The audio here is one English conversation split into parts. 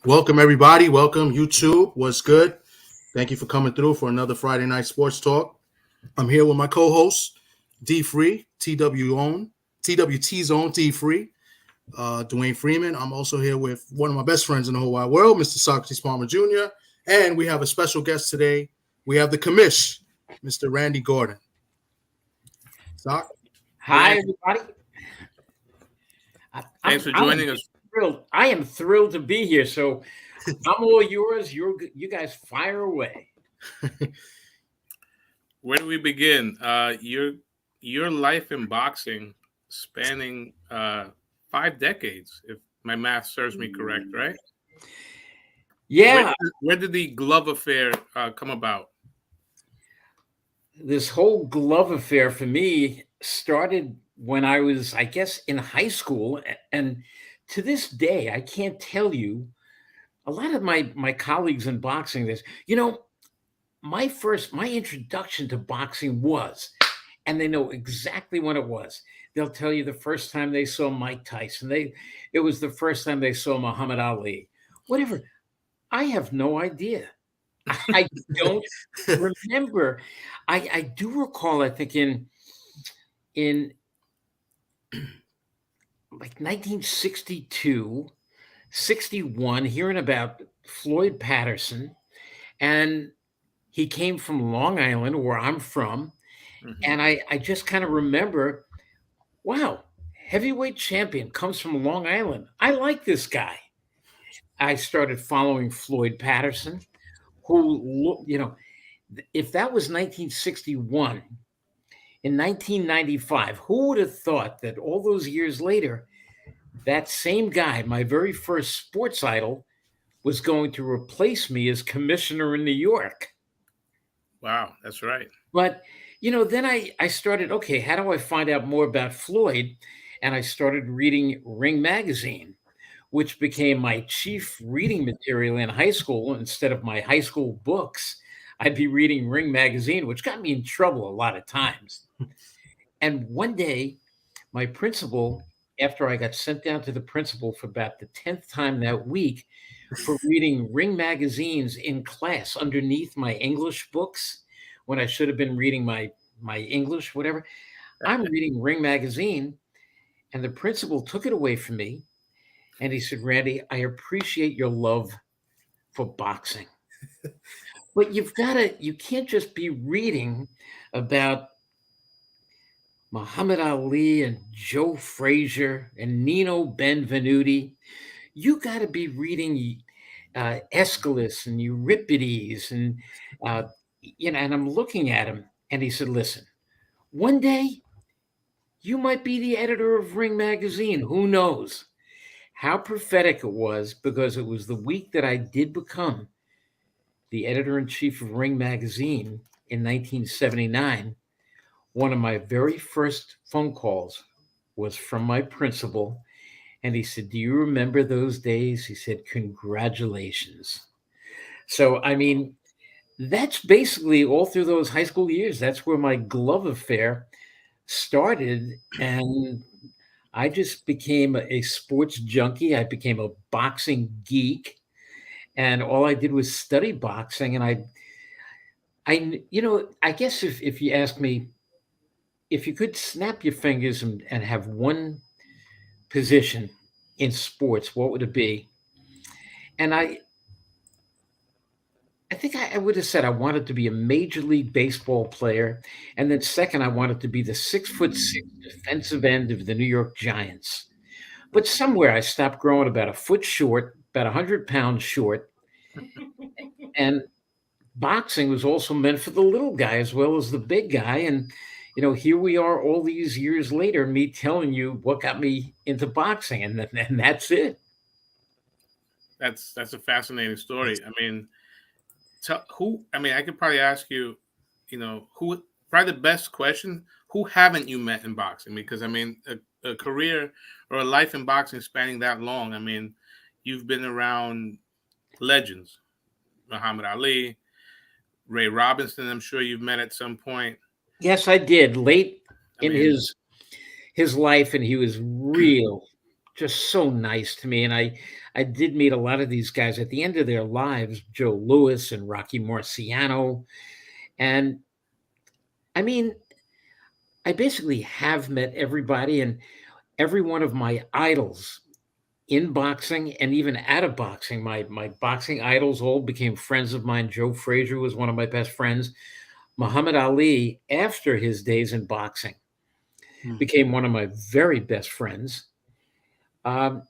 Welcome, everybody. Welcome, YouTube. What's good? Thank you for coming through for another Friday Night Sports Talk. I'm here with my co-host, D Free, TWT Zone, D Free, Dwayne Freeman. I'm also here with one of my best friends in the whole wide world, Mr. Socrates Palmer Jr. And we have a special guest today. We have the commish, Mr. Randy Gordon. Soc? Hi, everybody. Thanks for joining us. I am thrilled to be here. So I'm all yours. You guys fire away. Where do we begin? Your life in boxing spanning 5 decades, if my math serves me correct, right? Yeah. Where did the glove affair come about? This whole glove affair for me started when I was, I guess, in high school. And to this day, I can't tell you, a lot of my colleagues in boxing, my introduction to boxing was, and they know exactly when it was. They'll tell you the first time they saw Mike Tyson. It was the first time they saw Muhammad Ali. Whatever. I have no idea. I don't remember. I do recall, I think in like 1962, 61, hearing about Floyd Patterson, and he came from Long Island, where I'm from. Mm-hmm. And I just kind of remember, wow, heavyweight champion comes from Long Island. I like this guy. I started following Floyd Patterson, who, if that was 1961, in 1995, who would have thought that all those years later, that same guy, my very first sports idol, was going to replace me as commissioner in New York? Wow, that's right. But, then I started, okay, how do I find out more about Floyd? And I started reading Ring Magazine, which became my chief reading material in high school. Instead of my high school books, I'd be reading Ring Magazine, which got me in trouble a lot of times. And one day, my principal, after I got sent down to the principal for about the 10th time that week for reading Ring magazines in class underneath my English books, when I should have been reading my English, whatever, I'm reading Ring magazine, and the principal took it away from me. And he said, Randy, I appreciate your love for boxing, but you can't just be reading about Muhammad Ali and Joe Frazier and Nino Benvenuti. You got to be reading Aeschylus and Euripides, and and I'm looking at him, and he said, listen, one day you might be the editor of Ring magazine. Who knows? How prophetic it was, because it was the week that I did become the editor-in-chief of Ring magazine in 1979. One of my very first phone calls was from my principal, and he said, do you remember those days? He said, congratulations. So, I mean, that's basically all through those high school years. That's where my glove affair started, and I just became a sports junkie. I became a boxing geek, and all I did was study boxing. And I guess if you ask me, if you could snap your fingers and have one position in sports, what would it be? And I think I would have said I wanted to be a Major League Baseball player. And then second, I wanted to be the 6'6" defensive end of the New York Giants. But somewhere I stopped growing about a foot short, about 100 pounds short. And boxing was also meant for the little guy as well as the big guy. And here we are all these years later, me telling you what got me into boxing, and that's it. That's a fascinating story. I mean, I could probably ask you, who, probably the best question, who haven't you met in boxing? Because, I mean, a career or a life in boxing spanning that long, I mean, you've been around legends, Muhammad Ali, Ray Robinson, I'm sure you've met at some point. Yes, I did. Late in his life, and he was real just so nice to me. And I did meet a lot of these guys at the end of their lives, Joe Louis and Rocky Marciano. And I mean, I basically have met everybody and every one of my idols in boxing and even out of boxing. My boxing idols all became friends of mine. Joe Frazier was one of my best friends. Muhammad Ali, after his days in boxing, became one of my very best friends. Um,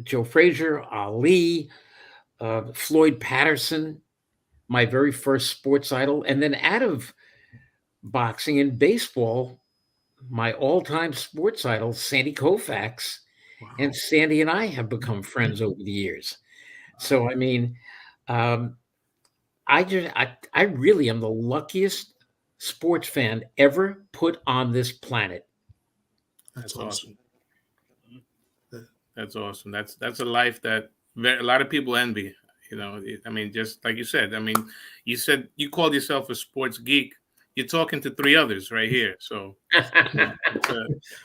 Joe Frazier, Ali, Floyd Patterson, my very first sports idol. And then out of boxing and baseball, my all-time sports idol, Sandy Koufax. Wow. And Sandy and I have become friends over the years. So, I mean, I really am the luckiest sports fan ever put on this planet. That's awesome. That's awesome. That's a life that a lot of people envy. You know, I mean, just like you said. I mean, you said you called yourself a sports geek. You're talking to three others right here. So,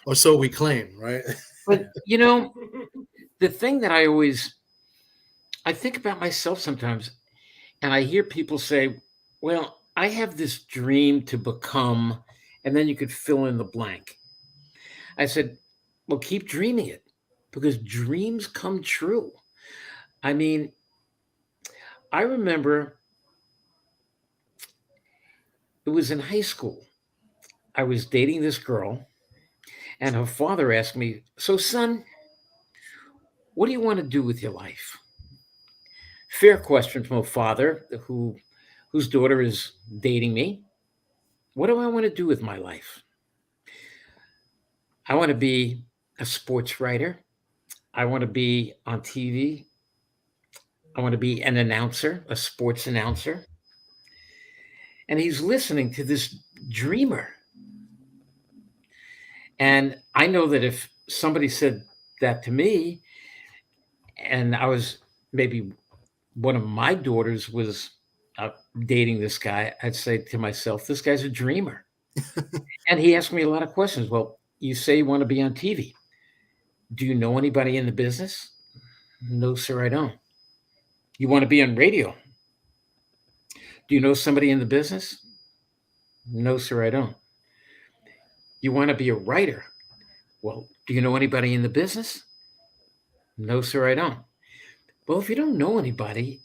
or so we claim, right? But you know, the thing that I think about myself sometimes, and I hear people say, "Well, I have this dream to become," and then you could fill in the blank. I said, "Well, keep dreaming it, because dreams come true." I mean, I remember it was in high school. I was dating this girl, and her father asked me, "So, son, what do you want to do with your life?" Fair question from a father whose daughter is dating me. What do I want to do with my life? I want to be a sports writer. I want to be on TV. I want to be an announcer, a sports announcer. And he's listening to this dreamer. And I know that if somebody said that to me, and I was maybe one of my daughters was dating this guy, I'd say to myself, this guy's a dreamer. And he asked me a lot of questions. Well, you say you want to be on TV. Do you know anybody in the business? No, sir, I don't. You want to be on radio? Do you know somebody in the business? No, sir, I don't. You want to be a writer? Well, do you know anybody in the business? No, sir, I don't. Well, if you don't know anybody,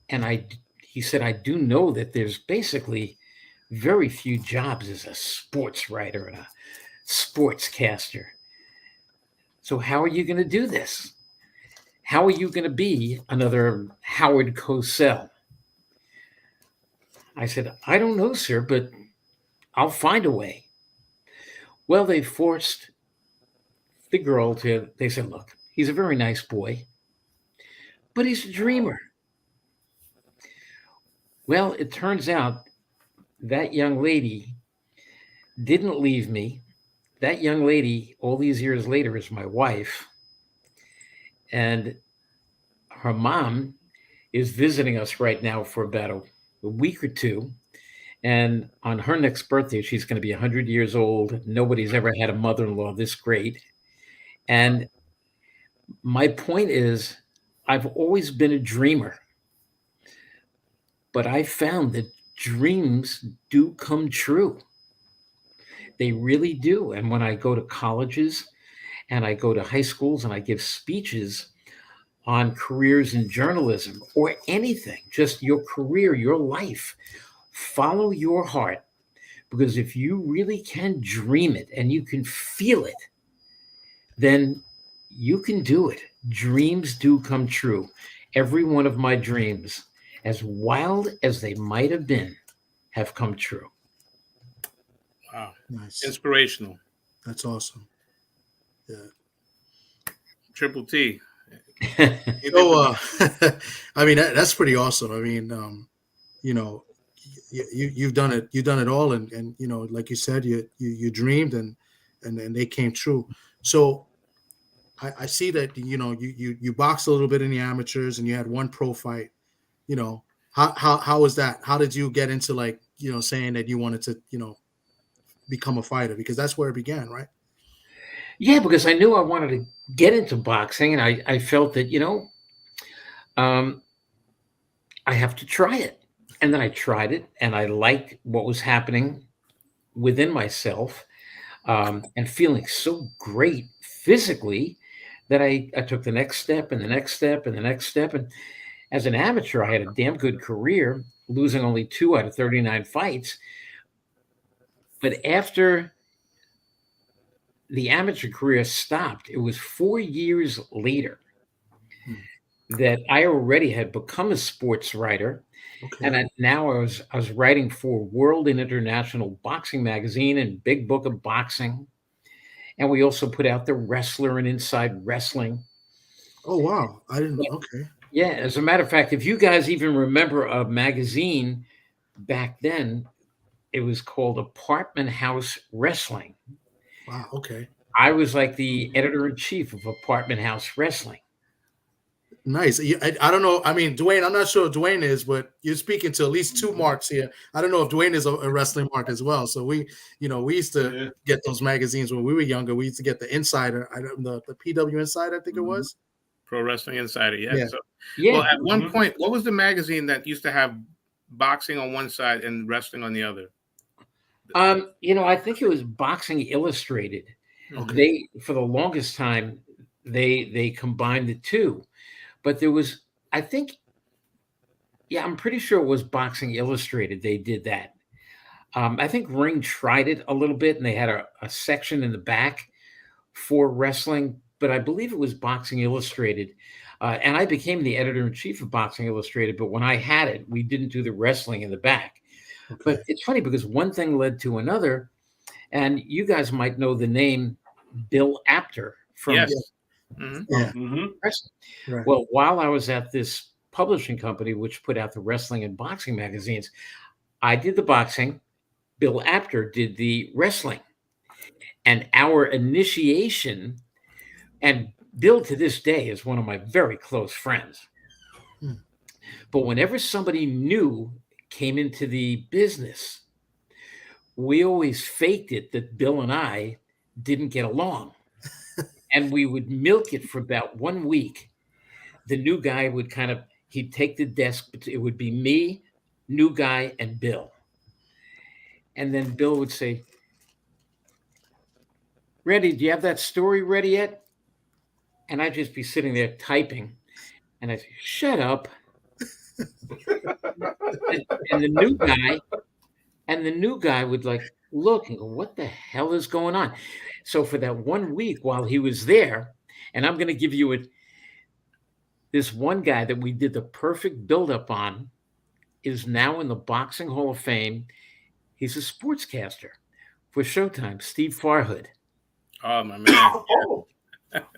he said, I do know that there's basically very few jobs as a sports writer and a sportscaster. So how are you going to do this? How are you going to be another Howard Cosell? I said, I don't know, sir, but I'll find a way. Well, they forced the girl they said, look, he's a very nice boy, but he's a dreamer. Well, it turns out that young lady didn't leave me. That young lady, all these years later, is my wife. And her mom is visiting us right now for about a week or two. And on her next birthday, she's going to be 100 years old. Nobody's ever had a mother-in-law this great. And my point is, I've always been a dreamer. But I found that dreams do come true. They really do. And when I go to colleges and I go to high schools and I give speeches on careers in journalism or anything, just your career, your life, follow your heart. Because if you really can dream it and you can feel it, then you can do it. Dreams do come true. Every one of my dreams, as wild as they might have been, have come true. Wow. Nice. Inspirational. That's awesome. Yeah. Triple T. I mean, that's pretty awesome. I mean, you've done it. You've done it all, and like you said, you dreamed, and they came true. So I see that you boxed a little bit in the amateurs, and you had one pro fight. How was that? How did you get into saying that you wanted to become a fighter, because that's where it began, right? Yeah, because I knew I wanted to get into boxing, and I felt that, um, I have to try it. And then I tried it, and I liked what was happening within myself, and feeling so great physically that I took the next step and the next step and the next step. And as an amateur, I had a damn good career, losing only 2 out of 39 fights. But after the amateur career stopped, it was 4 years later that I already had become a sports writer. Okay. And now I was writing for World and International Boxing Magazine and Big Book of Boxing. And we also put out The Wrestler and Inside Wrestling. Oh wow, I didn't. Yeah, Okay. yeah, as a matter of fact, if you guys even remember a magazine back then, it was called Apartment House Wrestling. Wow. Okay. I was like the editor in chief of Apartment House Wrestling. Nice. I don't know. I mean, Dwayne, I'm not sure if Dwayne is, but you're speaking to at least two marks here. I don't know if Dwayne is a wrestling mark as well. So we used to get those magazines when we were younger. We used to get the Insider, the PW Insider, I think it was. Pro Wrestling Insider, yeah. Yeah. So, Yeah. well, at one point, what was the magazine that used to have boxing on one side and wrestling on the other? I think it was Boxing Illustrated. Okay. They, for the longest time, they combined the two. But there was, I think, yeah, I'm pretty sure it was Boxing Illustrated. They did that. I think Ring tried it a little bit, and they had a section in the back for wrestling, but I believe it was Boxing Illustrated. And I became the editor in chief of Boxing Illustrated. But when I had it, we didn't do the wrestling in the back. Okay. But it's funny because one thing led to another, and you guys might know the name Bill Apter from Yes. Yeah. wrestling. Right. Well, while I was at this publishing company, which put out the wrestling and boxing magazines, I did the boxing. Bill Apter did the wrestling. And our initiation, and Bill to this day is one of my very close friends. But whenever somebody new came into the business, we always faked it that Bill and I didn't get along. And we would milk it for about 1 week. The new guy would he'd take the desk, but it would be me, new guy, and Bill. And then Bill would say, Randy, do you have that story ready yet? And I'd just be sitting there typing. And I'd say, shut up. and the new guy would look and go, what the hell is going on? So for that 1 week while he was there, and I'm going to give you this one guy that we did the perfect buildup on is now in the Boxing Hall of Fame. He's a sportscaster for Showtime, Steve Farhood. Oh, my man.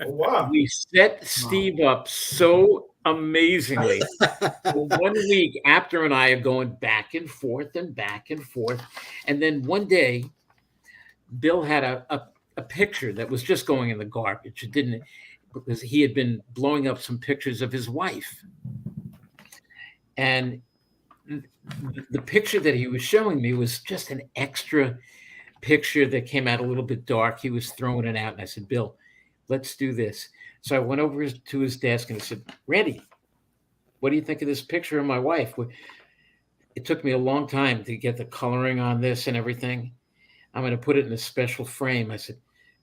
Wow. We set Steve up so amazingly. For 1 week, Apter and I are going back and forth and back and forth. And then one day, Bill had a picture that was just going in the garbage. It didn't, because he had been blowing up some pictures of his wife. And the picture that he was showing me was just an extra picture that came out a little bit dark. He was throwing it out. And I said, Bill, let's do this. So I went over to his desk and he said, Randy, what do you think of this picture of my wife? It took me a long time to get the coloring on this and everything. I'm going to put it in a special frame. I said,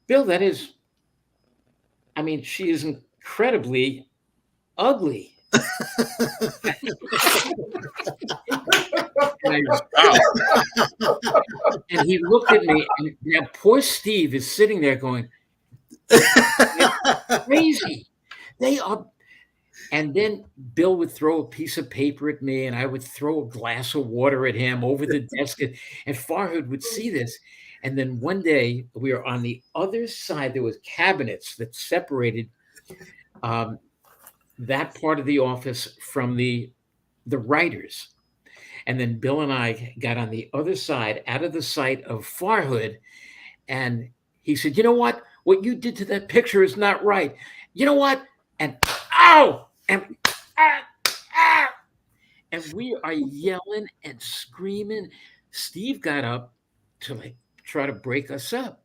Bill, she is incredibly ugly. And he looked at me, and now poor Steve is sitting there going, crazy. They are. And then Bill would throw a piece of paper at me, and I would throw a glass of water at him over the desk, and Farhood would see this. And then one day we were on the other side. There was cabinets that separated that part of the office from the writers. And then Bill and I got on the other side, out of the sight of Farhood, and he said, you know what? What you did to that picture is not right. You know what? And ow! And and we are yelling and screaming. Steve got up to try to break us up.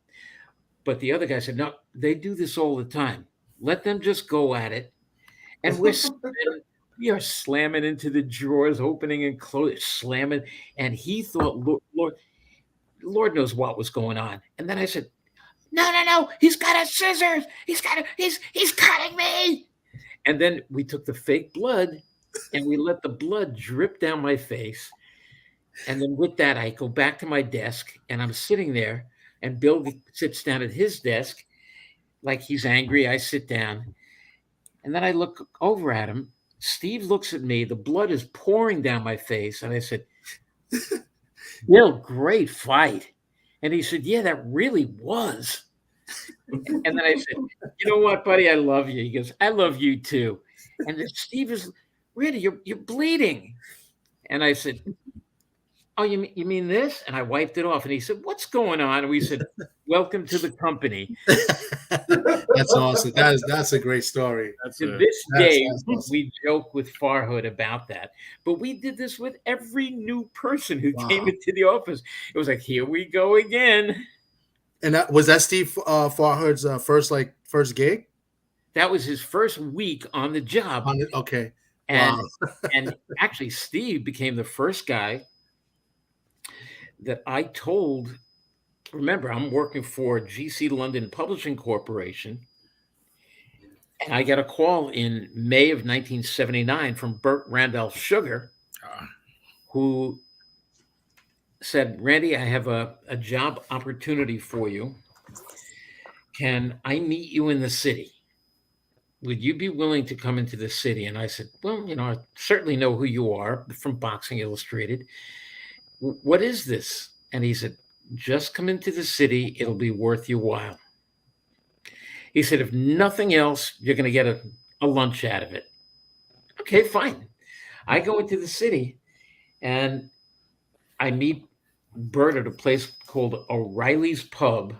But the other guy said, no, they do this all the time. Let them just go at it. And we are slamming into the drawers, opening and closing, slamming. And he thought, Lord knows what was going on. And then I said, no, he's got a scissors. He's cutting me. And then we took the fake blood and we let the blood drip down my face. And then with that, I go back to my desk and I'm sitting there, and Bill sits down at his desk like he's angry. I sit down and then I look over at him. Steve looks at me. The blood is pouring down my face. And I said, Bill, great fight. And he said, yeah, that really was. And then I said, you know what, buddy? I love you. He goes, I love you too. And then Steve is, Randy, you're bleeding. And I said, oh, you mean this? And I wiped it off. And he said, what's going on? And we said, welcome to the company. That's awesome. That's a great story. To this day, awesome. We joke with Farhood about that. But we did this with every new person who came into the office. It was like, here we go again. And was that Steve Farhood's first gig? That was his first week on the job. Okay. And, and actually, Steve became the first guy that I told. Remember, I'm working for GC London Publishing Corporation. And I got a call in May of 1979 from Burt Randolph Sugar, who said, Randy, I have a job opportunity for you. Can I meet you in the city? Would you be willing to come into the city? And I said, well, I certainly know who you are from Boxing Illustrated. What is this? And he said, just come into the city. It'll be worth your while. He said, if nothing else, you're going to get a lunch out of it. Okay, fine. I go into the city and I meet Bert at a place called O'Reilly's Pub,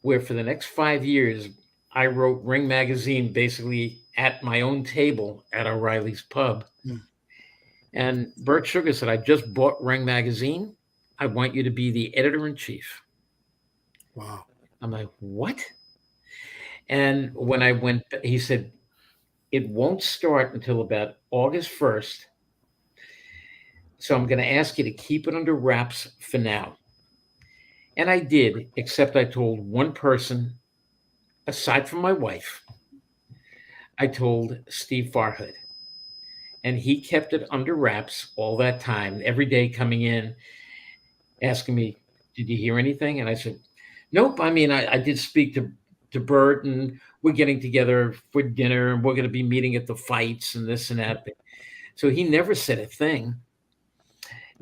where for the next 5 years, I wrote Ring Magazine basically at my own table at O'Reilly's Pub. And Bert Sugar said, I just bought Ring Magazine. I want you to be the editor-in-chief. Wow. I'm like, what? And when I went, he said, it won't start until about August 1st. So I'm going to ask you to keep it under wraps for now. And I did, except I told one person, aside from my wife, I told Steve Farhood. And he kept it under wraps all that time, every day coming in, asking me, did you hear anything? And I said, nope. I mean, I did speak to Bert, and we're getting together for dinner, and we're going to be meeting at the fights and this and that. So he never said a thing.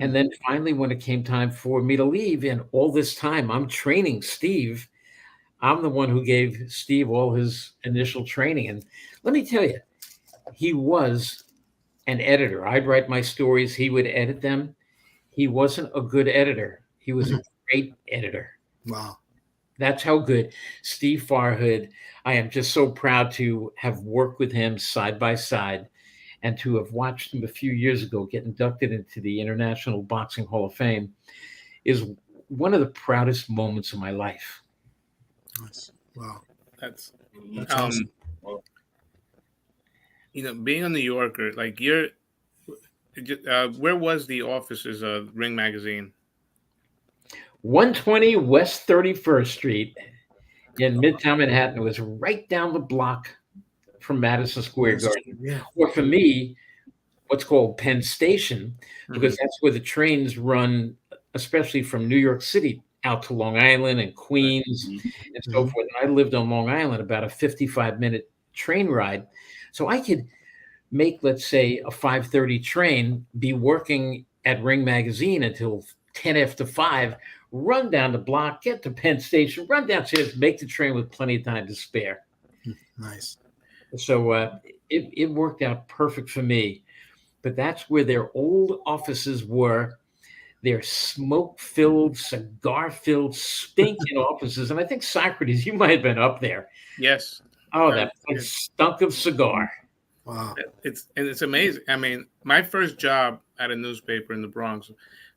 And then finally, when it came time for me to leave, and all this time I'm training Steve, I'm the one who gave Steve all his initial training. And let me tell you, he was an editor. I'd write my stories. He would edit them. He wasn't a good editor. He was a great editor. Wow. That's how good. Steve Farhood, I am just so proud to have worked with him side by side and to have watched him a few years ago get inducted into the International Boxing Hall of Fame is one of the proudest moments of my life. Nice. Wow. That's awesome. Being a New Yorker, like where was the offices of Ring Magazine? 120 West 31st Street in Midtown Manhattan. It was right down the block from Madison Square Garden. Yeah. Or for me, what's called Penn Station, because that's where the trains run, especially from New York City out to Long Island and Queens and so forth. And I lived on Long Island, about a 55-minute train ride. So I could make, let's say, a 5:30 train, be working at Ring Magazine until 10 after 5, run down the block, get to Penn Station, run downstairs, make the train with plenty of time to spare. Nice. So it worked out perfect for me. But that's where their old offices were. Their smoke-filled, cigar-filled, stinking offices. And I think, Socrates, you might have been up there. Yes. Oh, that place stunk of cigar. Wow. It's amazing. I mean, my first job at a newspaper in the Bronx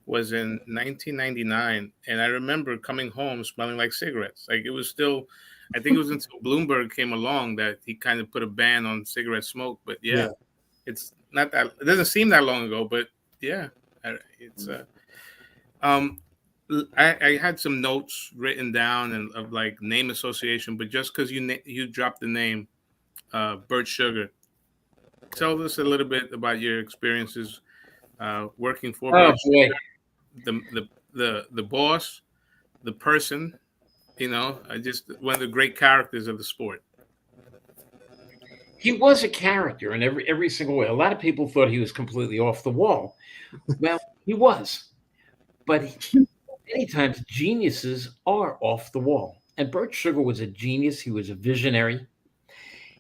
was in 1999. And I remember coming home smelling like cigarettes. Like, it was still, I think it was until Bloomberg came along that he kind of put a ban on cigarette smoke. But yeah. It's not that, it doesn't seem that long ago, but yeah, it's I had some notes written down and of like name association, but just because you dropped the name Bert Sugar, tell us a little bit about your experiences working for Oh Bert boy. Sugar, the boss, the person, just one of the great characters of the sport. He was a character in every single way. A lot of people thought he was completely off the wall. Well, he was. But many times geniuses are off the wall. And Bert Sugar was a genius. He was a visionary.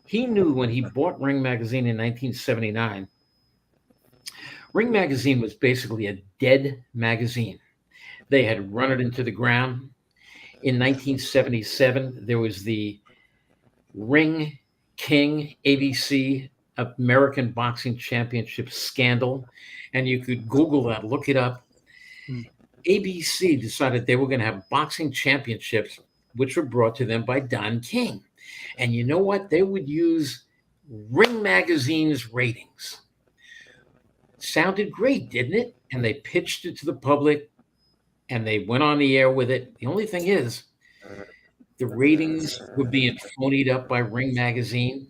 He knew when he bought Ring Magazine in 1979, Ring Magazine was basically a dead magazine. They had run it into the ground. In 1977, there was the Ring King ABC American Boxing Championship scandal. And you could Google that, look it up. ABC decided they were going to have boxing championships, which were brought to them by Don King. And you know what? They would use Ring Magazine's ratings. Sounded great, didn't it? And they pitched it to the public and they went on the air with it. The only thing is, the ratings were being phonied up by Ring Magazine.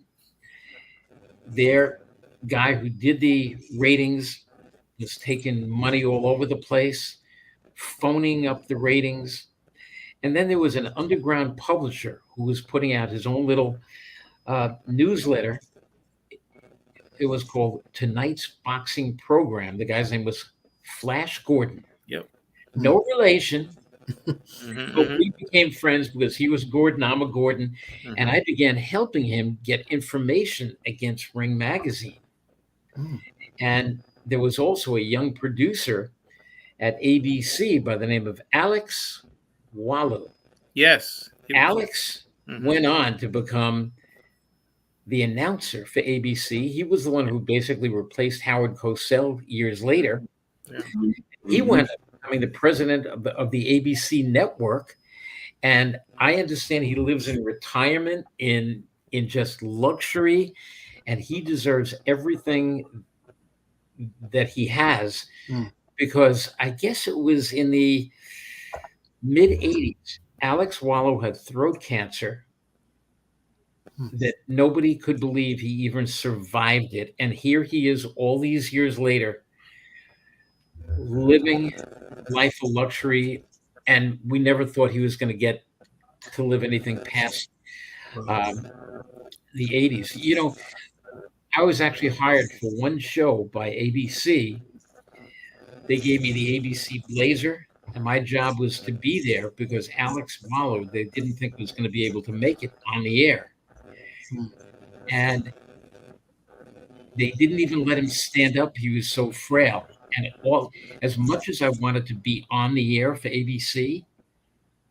Their guy who did the ratings was taking money all over the place, phoning up the ratings. And then there was an underground publisher who was putting out his own little newsletter. It was called Tonight's Boxing Program. The guy's name was Flash Gordon. Yep. No relation. But we became friends because he was Gordon, I'm a Gordon. And I began helping him get information against Ring Magazine. And there was also a young producer at ABC by the name of Alex Wallow. Yes. Alex went on to become the announcer for ABC. He was the one who basically replaced Howard Cosell years later. Yeah. He went becoming the president of the ABC network. And I understand he lives in retirement in just luxury, and he deserves everything that he has because I guess it was in the mid-'80s, Alex Wallow had throat cancer that nobody could believe he even survived it. And here he is all these years later, living life of luxury. And we never thought he was going to get to live anything past the 80s. You know, I was actually hired for one show by ABC. They gave me the ABC blazer, and my job was to be there because Alex Wallow, they didn't think was going to be able to make it on the air. And they didn't even let him stand up. He was so frail. And as much as I wanted to be on the air for ABC,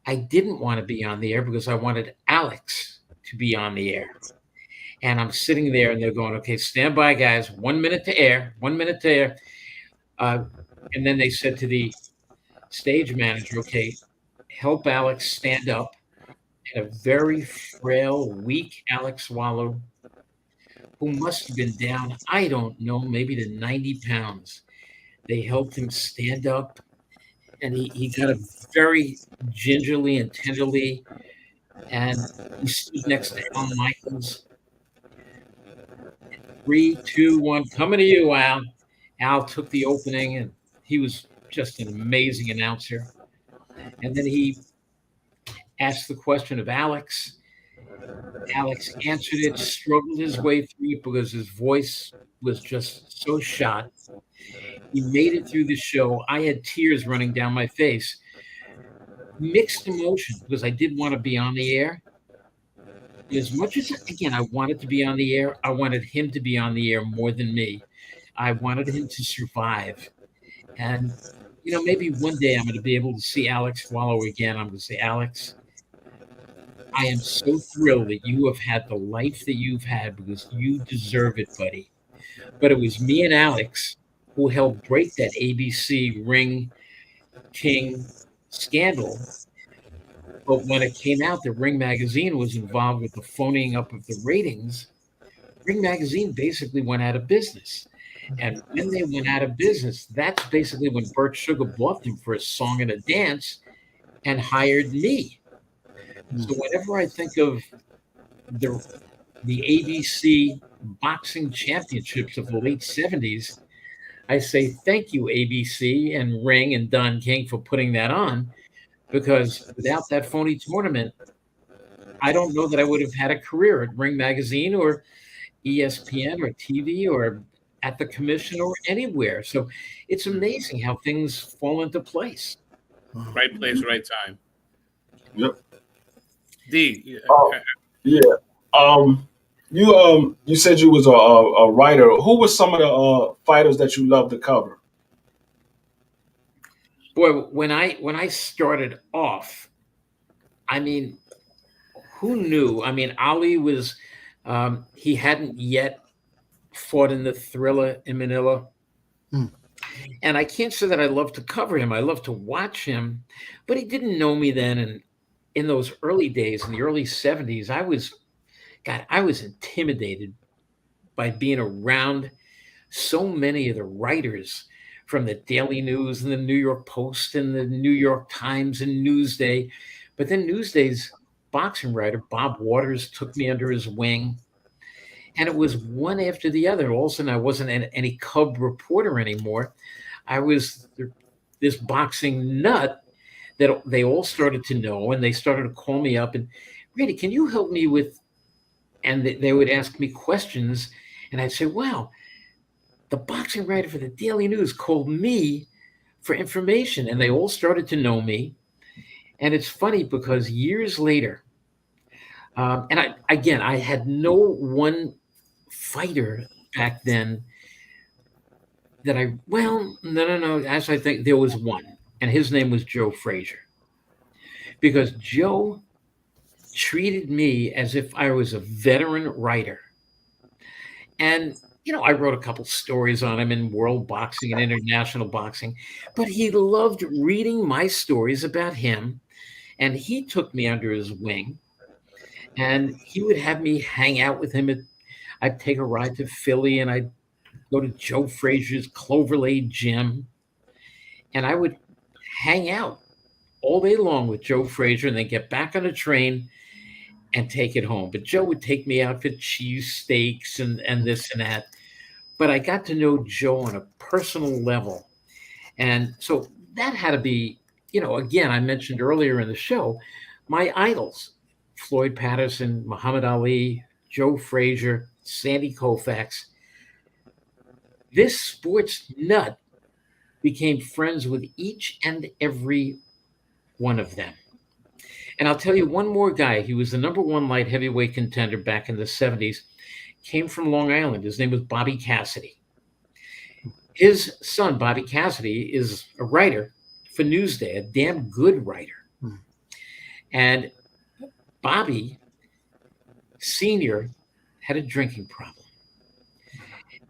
I didn't want to be on the air because I wanted Alex to be on the air. And I'm sitting there and they're going, okay, stand by, guys. 1 minute to air, 1 minute to air. And then they said to the stage manager, okay, help Alex stand up. And a very frail, weak Alex Wallow, who must have been down, I don't know, maybe to 90 pounds. They helped him stand up, and he got up very gingerly and tenderly, and he stood next to Al Michaels. 3, 2, 1, coming to you, Al. Al took the opening, and he was just an amazing announcer. And then he asked the question of Alex. Alex answered it, struggled his way through it because his voice was just so shot. He made it through the show. I had tears running down my face. Mixed emotion because I did want to be on the air. As much as, again, I wanted to be on the air, I wanted him to be on the air more than me. I wanted him to survive. And, you know, maybe one day I'm going to be able to see Alex Wallow again. I'm going to say, Alex, I am so thrilled that you have had the life that you've had because you deserve it, buddy. But it was me and Alex who helped break that ABC Ring King scandal. But when it came out that Ring Magazine was involved with the phoning up of the ratings, Ring Magazine basically went out of business. And when they went out of business, that's basically when Bert Sugar bought them for a song and a dance and hired me. So whenever I think of the ABC boxing championships of the late 70s, I say thank you, ABC and Ring and Don King for putting that on, because without that phony tournament, I don't know that I would have had a career at Ring Magazine or ESPN or TV or at the commission or anywhere. So it's amazing how things fall into place. Right place, right time. Yep. D. Yeah. You said you was a writer. Who were some of the fighters that you loved to cover? Boy, when I started off, I mean, who knew? I mean, Ali was he hadn't yet fought in the Thriller in Manila. And I can't say that I love to cover him. I love to watch him, but he didn't know me then. And in those early days, in the early 70s, I was intimidated by being around so many of the writers from the Daily News and the New York Post and the New York Times and Newsday. But then Newsday's boxing writer, Bob Waters, took me under his wing. And it was one after the other. All of a sudden, I wasn't any cub reporter anymore. I was this boxing nut that they all started to know, and they started to call me up and, Randy, can you help me with? And they would ask me questions, and I'd say, wow, the boxing writer for the Daily News called me for information, and they all started to know me. And it's funny because years later, and I had no one fighter back then that no. As I think there was one, and his name was Joe Frazier, because Joe treated me as if I was a veteran writer. And, I wrote a couple stories on him in world boxing and international boxing, but he loved reading my stories about him. And he took me under his wing, and he would have me hang out with him. I'd take a ride to Philly, and I'd go to Joe Frazier's Clover Lane gym, and I would hang out all day long with Joe Frazier and then get back on a train and take it home. But Joe would take me out for cheesesteaks and this and that. But I got to know Joe on a personal level. And so that had to be, again, I mentioned earlier in the show, my idols, Floyd Patterson, Muhammad Ali, Joe Frazier, Sandy Koufax. This sports nut became friends with each and every one of them. And I'll tell you one more guy. He was the number one light heavyweight contender back in the 70s, came from Long Island. His name was Bobby Cassidy. His son, Bobby Cassidy, is a writer for Newsday, a damn good writer. And Bobby Sr. had a drinking problem.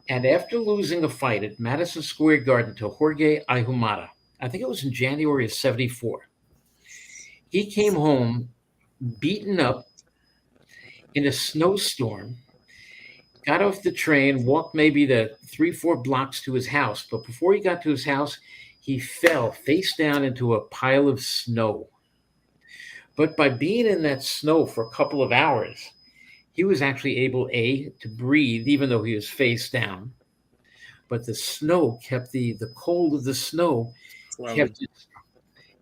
And after losing a fight at Madison Square Garden to Jorge Ahumada, I think it was in January of 74, he came home beaten up in a snowstorm, got off the train, walked maybe the 3-4 blocks to his house. But before he got to his house, he fell face down into a pile of snow. But by being in that snow for a couple of hours, he was actually able, to breathe, even though he was face down. But the snow kept the cold of the snow kept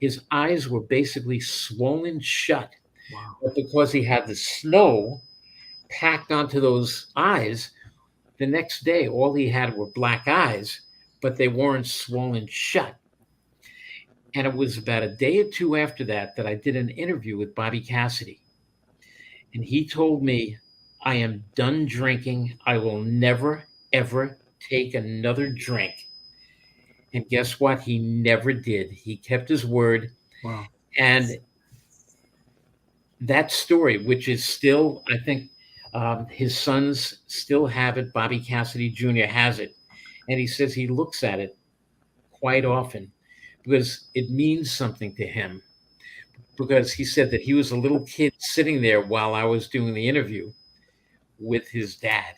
his eyes were basically swollen shut. Wow. But because he had the snow packed onto those eyes, the next day all he had were black eyes, but they weren't swollen shut. And it was about a day or two after that I did an interview with Bobby Cassidy. And he told me, I am done drinking. I will never, ever take another drink. And guess what? He never did. He kept his word. Wow. And that story, which is still, I think, his sons still have it. Bobby Cassidy Jr. has it. And he says he looks at it quite often because it means something to him. because he said that he was a little kid sitting there while I was doing the interview with his dad.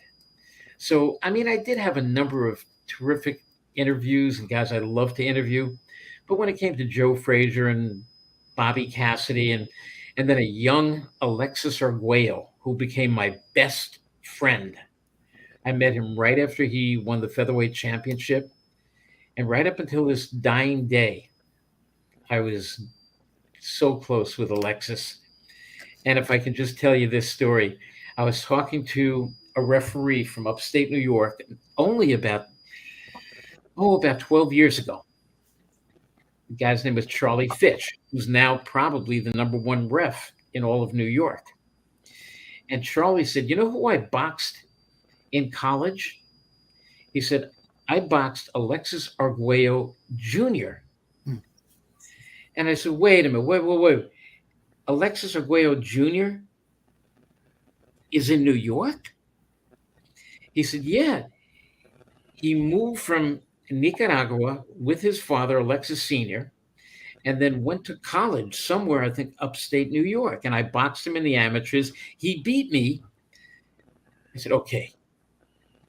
So, I mean, I did have a number of terrific interviews and guys I love to interview. But when it came to Joe Frazier and Bobby Cassidy and then a young Alexis Arguello, who became my best friend. I met him right after he won the featherweight championship. And right up until this dying day, I was so close with Alexis. And if I can just tell you this story, I was talking to a referee from upstate New York only about 12 years ago. The guy's name was Charlie Fitch, who's now probably the number one ref in all of New York. And Charlie said, "You know who I boxed in college?" He said, "I boxed Alexis Arguello Jr." And I said, "Wait a minute, wait. Alexis Arguello Jr. is in New York?" He said, "Yeah. He moved from Nicaragua with his father, Alexis Sr., and then went to college somewhere, I think, upstate New York. And I boxed him in the amateurs. He beat me." I said, "Okay.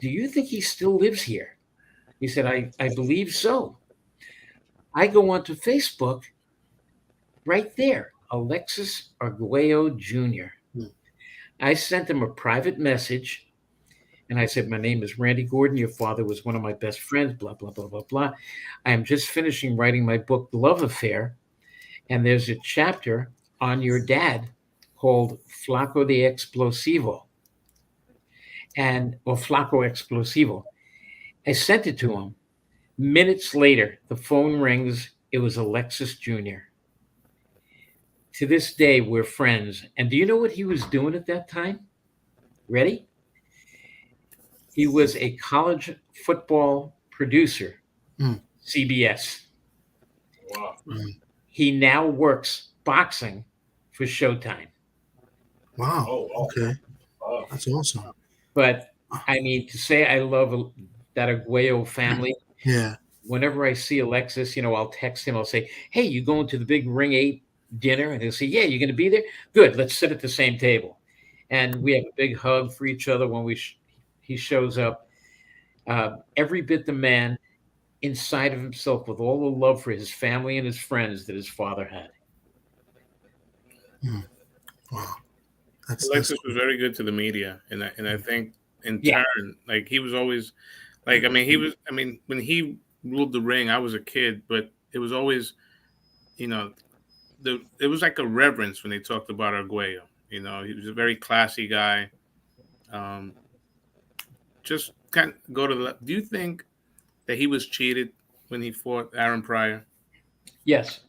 Do you think he still lives here?" He said, I believe so. I go onto Facebook right there, Alexis Arguello Jr. I sent him a private message and I said, "My name is Randy Gordon. Your father was one of my best friends, blah, blah, blah, blah, blah. I am just finishing writing my book, Love Affair. And there's a chapter on your dad called Flaco de Explosivo. Or Flaco Explosivo. I sent it to him. Minutes later, the phone rings. It was Alexis Jr. To this day, we're friends. And do you know what he was doing at that time? Ready? He was a college football producer, CBS. Wow. He now works boxing for Showtime. Wow. Oh, wow. Okay. Wow. That's awesome. But I mean, to say I love that Arguello family, Yeah. whenever I see Alexis, I'll text him. I'll say, "Hey, you going to the big Ring 8 dinner?" And he'll say, "Yeah, you're going to be there? Good. Let's sit at the same table." And we have a big hug for each other when he shows up. Every bit the man inside of himself with all the love for his family and his friends that his father had. Wow. Alexis was very good to the media, and I think in Yeah. turn, like he was always, like when he ruled the ring, I was a kid, but it was always, it was like a reverence when they talked about Arguello. He was a very classy guy. Just kind of go to the. Do you think that he was cheated when he fought Aaron Pryor? Yes.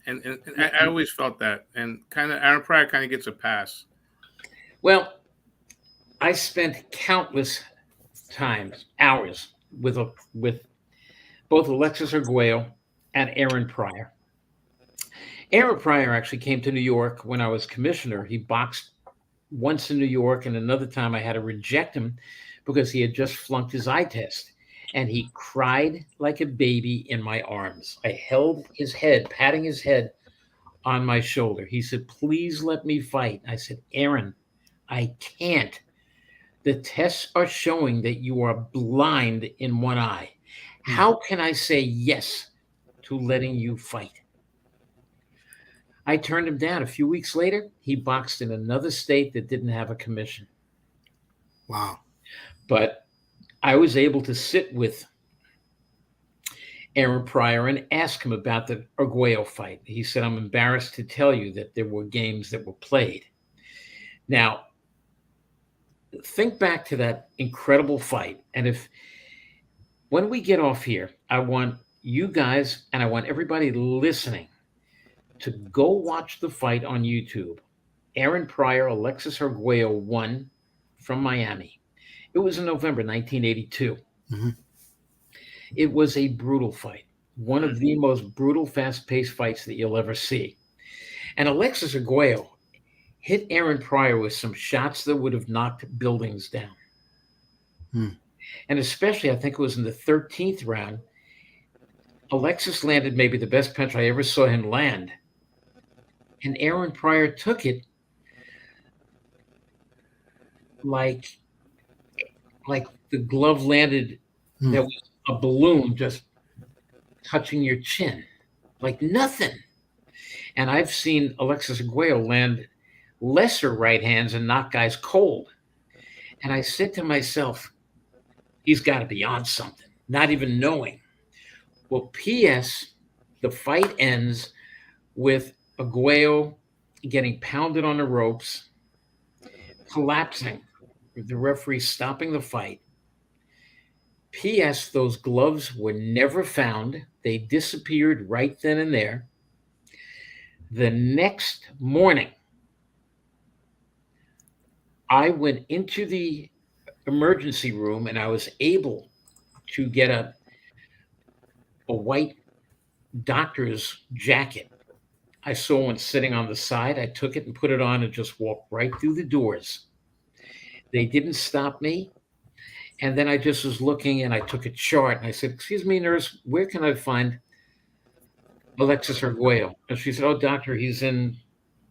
And I always felt that, and kind of Aaron Pryor kind of gets a pass. Well, I spent countless hours with both Alexis Arguello and Aaron Pryor. Aaron Pryor actually came to New York when I was commissioner. He boxed once in New York, and another time I had to reject him because he had just flunked his eye test. And he cried like a baby in my arms. I held his head, patting his head on my shoulder. He said, "Please let me fight." I said, "Aaron, I can't. The tests are showing that you are blind in one eye. How can I say yes to letting you fight?" I turned him down. A few weeks later, he boxed in another state that didn't have a commission. Wow. But I was able to sit with Aaron Pryor and ask him about the Arguello fight. He said, "I'm embarrassed to tell you that there were games that were played." Now, think back to that incredible fight. And when we get off here, I want you guys and I want everybody listening to go watch the fight on YouTube. Aaron Pryor, Alexis Arguello won from Miami. It was in November 1982. It was a brutal fight, one of the most brutal, fast-paced fights that you'll ever see. And Alexis Arguello hit Aaron Pryor with some shots that would have knocked buildings down. And especially, I think it was in the 13th round, Alexis landed maybe the best punch I ever saw him land. And Aaron Pryor took it like the glove landed, there was a balloon just touching your chin, like nothing. And I've seen Alexis Aguayo land lesser right hands and knock guys cold. And I said to myself, he's got to be on something, not even knowing. Well, P.S., the fight ends with Aguayo getting pounded on the ropes, collapsing, with the referee stopping the fight. P.S., those gloves were never found. They disappeared right then and there. The next morning, I went into the emergency room and I was able to get a white doctor's jacket. I saw one sitting on the side. I took it and put it on and just walked right through the doors. They didn't stop me. And then I just was looking and I took a chart and I said, "Excuse me, nurse, where can I find Alexis Arguello?" And she said, "Oh, doctor, he's in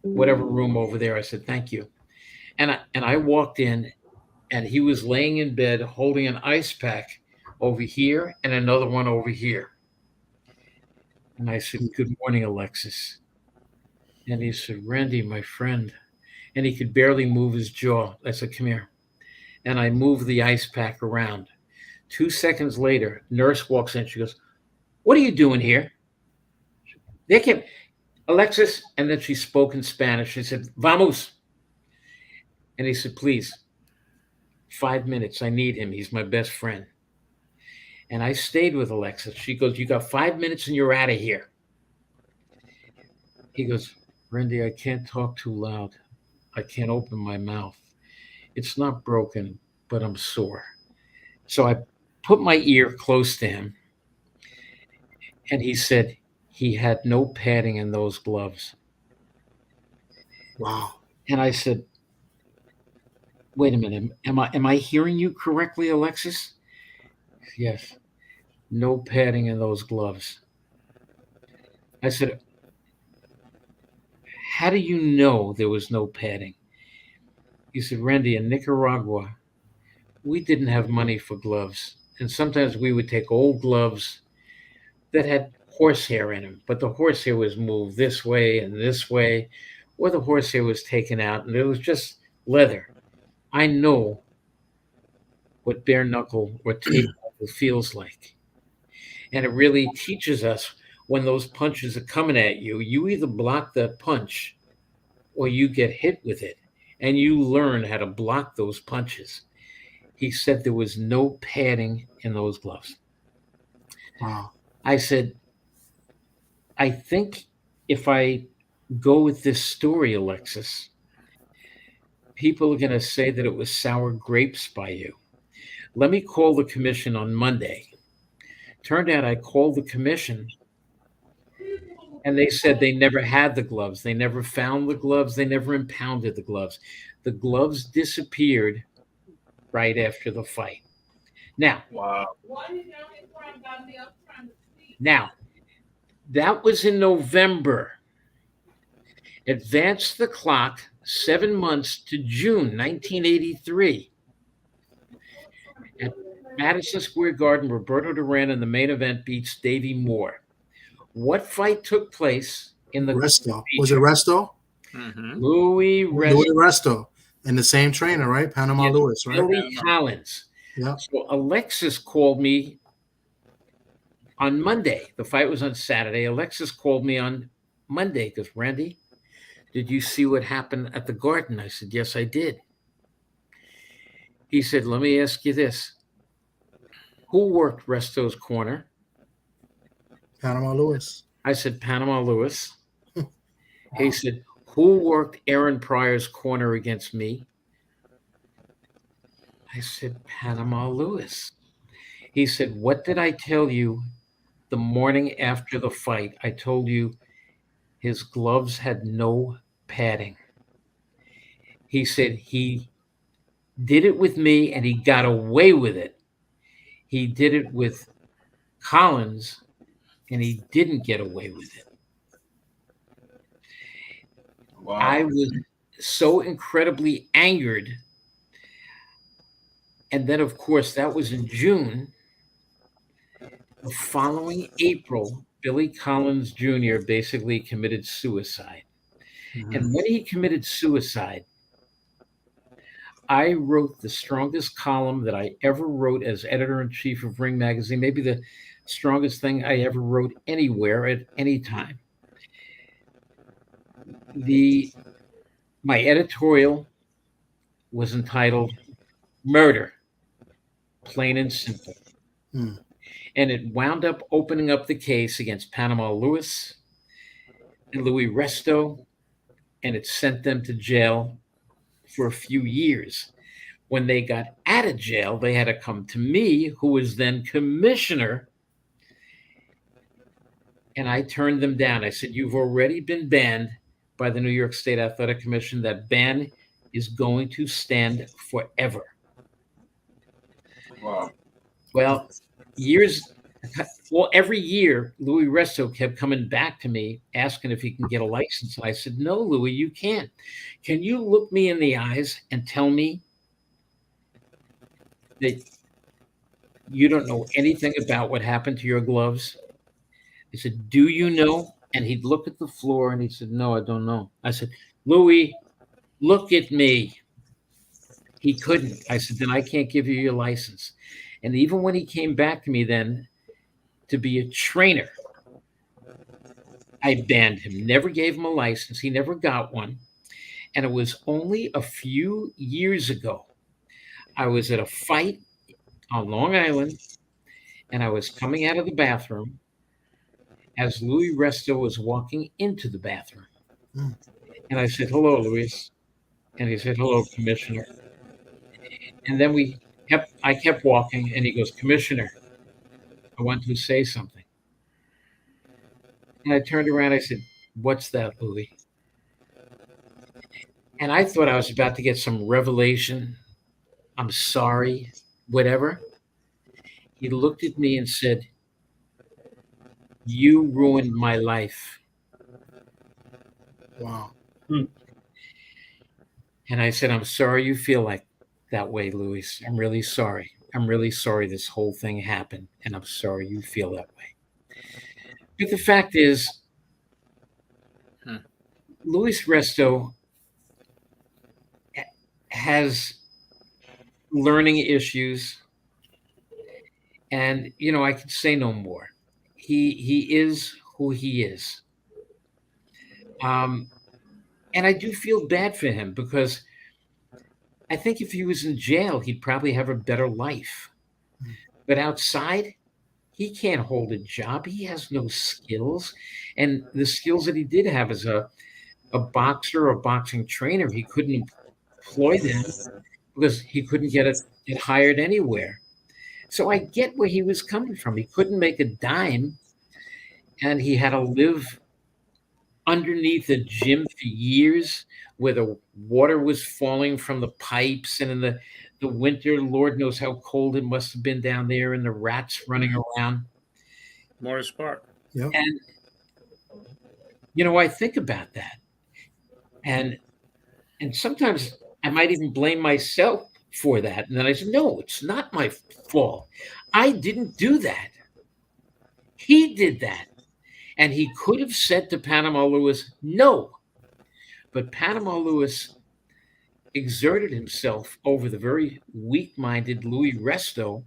whatever room over there." I said, "Thank you." And I walked in and he was laying in bed holding an ice pack over here and another one over here. And I said, "Good morning, Alexis." And he said, "Randy, my friend." And he could barely move his jaw. I said, "Come here." And I moved the ice pack around. 2 seconds later, nurse walks in. She goes, "What are you doing here?" They came, Alexis, and then she spoke in Spanish. She said, "Vamos." And he said, "Please, 5 minutes. I need him. He's my best friend." And I stayed with Alexis. She goes, "You got 5 minutes and you're out of here." He goes, "Randy, I can't talk too loud. I can't open my mouth. It's not broken, but I'm sore." So I put my ear close to him, and he said he had no padding in those gloves. Wow. And I said, "Wait a minute, am I hearing you correctly, Alexis?" "Yes, no padding in those gloves." I said, "How do you know there was no padding?" He said, "Randy, in Nicaragua, we didn't have money for gloves. And sometimes we would take old gloves that had horsehair in them, but the horsehair was moved this way and this way, or the horsehair was taken out and it was just leather. I know what bare knuckle or tape knuckle feels like." And it really teaches us when those punches are coming at you, you either block the punch or you get hit with it, and you learn how to block those punches. He said there was no padding in those gloves. Wow. I said, "I think if I go with this story, Alexis, people are going to say that it was sour grapes by you. Let me call the commission on Monday." Turned out I called the commission and they said they never had the gloves. They never found the gloves. They never impounded the gloves. The gloves disappeared right after the fight. Now, Wow. that was in November. Advance the clock 7 months to June 1983. At Madison Square Garden, Roberto Duran in the main event beats Davey Moore. What fight took place in the Resto. Was it Resto? Louis Louis Resto. And the same trainer, right? Panama Lewis, right? Billy Collins. Yeah. So Alexis called me on Monday. The fight was on Saturday. Alexis called me on Monday because, "Randy, did you see what happened at the Garden?" I said, "Yes, I did." He said, "Let me ask you this. Who worked Resto's corner?" Panama Lewis. I said, "Panama Lewis." He said, "Who worked Aaron Pryor's corner against me?" I said, "Panama Lewis." He said, "What did I tell you the morning after the fight? I told you his gloves had no padding." He said, "He did it with me and he got away with it. He did it with Collins and he didn't get away with it." Wow. I was so incredibly angered. And then, of course, that was in June. The following April, Billy Collins Jr. basically committed suicide. And when he committed suicide, I wrote the strongest column that I ever wrote as editor-in-chief of Ring Magazine, maybe the strongest thing I ever wrote anywhere at any time. My editorial was entitled Murder, Plain and Simple. Hmm. And it wound up opening up the case against Panama Lewis and Louis Resto, and it sent them to jail for a few years. When they got out of jail, they had to come to me, who was then commissioner, and I turned them down. I said, "You've already been banned by the New York State Athletic Commission. That ban is going to stand forever." Wow. Well, every year, Louis Resto kept coming back to me asking if he can get a license. And I said, "No, Louis, you can't. Can you look me in the eyes and tell me that you don't know anything about what happened to your gloves?" He said, "Do you know?" And he'd look at the floor and he said, "No, I don't know." I said, "Louis, look at me." He couldn't. I said, "Then I can't give you your license." And even when he came back to me then to be a trainer, I banned him, never gave him a license. He never got one. And it was only a few years ago. I was at a fight on Long Island, and I was coming out of the bathroom as Louis Resto was walking into the bathroom. Mm. And I said, "Hello, Louis." And he said, "Hello, Commissioner." And then I kept walking, and he goes, "Commissioner, I want to say something." And I turned around, I said, "What's that, Louis?" And I thought I was about to get some revelation. "I'm sorry," whatever. He looked at me and said, "You ruined my life." Wow. And I said, "I'm sorry you feel like that way, Louis. I'm really sorry. I'm really sorry this whole thing happened, and I'm sorry you feel that way." But the fact is, Louis Resto has learning issues, and I could say no more. He is who he is. And I do feel bad for him because I think if he was in jail, he'd probably have a better life. But outside, he can't hold a job. He has no skills. And the skills that he did have as a boxer or boxing trainer, he couldn't employ them because he couldn't get hired anywhere. So I get where he was coming from. He couldn't make a dime, and he had to live underneath a gym for years where the water was falling from the pipes, and in the winter, Lord knows how cold it must have been down there, and the rats running around. Morris Park. Yep. And I think about that, and sometimes I might even blame myself for that. And then I said, "No, it's not my fault. I didn't do that. He did that." And he could have said to Panama Lewis, no. But Panama Lewis exerted himself over the very weak-minded Louis Resto.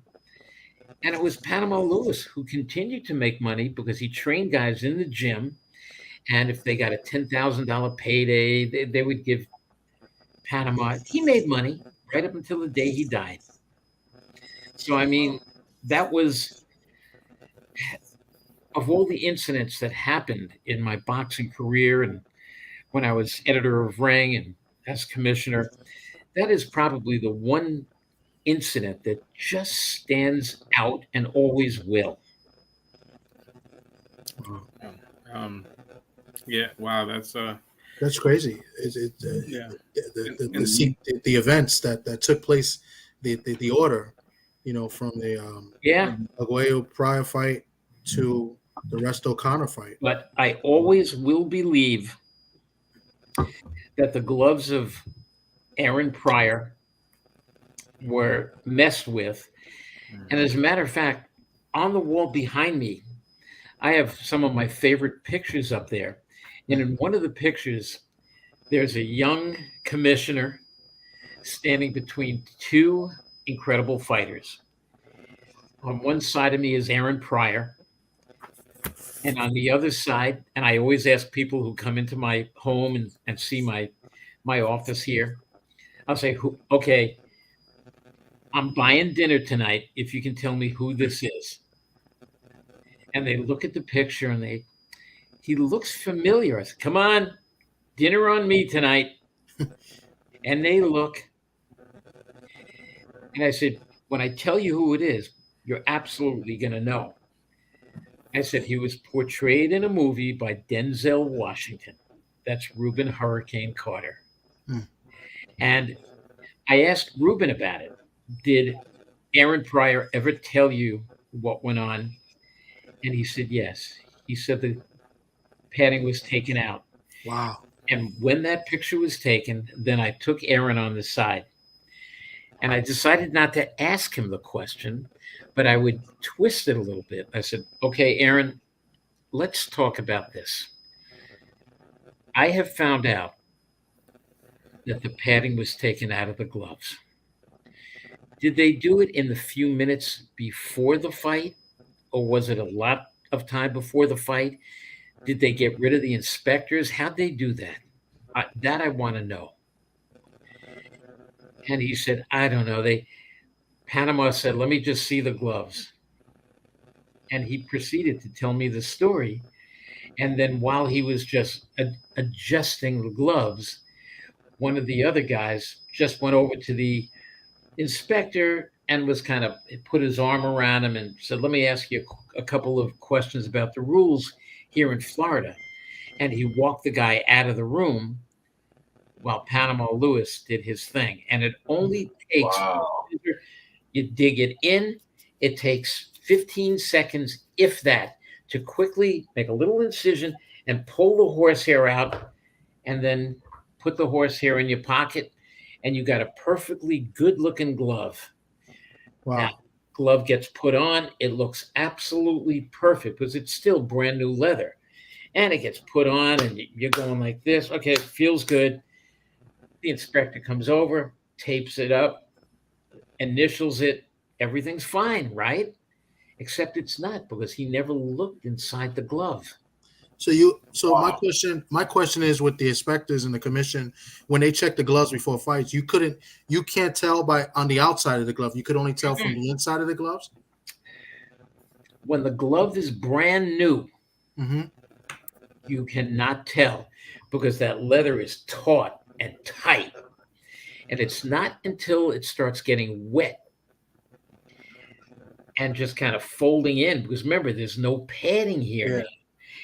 And it was Panama Lewis who continued to make money because he trained guys in the gym. And if they got a $10,000 payday, they would give Panama. He made money right up until the day he died. So, I mean, that was, of all the incidents that happened in my boxing career and when I was editor of Ring and as commissioner, that is probably the one incident that just stands out and always will. Yeah, wow, That's crazy. yeah. The events that took place, the order, from the Aguayo Pryor fight to the Resto Connor fight. But I always will believe that the gloves of Aaron Pryor were messed with. And as a matter of fact, on the wall behind me, I have some of my favorite pictures up there. And in one of the pictures, there's a young commissioner standing between two incredible fighters. On one side of me is Aaron Pryor. And on the other side, and I always ask people who come into my home and see my office here, I'll say, okay, I'm buying dinner tonight if you can tell me who this is. And they look at the picture and he looks familiar. I said, come on, dinner on me tonight. And they look. And I said, when I tell you who it is, you're absolutely going to know. I said, he was portrayed in a movie by Denzel Washington. That's Reuben Hurricane Carter. And I asked Reuben about it. Did Aaron Pryor ever tell you what went on? And he said, yes. He said the padding was taken out. Wow. And when that picture was taken, then I took Aaron on the side. And I decided not to ask him the question, but I would twist it a little bit. I said, okay, Aaron, let's talk about this. I have found out that the padding was taken out of the gloves. Did they do it in the few minutes before the fight, or was it a lot of time before the fight? Did they get rid of the inspectors? How'd they do that? That I want to know. And he said, I don't know. Panama said, let me just see the gloves. And he proceeded to tell me the story. And then while he was just adjusting the gloves, one of the other guys just went over to the inspector and was kind of put his arm around him and said, let me ask you a couple of questions about the rules here in Florida. And he walked the guy out of the room while Panama Lewis did his thing. And it only takes, you dig it in, it takes 15 seconds, if that, to quickly make a little incision and pull the horsehair out and then put the horsehair in your pocket, and you got a perfectly good-looking glove. Wow. Now, glove gets put on, it looks absolutely perfect because it's still brand new leather. And it gets put on, and you're going like this. Okay, it feels good. The inspector comes over, tapes it up, initials it. Everything's fine, right? Except it's not, because he never looked inside the glove. So my question is, with the inspectors and the commission, when they check the gloves before fights, you can't tell on the outside of the glove. You could only tell from the inside of the gloves. When the glove is brand new, you cannot tell, because that leather is taut and tight. And it's not until it starts getting wet and just kind of folding in, because remember, there's no padding here. Yeah.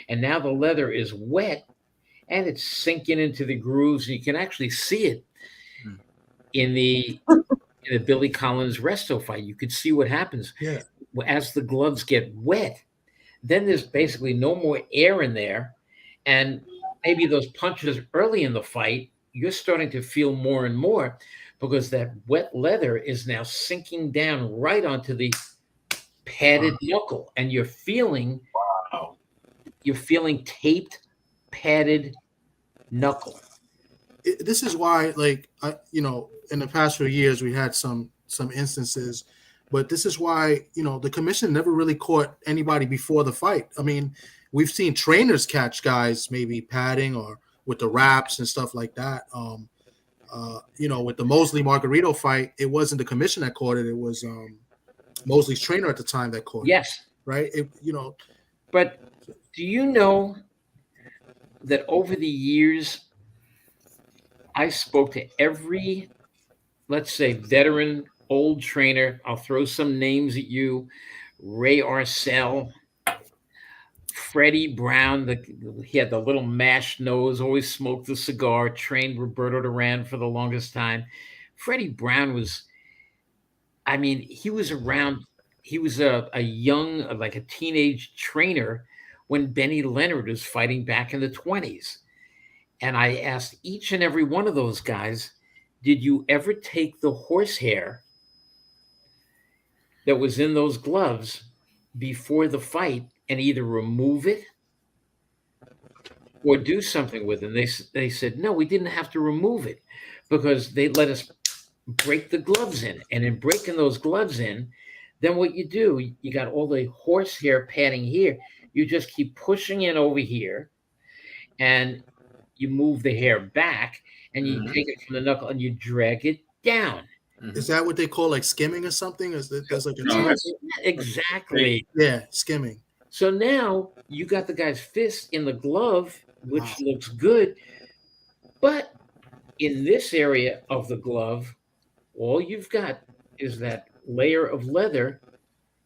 And now the leather is wet and it's sinking into the grooves. You can actually see it in the Billy Collins Resto fight. You could see what happens as the gloves get wet. Then there's basically no more air in there. And maybe those punches early in the fight, you're starting to feel more and more, because that wet leather is now sinking down right onto the padded knuckle. And you're feeling taped, padded knuckle. This is why, in the past few years, we had some instances, but this is why, the commission never really caught anybody before the fight. I mean, we've seen trainers catch guys maybe padding or with the wraps and stuff like that. With the Mosley Margarito fight, it wasn't the commission that caught it. It was Mosley's trainer at the time that caught it. Yes. Right? But do you know that over the years, I spoke to every, let's say, veteran, old trainer. I'll throw some names at you. Ray Arcel, Freddie Brown, he had the little mashed nose, always smoked the cigar, trained Roberto Duran for the longest time. Freddie Brown he was around, he was a young, like a teenage trainer when Benny Leonard was fighting back in the 20s. And I asked each and every one of those guys, did you ever take the horsehair that was in those gloves before the fight and either remove it or do something with it? And they said, no, we didn't have to remove it because they let us break the gloves in. And in breaking those gloves in, then what you do, you got all the horsehair padding here. You just keep pushing it over here and you move the hair back and you take it from the knuckle and you drag it down. Is that what they call like skimming or something? Is that there's like a term? Exactly. Yeah, skimming. So now you got the guy's fist in the glove, which looks good. But in this area of the glove, all you've got is that layer of leather.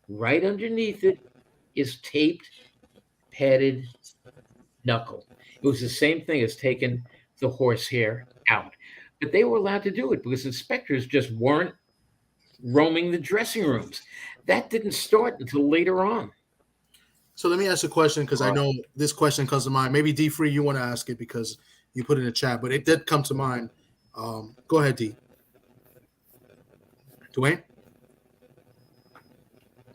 Right underneath it is taped, padded knuckle. It was the same thing as taking the horsehair out. But they were allowed to do it because inspectors just weren't roaming the dressing rooms. That didn't start until later on. So let me ask a question because I know this question comes to mind. Maybe D Free, you want to ask it because you put it in the chat, but it did come to mind. Go ahead, D. Dwayne,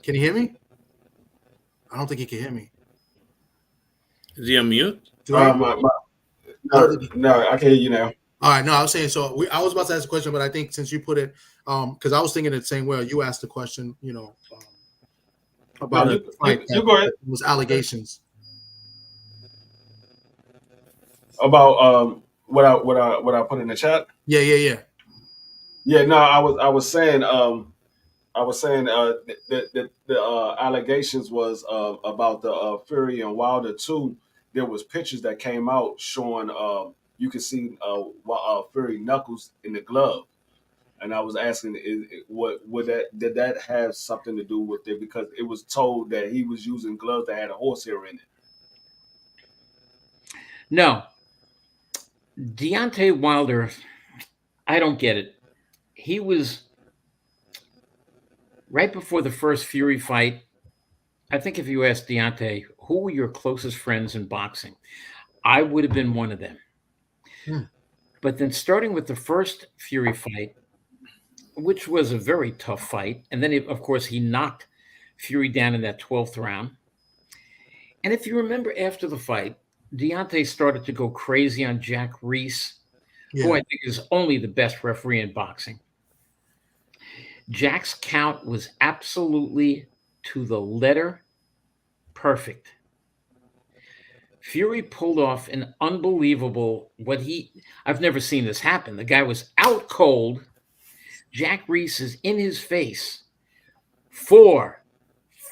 can you hear me? I don't think he can hear me. Is he on mute? Dwayne? No, I can hear you now. All right, no, I was saying so. I was about to ask a question, but I think since you put it, because I was thinking the same way. You asked the question, about you go ahead. Was allegations About what I put in the chat. Yeah. No, I was saying the allegations was about the Fury and Wilder 2. There was pictures that came out showing you could see Fury knuckles in the glove, and I was asking, did that have something to do with it? Because it was told that he was using gloves that had a horsehair in it. No, Deontay Wilder, I don't get it. He was right before the first Fury fight. I think if you asked Deontay, who were your closest friends in boxing? I would have been one of them. But then starting with the first Fury fight, which was a very tough fight, and then, of course, he knocked Fury down in that 12th round. And if you remember after the fight, Deontay started to go crazy on Jack Reese, who I think is only the best referee in boxing. Jack's count was absolutely to the letter perfect. Fury pulled off an unbelievable I've never seen this happen. The guy was out cold. Jack Reese is in his face. 4,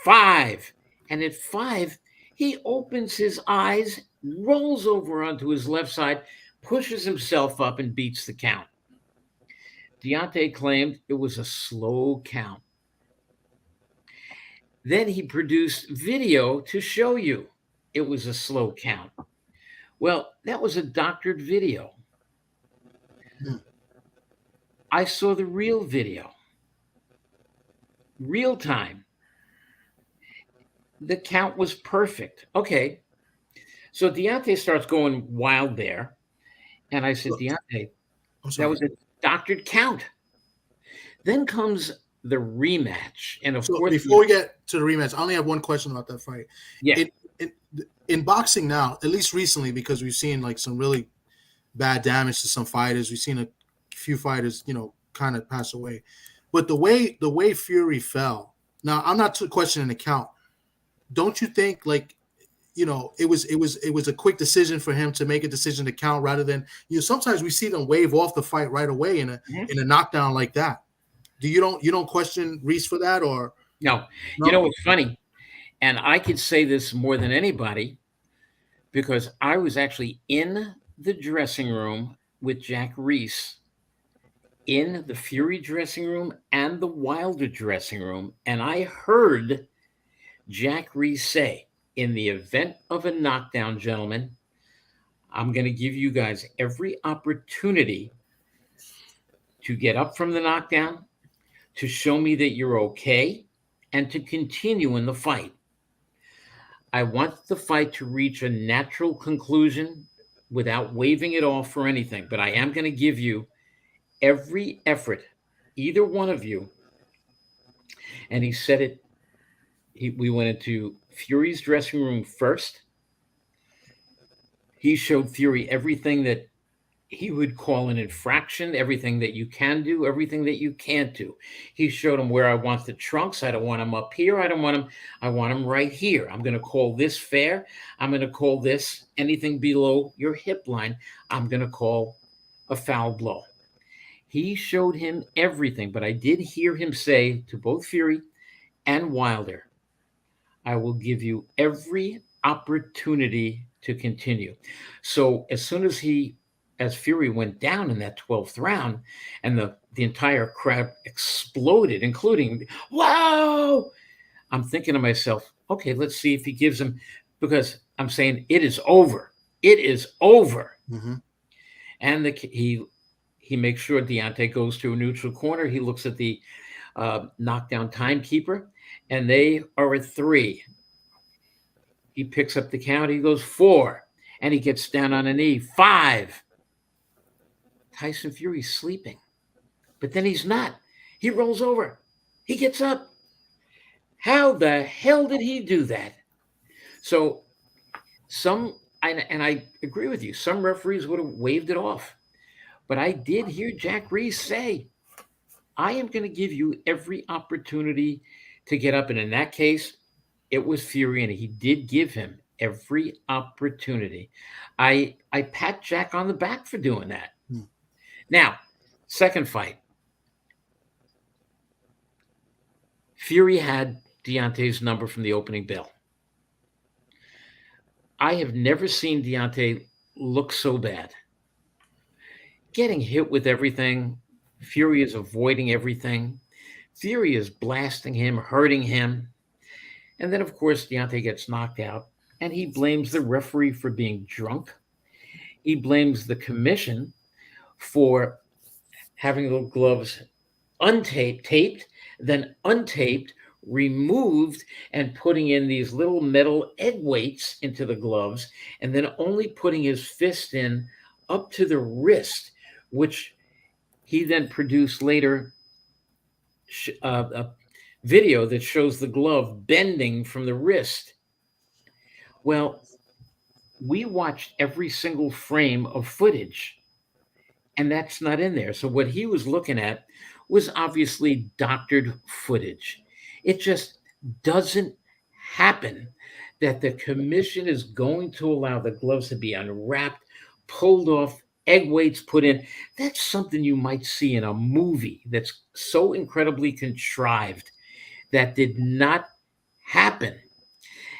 5. And at 5, he opens his eyes, rolls over onto his left side, pushes himself up, and beats the count. Deontay claimed it was a slow count. Then he produced video to show you it was a slow count. Well, that was a doctored video. I saw the real video. Real time. The count was perfect. Okay. So Deontay starts going wild there. And I said, Deontay, that was a doctored count. Then comes the rematch. And of course, before we get to the rematch, I only have one question about that fight. Yeah. In boxing now, at least recently, because we've seen like some really bad damage to some fighters. We've seen a few fighters, kind of pass away. But the way Fury fell, now I'm not questioning the count. Don't you think it was a quick decision for him to make a decision to count rather than sometimes we see them wave off the fight right away in a knockdown like that. You don't question Reese for that or no? You know what's funny, and I could say this more than anybody because I was actually in the dressing room with Jack Reese, in the Fury dressing room and the Wilder dressing room, and I heard Jack Reese say, in the event of a knockdown, gentlemen, I'm going to give you guys every opportunity to get up from the knockdown, to show me that you're okay, and to continue in the fight. I want the fight to reach a natural conclusion without waving it off for anything, but I am going to give you every effort, either one of you. And he said it. We went into Fury's dressing room first. He showed Fury everything that he would call an infraction, everything that you can do, everything that you can't do. He showed him where I want the trunks. I don't want them up here. I want them right here. I'm going to call this fair. I'm going to call this anything below your hip line. I'm going to call a foul blow. He showed him everything, but I did hear him say to both Fury and Wilder, I will give you every opportunity to continue. So as soon as Fury went down in that 12th round and the entire crowd exploded, including, wow, I'm thinking to myself, okay, let's see if he gives him, because I'm saying it is over. It is over. Mm-hmm. And he makes sure Deontay goes to a neutral corner. He looks at the knockdown timekeeper, and they are at 3. He picks up the count. He goes 4, and he gets down on a knee. 5. Tyson Fury's sleeping, but then he's not. He rolls over. He gets up. How the hell did he do that? So and I agree with you, some referees would have waved it off. But I did hear Jack Reese say, I am going to give you every opportunity to get up. And in that case, it was Fury, and he did give him every opportunity. I pat Jack on the back for doing that. Now, second fight. Fury had Deontay's number from the opening bell. I have never seen Deontay look so bad. Getting hit with everything. Fury is avoiding everything. Fury is blasting him, hurting him. And then, of course, Deontay gets knocked out, and he blames the referee for being drunk. He blames the commission for having the gloves taped, then untaped, removed, and putting in these little metal egg weights into the gloves, and then only putting his fist in up to the wrist, which he then produced later a video that shows the glove bending from the wrist. Well, we watched every single frame of footage, and that's not in there. So what he was looking at was obviously doctored footage. It just doesn't happen that the commission is going to allow the gloves to be unwrapped, pulled off, egg weights put in. That's something you might see in a movie that's so incredibly contrived. That did not happen.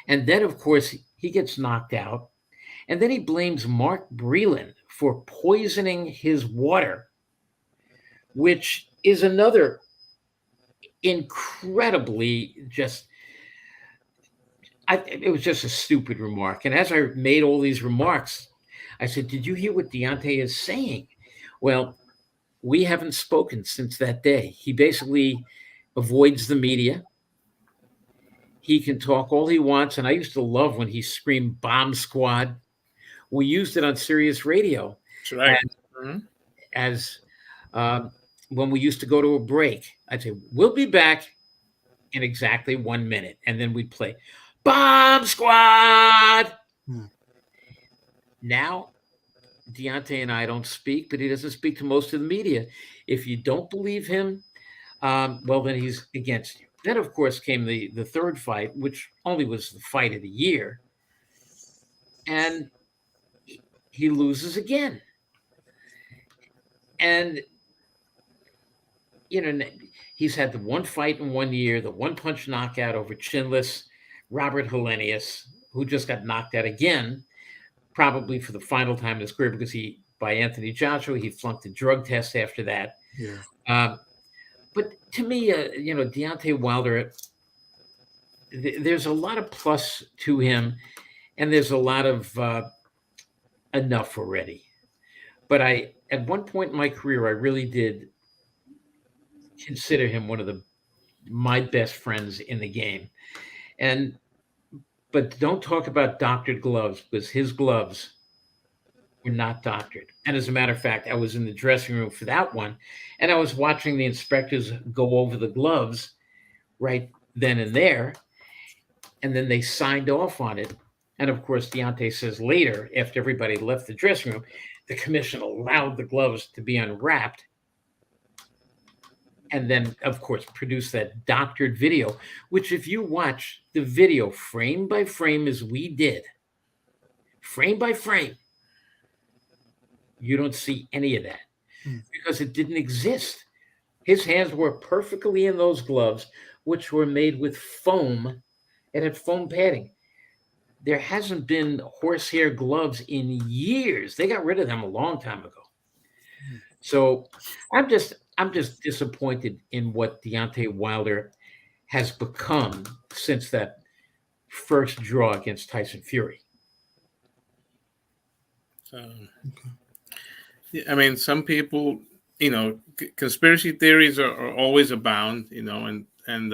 And then, of course, he gets knocked out. And then he blames Mark Breland for poisoning his water, which is another incredibly it was just a stupid remark. And as I made all these remarks, I said, did you hear what Deontay is saying? Well, we haven't spoken since that day. He basically avoids the media. He can talk all he wants. And I used to love when he screamed bomb squad. We used it on Sirius Radio. That's right. As when we used to go to a break, I'd say, we'll be back in exactly 1 minute. And then we'd play bomb squad. Now, Deontay and I don't speak, but he doesn't speak to most of the media. If you don't believe him, well, then he's against you. Then, of course, came the third fight, which only was the fight of the year. And he loses again. And, he's had the one fight in 1 year, the one-punch knockout over chinless Robert Helenius, who just got knocked out again, probably for the final time in his career, because by Anthony Joshua, he flunked a drug test after that. Yeah. But to me, Deontay Wilder, there's a lot of plus to him, and there's a lot of enough already. But at one point in my career, I really did consider him one of my best friends in the game. But don't talk about doctored gloves, because his gloves were not doctored. And as a matter of fact, I was in the dressing room for that one, and I was watching the inspectors go over the gloves right then and there, and then they signed off on it. And of course, Deontay says later, after everybody left the dressing room, the commission allowed the gloves to be unwrapped, and then, of course, produce that doctored video, which if you watch the video frame by frame as we did, frame by frame, you don't see any of that because it didn't exist. His hands were perfectly in those gloves, which were made with foam. It had foam padding. There hasn't been horsehair gloves in years. They got rid of them a long time ago. So I'm just disappointed in what Deontay Wilder has become since that first draw against Tyson Fury. So, I mean, some people, conspiracy theories are always abound, and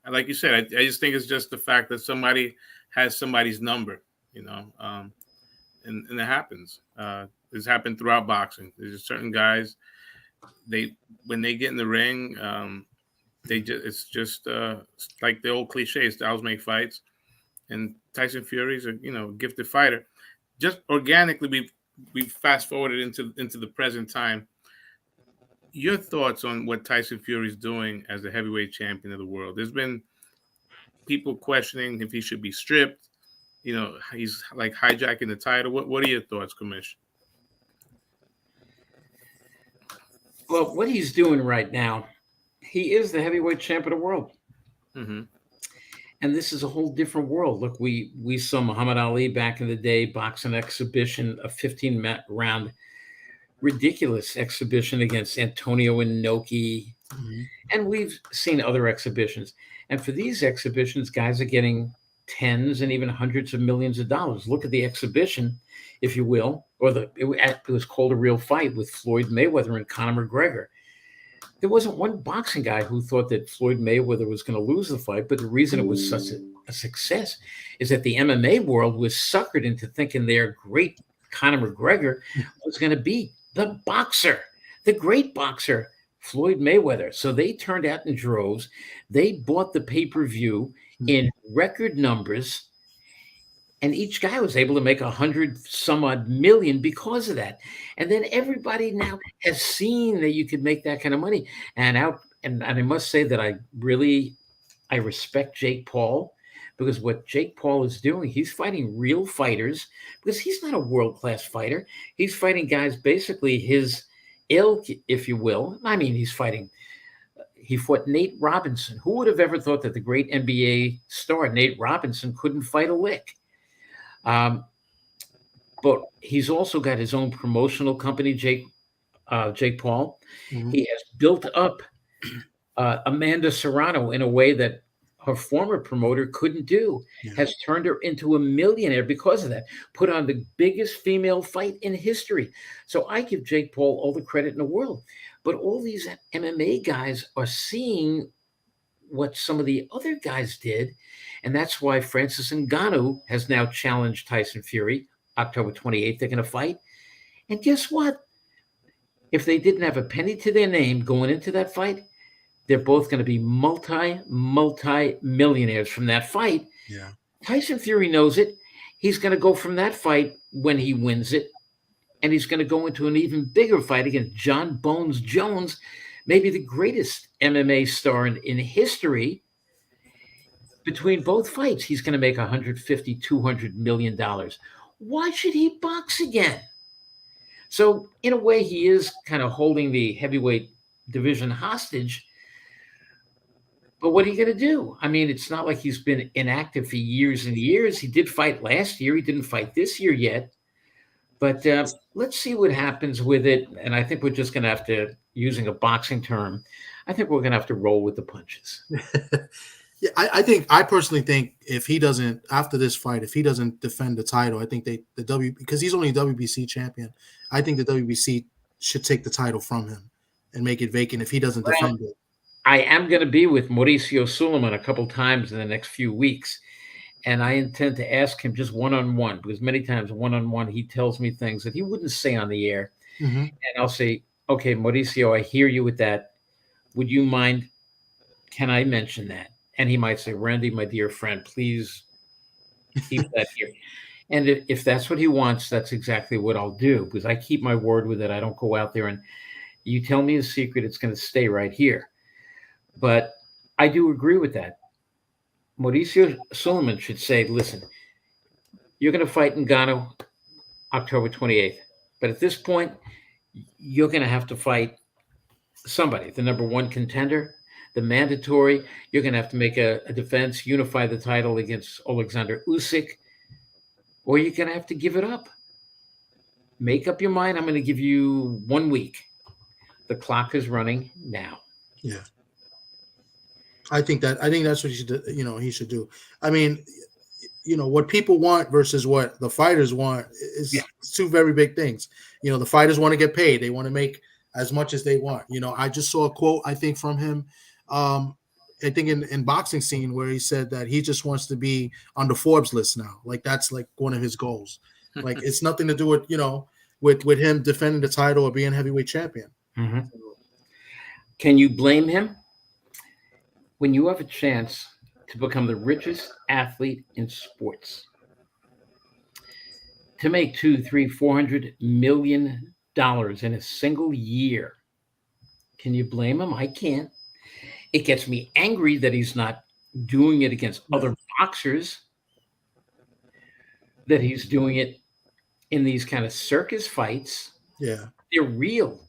like you said, I just think it's just the fact that somebody has somebody's number, and it happens. It's happened throughout boxing. There's certain guys, when they get in the ring, it's just like the old cliche, styles make fights, and Tyson Fury's a gifted fighter. Just organically, we fast forwarded into the present time. Your thoughts on what Tyson Fury's doing as the heavyweight champion of the world? There's been people questioning if he should be stripped. He's like hijacking the title. What are your thoughts, Commish? Well, what he's doing right now, he is the heavyweight champ of the world. Mm-hmm. And this is a whole different world. Look, we saw Muhammad Ali back in the day box an exhibition, a 15-round ridiculous exhibition against Antonio Inoki. Mm-hmm. And we've seen other exhibitions. And for these exhibitions, guys are getting tens and even hundreds of millions of dollars. Look at the exhibition, if you will, or it was called A Real Fight with Floyd Mayweather and Conor McGregor. There wasn't one boxing guy who thought that Floyd Mayweather was going to lose the fight, but the reason it was such a success is that the MMA world was suckered into thinking their great Conor McGregor was going to beat the boxer, the great boxer, Floyd Mayweather. So they turned out in droves. They bought the pay-per-view in record numbers, and each guy was able to make 100 some odd million because of that. And then everybody now has seen that you could make that kind of money. And I must say that I respect Jake Paul, because what Jake Paul is doing, he's fighting real fighters, because he's not a world-class fighter. He's fighting guys basically his ilk, if you will. I mean, he fought Nate Robinson. Who would have ever thought that the great NBA star Nate Robinson couldn't fight a lick? But he's also got his own promotional company, Jake Paul. Mm-hmm. He has built up Amanda Serrano in a way that her former promoter couldn't do, has turned her into a millionaire because of that, put on the biggest female fight in history. So I give Jake Paul all the credit in the world. But all these MMA guys are seeing what some of the other guys did, and that's why Francis Ngannou has now challenged Tyson Fury. October 28th, they're going to fight. And guess what? If they didn't have a penny to their name going into that fight, they're both going to be multi-millionaires from that fight. Yeah. Tyson Fury knows it. He's going to go from that fight when he wins it, and he's going to go into an even bigger fight against John Bones Jones, maybe the greatest MMA star in history. Between both fights, he's going to make $150, $200 million. Why should he box again? So in a way, he is kind of holding the heavyweight division hostage. But what are you going to do? I mean, it's not like he's been inactive for years and years. He did fight last year. He didn't fight this year yet. But let's see what happens with it. And I think we're just going to have to, using a boxing term, I think we're going to have to roll with the punches. Yeah, I personally think if he doesn't, after this fight, if he doesn't defend the title, I think because he's only a WBC champion, I think the WBC should take the title from him and make it vacant if he doesn't defend it. I am going to be with Mauricio Suleiman a couple times in the next few weeks. And I intend to ask him just one-on-one, because many times one-on-one he tells me things that he wouldn't say on the air. Mm-hmm. And I'll say, okay, Mauricio, I hear you with that. Would you mind? Can I mention that? And he might say, Randy, my dear friend, please keep that here. And if that's what he wants, that's exactly what I'll do, because I keep my word with it. I don't go out there and you tell me a secret, it's going to stay right here. But I do agree with that. Mauricio Suleiman should say, listen, you're going to fight Ngannou October 28th. But at this point, you're going to have to fight somebody, the number one contender, the mandatory. You're going to have to make a defense, unify the title against Alexander Usyk, or you're going to have to give it up. Make up your mind. I'm going to give you 1 week. The clock is running now. Yeah. I think that's what he should do. I mean, what people want versus what the fighters want is two very big things. The fighters want to get paid. They want to make as much as they want. I just saw a quote, I think, from him, I think in boxing scene, where he said that he just wants to be on the Forbes list now. Like, that's like one of his goals. Like, it's nothing to do with, with him defending the title or being heavyweight champion. Mm-hmm. Can you blame him? When you have a chance to become the richest athlete in sports, to make $200-400 million in a single year, can you blame him? I can't. It gets me angry that he's not doing it against other boxers, that he's doing it in these kind of circus fights. Yeah. They're real.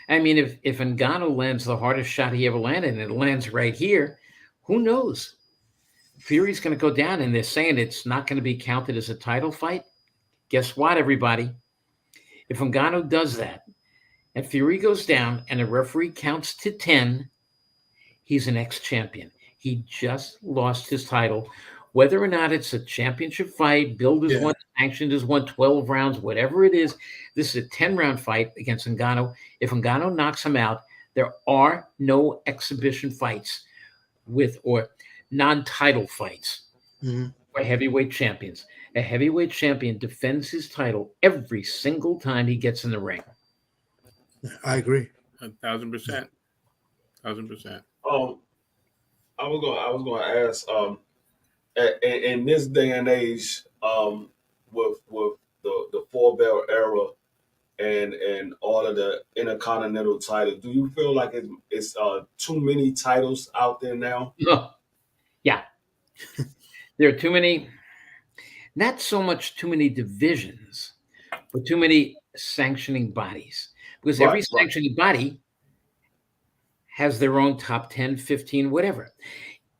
I mean, if Ngannou lands the hardest shot he ever landed, and it lands right here, who knows? Fury's going to go down, and they're saying it's not going to be counted as a title fight. Guess what, everybody? If Ngannou does that, and Fury goes down, and the referee counts to 10, he's an ex-champion. He just lost his title. Whether or not it's a championship fight, billed as one, sanctioned as one, 12 rounds, whatever it is, this is a 10-round fight against Ngannou. If Ngannou knocks him out, there are no exhibition fights or non-title fights for heavyweight champions. A heavyweight champion defends his title every single time he gets in the ring. I agree. 1,000%. 1,000%. I was going to ask, in this day and age, with the four belt era and all of the intercontinental titles, do you feel like it's too many titles out there now? Yeah, there are too many. Not so much too many divisions, but too many sanctioning bodies. Because every sanctioning body has their own top 10, 15, whatever.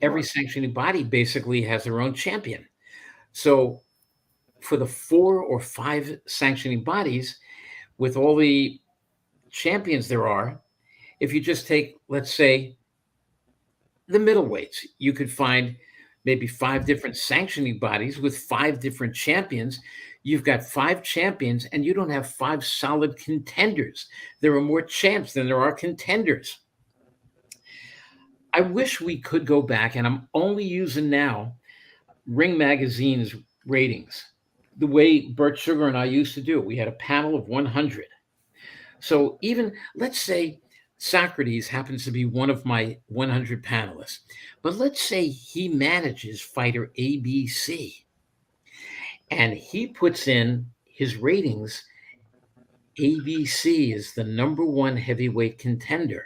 Every sanctioning body basically has their own champion. So for the 4 or 5 sanctioning bodies, with all the champions there are, if you just take, let's say, the middleweights, you could find maybe 5 different sanctioning bodies with 5 different champions. You've got 5 champions, and you don't have 5 solid contenders. There are more champs than there are contenders. I wish we could go back, and I'm only using now Ring Magazine's ratings, the way Bert Sugar and I used to do. We had a panel of 100. So even, let's say, Socrates happens to be one of my 100 panelists, but let's say he manages fighter ABC, and he puts in his ratings. ABC is the number 1 heavyweight contender.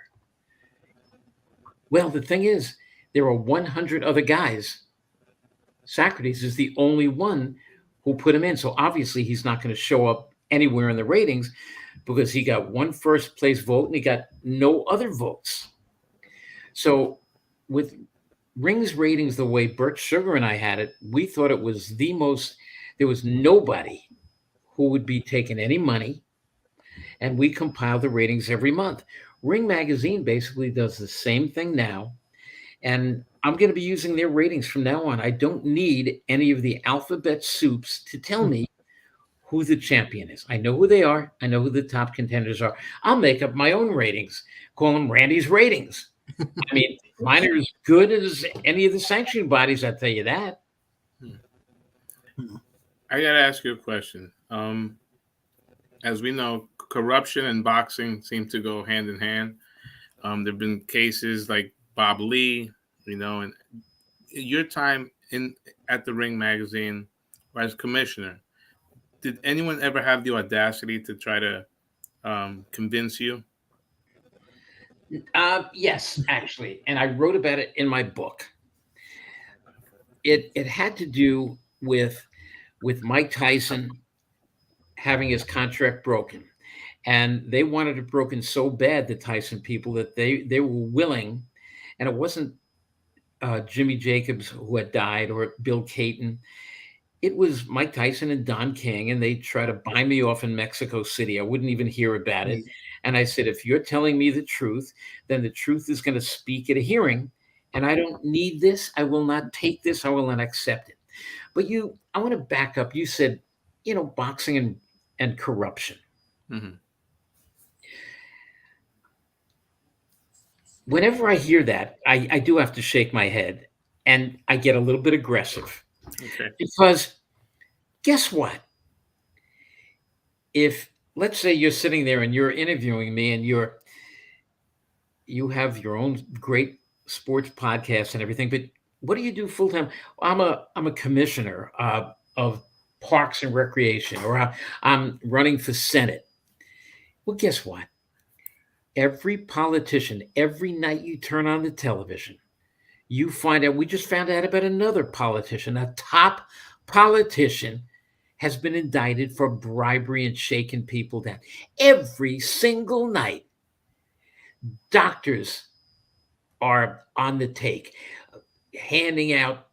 Well, the thing is, there are 100 other guys. Socrates is the only one who put him in. So obviously he's not going to show up anywhere in the ratings, because he got 1 first place vote and he got no other votes. So with Ring's ratings, the way Bert Sugar and I had it, we thought it was there was nobody who would be taking any money. And we compile the ratings every month. Ring Magazine basically does the same thing now. And I'm going to be using their ratings from now on. I don't need any of the alphabet soups to tell me who the champion is. I know who they are. I know who the top contenders are. I'll make up my own ratings, call them Randy's ratings. I mean, mine are as good as any of the sanctioning bodies, I'll tell you that. I got to ask you a question. As we know, corruption and boxing seem to go hand in hand. There've been cases like Bob Lee, and your time at the Ring magazine as commissioner. Did anyone ever have the audacity to try to convince you? Yes, actually, and I wrote about it in my book. It had to do with Mike Tyson having his contract broken, and they wanted it broken so bad, the Tyson people, that they were willing, and it wasn't Jimmy Jacobs who had died or Bill Caton. It was Mike Tyson and Don King, and they tried to buy me off in Mexico City. I wouldn't even hear about it. And I said, if you're telling me the truth, then the truth is going to speak at a hearing. And I don't need this. I will not take this. I will not accept it. But I want to back up. You said, boxing and corruption. Mm-hmm. Whenever I hear that, I do have to shake my head, and I get a little bit aggressive. Okay. Because guess what? If, let's say, you're sitting there and you're interviewing me, and you have your own great sports podcast and everything, but what do you do full time? I'm a commissioner of Parks and Recreation, or I'm running for Senate. Well, guess what? Every politician, every night you turn on the television, you find out. We just found out about another politician, a top politician, has been indicted for bribery and shaking people down. Every single night, doctors are on the take, handing out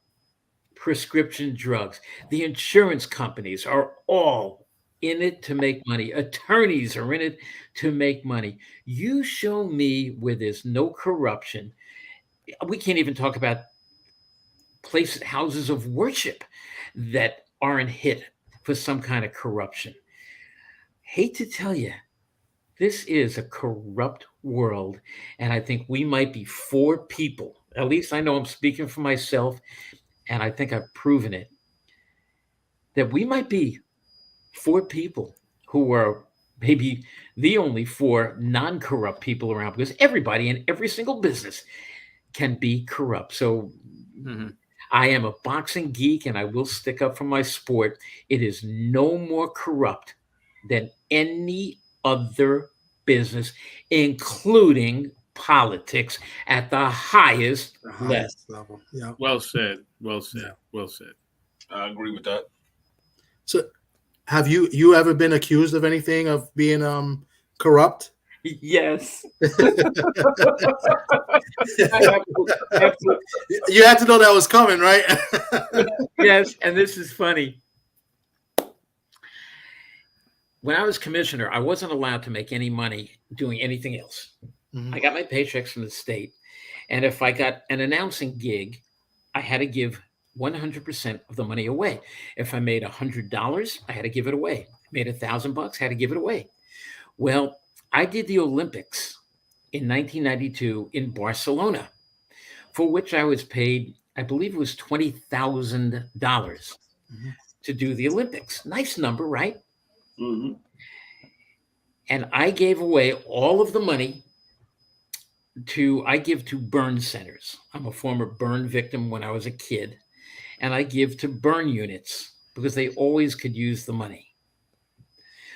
prescription drugs. The insurance companies are all in it to make money. Attorneys are in it to make money. You show me where there's no corruption. We can't even talk about houses of worship that aren't hit for some kind of corruption. Hate to tell you, this is a corrupt world, and I think we might be four people. At least I know I'm speaking for myself, and I think I've proven it, that we might be four people who are maybe the only four non-corrupt people around, because everybody in every single business can be corrupt. So I am a boxing geek, and I will stick up for my sport. It is no more corrupt than any other business, including politics at the highest level. Yeah. Well said. Well said. Yeah. Well said. I agree with that. So, have you ever been accused of anything, of being corrupt? Yes. You had to know that was coming, right? Yes, and this is funny. When I was commissioner, I wasn't allowed to make any money doing anything else. Mm-hmm. I got my paychecks from the state, and if I got an announcing gig, I had to give 100% of the money away. If I made $100, I had to give it away. Made $1,000, had to give it away. Well, I did the Olympics in 1992 in Barcelona, for which I was paid, I believe it was $20,000 to do the Olympics. Nice number, right? Mm-hmm. And I gave away all of the money I give to burn centers. I'm a former burn victim when I was a kid, and I give to burn units because they always could use the money.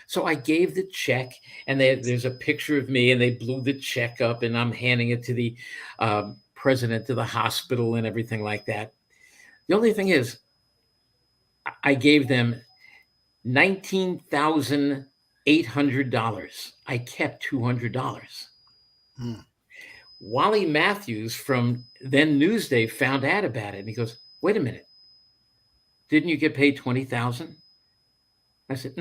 So I gave the check, and there's a picture of me, and they blew the check up, and I'm handing it to the president of the hospital and everything like that. The only thing is, I gave them $19,800. I kept $200. Wally Matthews from then Newsday found out about it, and he goes, "Wait a minute, didn't you get paid $20,000?" I said,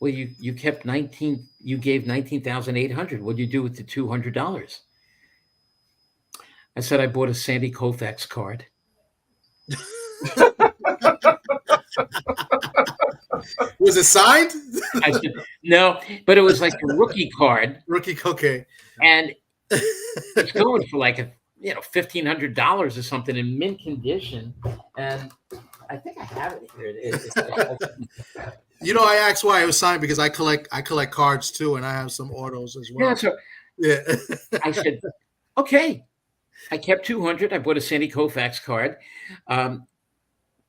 Well, you kept you gave $19,800. What'd you do with the $200? I said, I bought a Sandy Koufax card. Was it signed? I said, no, but it was like a rookie card. Rookie, okay. And it's going for like $1,500 or something in mint condition. And I think I have it here. You know, I asked why it was signed because I collect cards too, and I have some autos as well. Yeah, so Yeah. I said, okay. I kept 200. I bought a Sandy Koufax card.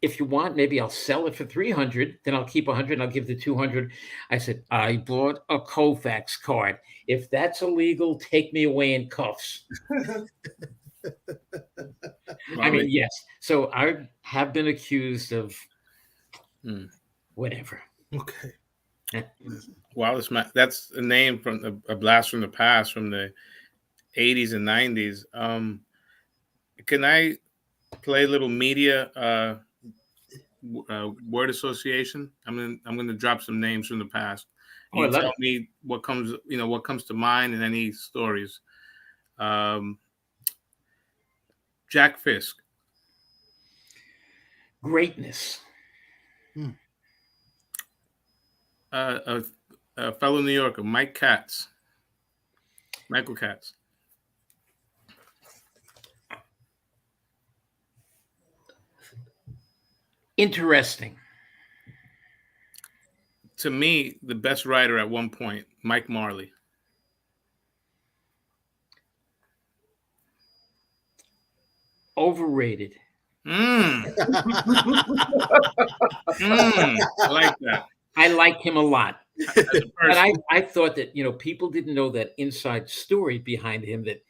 If you want, maybe I'll sell it for 300. Then I'll keep 100 and I'll give the 200. I said, I bought a Koufax card. If that's illegal, take me away in cuffs. I mean, yes. So I have been accused of whatever. Okay. Wow, that's a name from a blast from the past, from the 80s and 90s. Can I play a little media word association? I'm gonna drop some names from the past. You tell me what comes to mind and any stories. Jack Fisk. Greatness. A fellow New Yorker, Michael Katz. Interesting. To me, the best writer at one point, Mike Marley. Overrated. I like that. I like him a lot. But I thought that, people didn't know that inside story behind him, that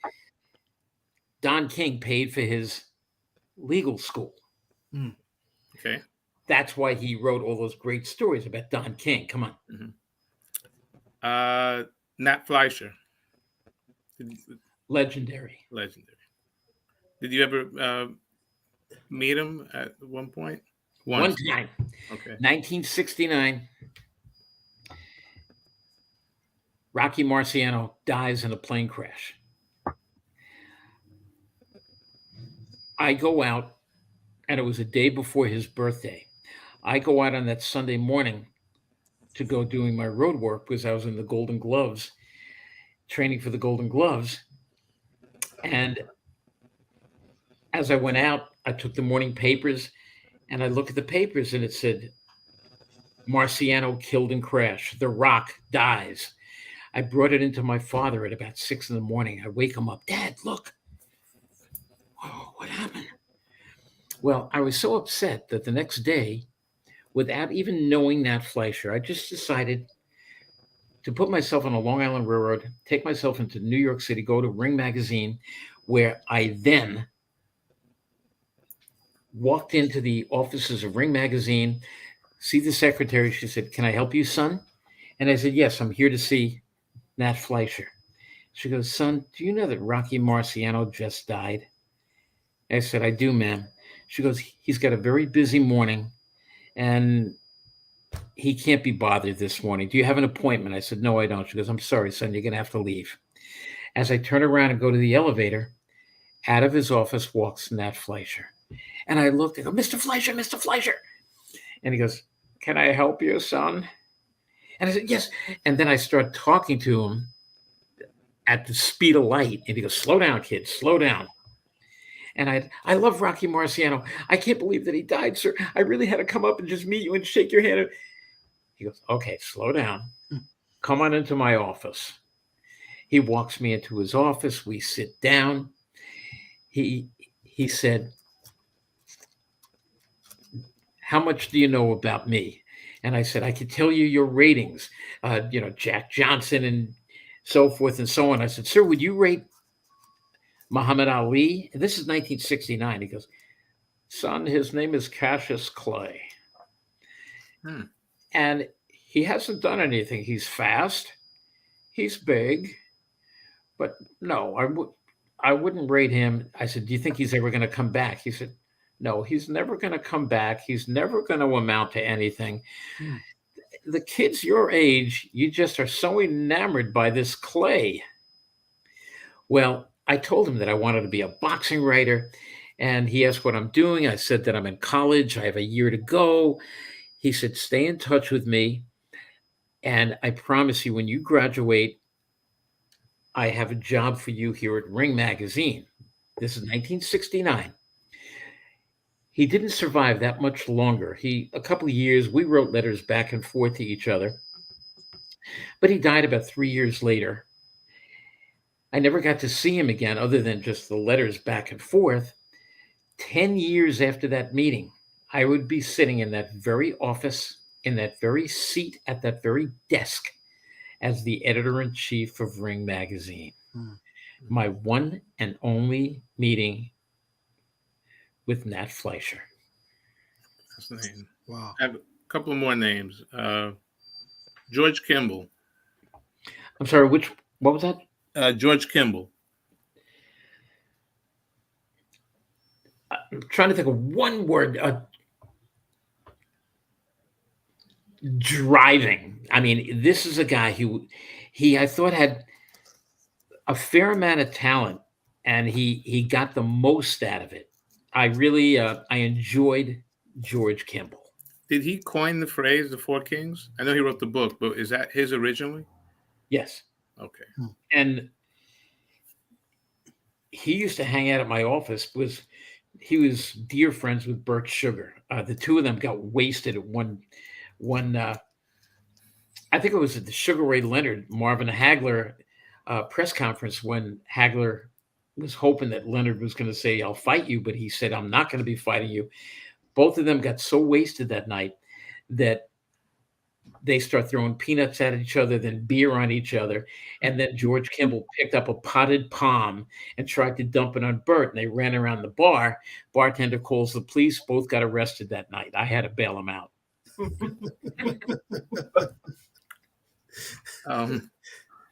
Don King paid for his legal school. Okay. That's why he wrote all those great stories about Don King. Come on. Nat Fleischer. Legendary. Did you ever meet him at one point? One time. Okay. 1969. Rocky Marciano dies in a plane crash. I go out, and it was a day before his birthday. I go out on that Sunday morning to go doing my road work because I was in the Golden Gloves, training for the Golden Gloves. And as I went out, I took the morning papers, and I look at the papers, and it said, Marciano killed in crash. The Rock dies. I brought it into my father at about 6 a.m. I wake him up. Dad, look. Oh, what happened? Well, I was so upset that the next day, without even knowing Nat Fleischer, I just decided to put myself on a Long Island Railroad, take myself into New York City, go to Ring Magazine, where I then walked into the offices of Ring Magazine, see the secretary. She said, "Can I help you, son?" And I said, "Yes, I'm here to see Nat Fleischer." She goes, "Son, do you know that Rocky Marciano just died?" I said, "I do, ma'am." She goes, "He's got a very busy morning, and he can't be bothered this morning. Do you have an appointment?" I said, "No, I don't." She goes, "I'm sorry, son, you're going to have to leave." As I turn around and go to the elevator, out of his office walks Nat Fleischer. And I looked and go, "Mr. Fleischer, Mr. Fleischer." And he goes, "Can I help you, son?" And I said, "Yes." And then I start talking to him at the speed of light. And he goes, "Slow down, kid, slow down." And I love Rocky Marciano. "I can't believe that he died, sir. I really had to come up and just meet you and shake your hand." He goes, "Okay, slow down. Come on into my office." He walks me into his office. We sit down. He said, "How much do you know about me?" And I said, "I can tell you your ratings, Jack Johnson and so forth and so on." I said, "Sir, would you rate Muhammad Ali?" And this is 1969. He goes, "Son, his name is Cassius Clay. And he hasn't done anything. He's fast. He's big. But no, I wouldn't rate him." I said, "Do you think he's ever going to come back?" He said, "No, he's never going to come back. He's never going to amount to anything. The kids your age, you just are so enamored by this Clay." Well, I told him that I wanted to be a boxing writer, and he asked what I'm doing. I said that I'm in college. I have a year to go. He said, "Stay in touch with me, and I promise you, when you graduate, I have a job for you here at Ring Magazine." This is 1969. He didn't survive that much longer. A couple of years, we wrote letters back and forth to each other, but he died about 3 years later. I never got to see him again other than just the letters back and forth. 10 years after that meeting, I would be sitting in that very office, in that very seat, at that very desk as the editor-in-chief of Ring Magazine. My one and only meeting with Nat Fleischer. That's the name. Wow. I have a couple more names. George Kimball. I'm sorry, what was that? George Kimball. I'm trying to think of one word. Driving. I mean, this is a guy who I thought had a fair amount of talent, and he got the most out of it. I really I enjoyed George Kimball. Did he coin the phrase "the Four Kings"? I know he wrote the book, but is that his originally? Yes. Okay. And he used to hang out at my office. He was dear friends with Bert Sugar. The two of them got wasted at one. I think it was at the Sugar Ray Leonard Marvin Hagler press conference when Hagler was hoping that Leonard was going to say, "I'll fight you," but he said, "I'm not going to be fighting you." Both of them got so wasted that night that they start throwing peanuts at each other, then beer on each other. And then George Kimball picked up a potted palm and tried to dump it on Bert. And they ran around the bar. Bartender calls the police. Both got arrested that night. I had to bail them out.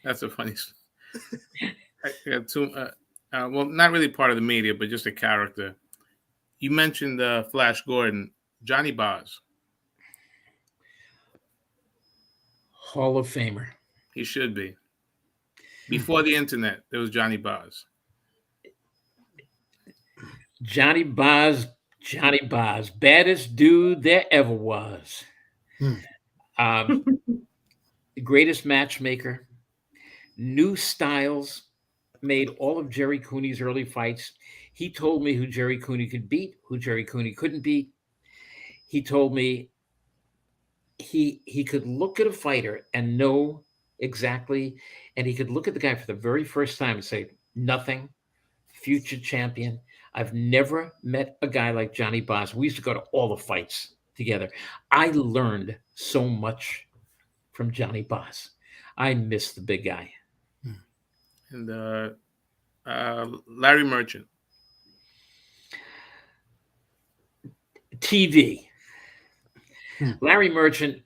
That's a funny. I got two. Well, not really part of the media, but just a character. You mentioned Flash Gordon, Johnny Boz. Hall of Famer. He should be. Before the internet, there was Johnny Boz. Johnny Boz, baddest dude there ever was. The greatest matchmaker, new styles, made all of Jerry Cooney's early fights. He told me who Jerry Cooney could beat, who Jerry Cooney couldn't beat. He told me he could look at a fighter and know exactly, and he could look at the guy for the very first time and say, nothing, future champion. I've never met a guy like Johnny Boz. We used to go to all the fights together. I learned so much from Johnny Boz. I miss the big guy. And Larry Merchant. TV. Larry Merchant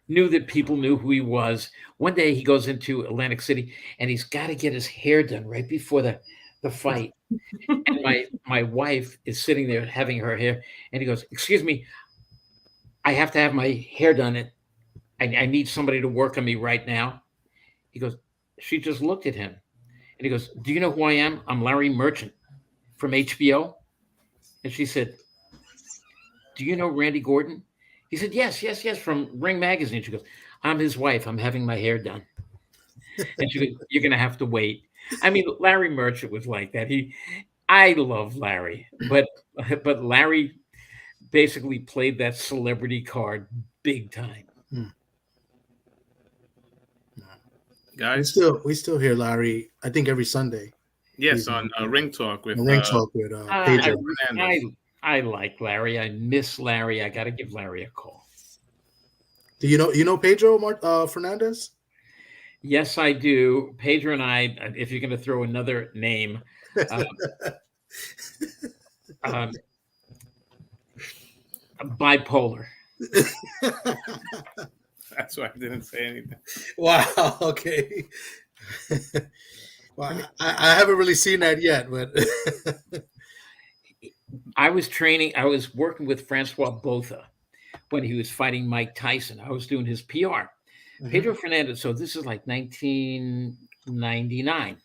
knew that people knew who he was. One day he goes into Atlantic City and he's got to get his hair done right before the fight. And my wife is sitting there having her hair, and he goes, "Excuse me, I have to have my hair done. I need somebody to work on me right now." He goes, she just looked at him and he goes, "Do you know who I am? I'm Larry Merchant from HBO." And she said, "Do you know Randy Gordon?" He said, yes, from Ring Magazine. She goes, "I'm his wife. I'm having my hair done." And she goes, "You're going to have to wait." I mean, Larry Merchant was like that. I love Larry, but Larry basically played that celebrity card big time. Guys, we still hear Larry, I think, every Sunday. Yes, on Ring Talk with Pedro. I like Larry. I miss Larry. I got to give Larry a call. Do you know Pedro Fernandez? Yes, I do. Pedro and I, if you're going to throw another name, bipolar. That's why I didn't say anything. Wow. Okay. Well, I haven't really seen that yet, but I was working with Francois Botha when he was fighting Mike Tyson. I was doing his PR. Pedro Fernandez. So this is like 1999.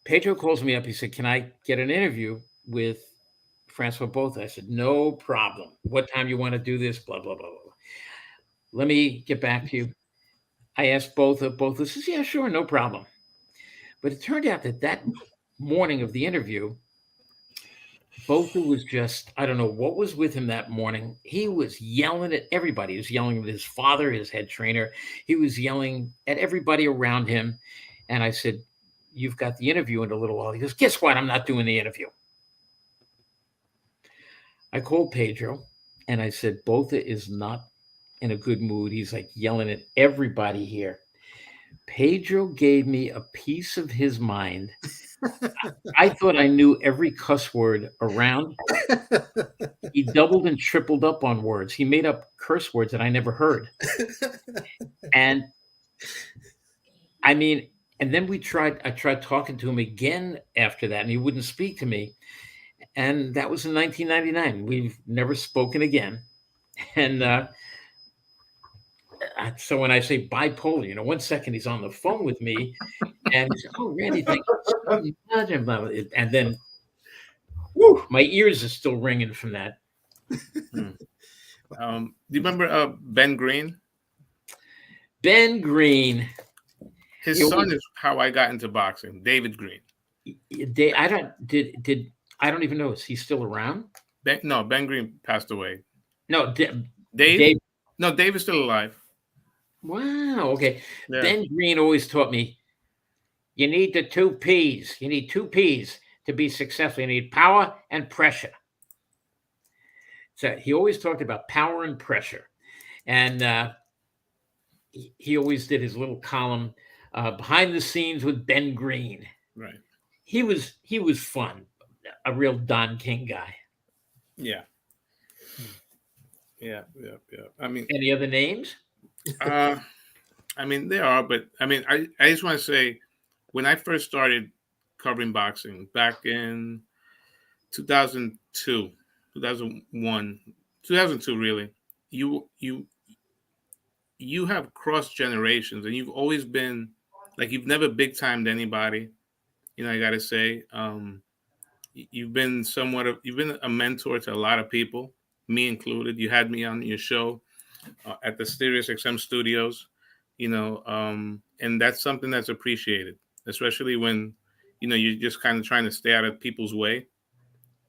Pedro calls me up. He said, "Can I get an interview with Francois Botha?" I said, "No problem. What time you want to do this? Blah, blah, blah, blah. Let me get back to you." I asked Botha. Botha says, "Yeah, sure, no problem." But it turned out that morning of the interview, Botha was just, I don't know what was with him that morning. He was yelling at everybody. He was yelling at his father, his head trainer. He was yelling at everybody around him. And I said, "You've got the interview in a little while." He goes, "Guess what? I'm not doing the interview." I called Pedro and I said, "Botha is not in a good mood. He's like yelling at everybody here." Pedro gave me a piece of his mind. I thought I knew every cuss word around. He doubled and tripled up on words. He made up curse words that I never heard. And I mean, and then I tried talking to him again after that, and he wouldn't speak to me. And that was in 1999. We've never spoken again. And so when I say bipolar, 1 second he's on the phone with me, and he said, "Oh, Randy, thank you so much." And then, whew, my ears are still ringing from that. Do you remember Ben Green? Ben Green. His son is how I got into boxing. David Green. I don't even know. Is he still around? Ben Green passed away. No, Dave. No, Dave is still alive. Wow. Okay. Yeah. Ben Green always taught me you need the 2 P's. You need 2 P's to be successful. You need power and pressure. So he always talked about power and pressure. And he always did his little column, behind the scenes with Ben Green. Right. He was fun. A real Don King guy. Yeah. Yeah. I mean, any other names? I mean, there are, but I mean, I just want to say, when I first started covering boxing back in 2002, 2001, 2002, really, you have crossed generations, and you've always been like, you've never big timed anybody. I got to say, you've been you've been a mentor to a lot of people, me included. You had me on your show at the Sirius XM studios, and that's something that's appreciated, especially when, you're just kind of trying to stay out of people's way,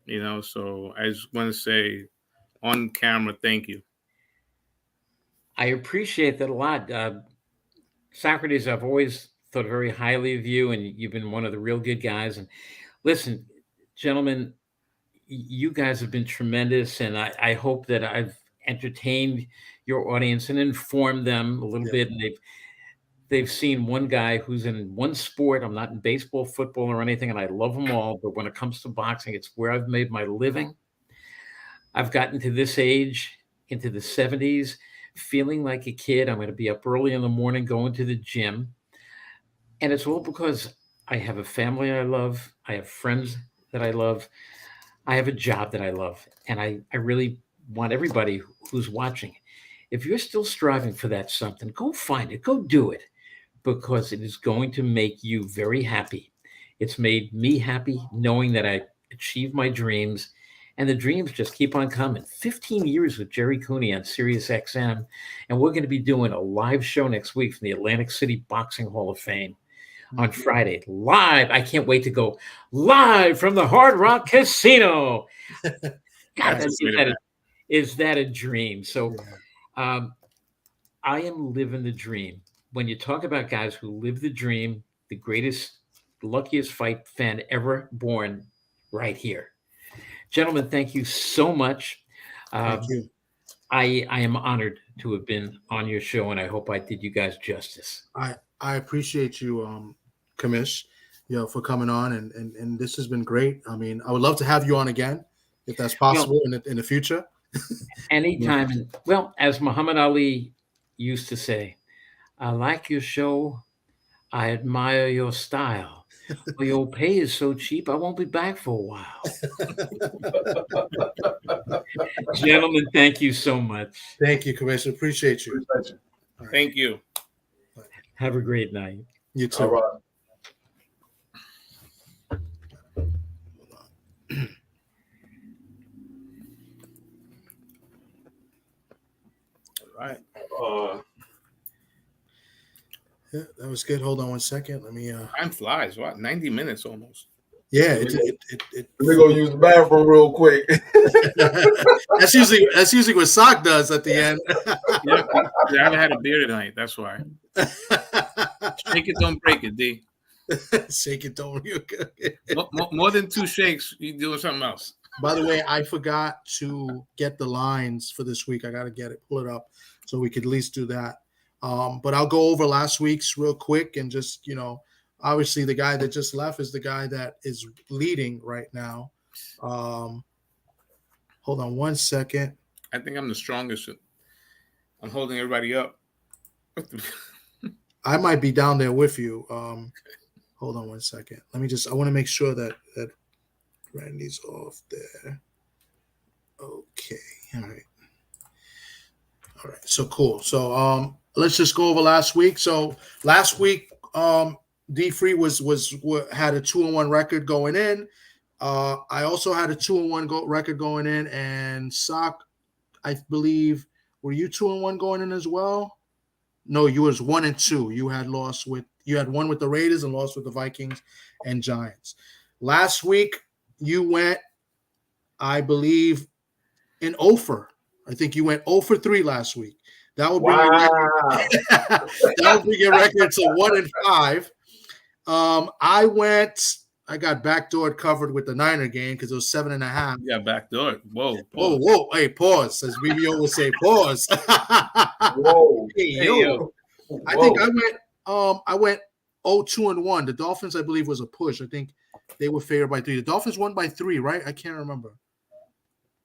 so I just want to say on camera, thank you. I appreciate that a lot. Socrates, I've always thought very highly of you, and you've been one of the real good guys. And listen, gentlemen, you guys have been tremendous, and I hope that I've entertained your audience and informed them a little bit. And they've seen one guy who's in one sport. I'm not in baseball, football, or anything, and I love them all. But when it comes to boxing, it's where I've made my living. I've gotten to this age, into the 70s, feeling like a kid. I'm going to be up early in the morning going to the gym. And it's all because I have a family I love. I have friends that I love. I have a job that I love. And I really want everybody who's watching, if you're still striving for that something, go find it, go do it, because it is going to make you very happy. It's made me happy knowing that I achieved my dreams, and the dreams just keep on coming. 15 years with Jerry Cooney on Sirius XM, and we're going to be doing a live show next week from the Atlantic City Boxing Hall of Fame on Friday, live. I can't wait to go live from the Hard Rock Casino. God, is that a dream? So I am living the dream. When you talk about guys who live the dream, the greatest, luckiest fight fan ever born, right here. Gentlemen, thank you so much. Thank you. I am honored to have been on your show, and I hope I did you guys justice. I appreciate you, Commish, for coming on, and this has been great. I mean, I would love to have you on again, if that's possible in the future. Anytime. Well, as Muhammad Ali used to say, I like your show. I admire your style. But your pay is so cheap, I won't be back for a while. Gentlemen, thank you so much. Thank you, Commissioner. Appreciate you. Right. Thank you. Have a great night. You too. All right. All right. Yeah, that was good. Hold on 1 second. Let me. Time flies. What? 90 minutes almost. Yeah, Let me go use the bathroom real quick. that's usually what Sock does at the end. Yeah, I haven't had a beer tonight. That's why. Shake it, don't break it, D. Shake it, don't you? More than 2 shakes, you doing something else. By the way, I forgot to get the lines for this week. I got to pull it up so we could at least do that. But I'll go over last week's real quick and just, obviously the guy that just left is the guy that is leading right now. Hold on one second. I think I'm the strongest. I'm holding everybody up. I might be down there with you. Hold on one second. I want to make sure that Randy's off there. Okay. All right. So cool. So let's just go over last week. So last week, D3 had a 2-1 record going in. I also had a 2-1 record going in, and Sock, I believe, were you 2-1 going in as well? No, you was 1-2. You had won with the Raiders and lost with the Vikings and Giants. Last week you went, I believe, in 0-4. I think you went 0-3 last week. That would bring your record to 1-5. I got backdoored covered with the Niner game because it was 7.5. Yeah, backdoor. Whoa. Pause. Whoa. Hey, pause. As BBO would say, pause. Whoa. Hey, yo. I think I went 0-2-1. The Dolphins, I believe, was a push. I think they were favored by 3. The Dolphins won by 3, right? I can't remember.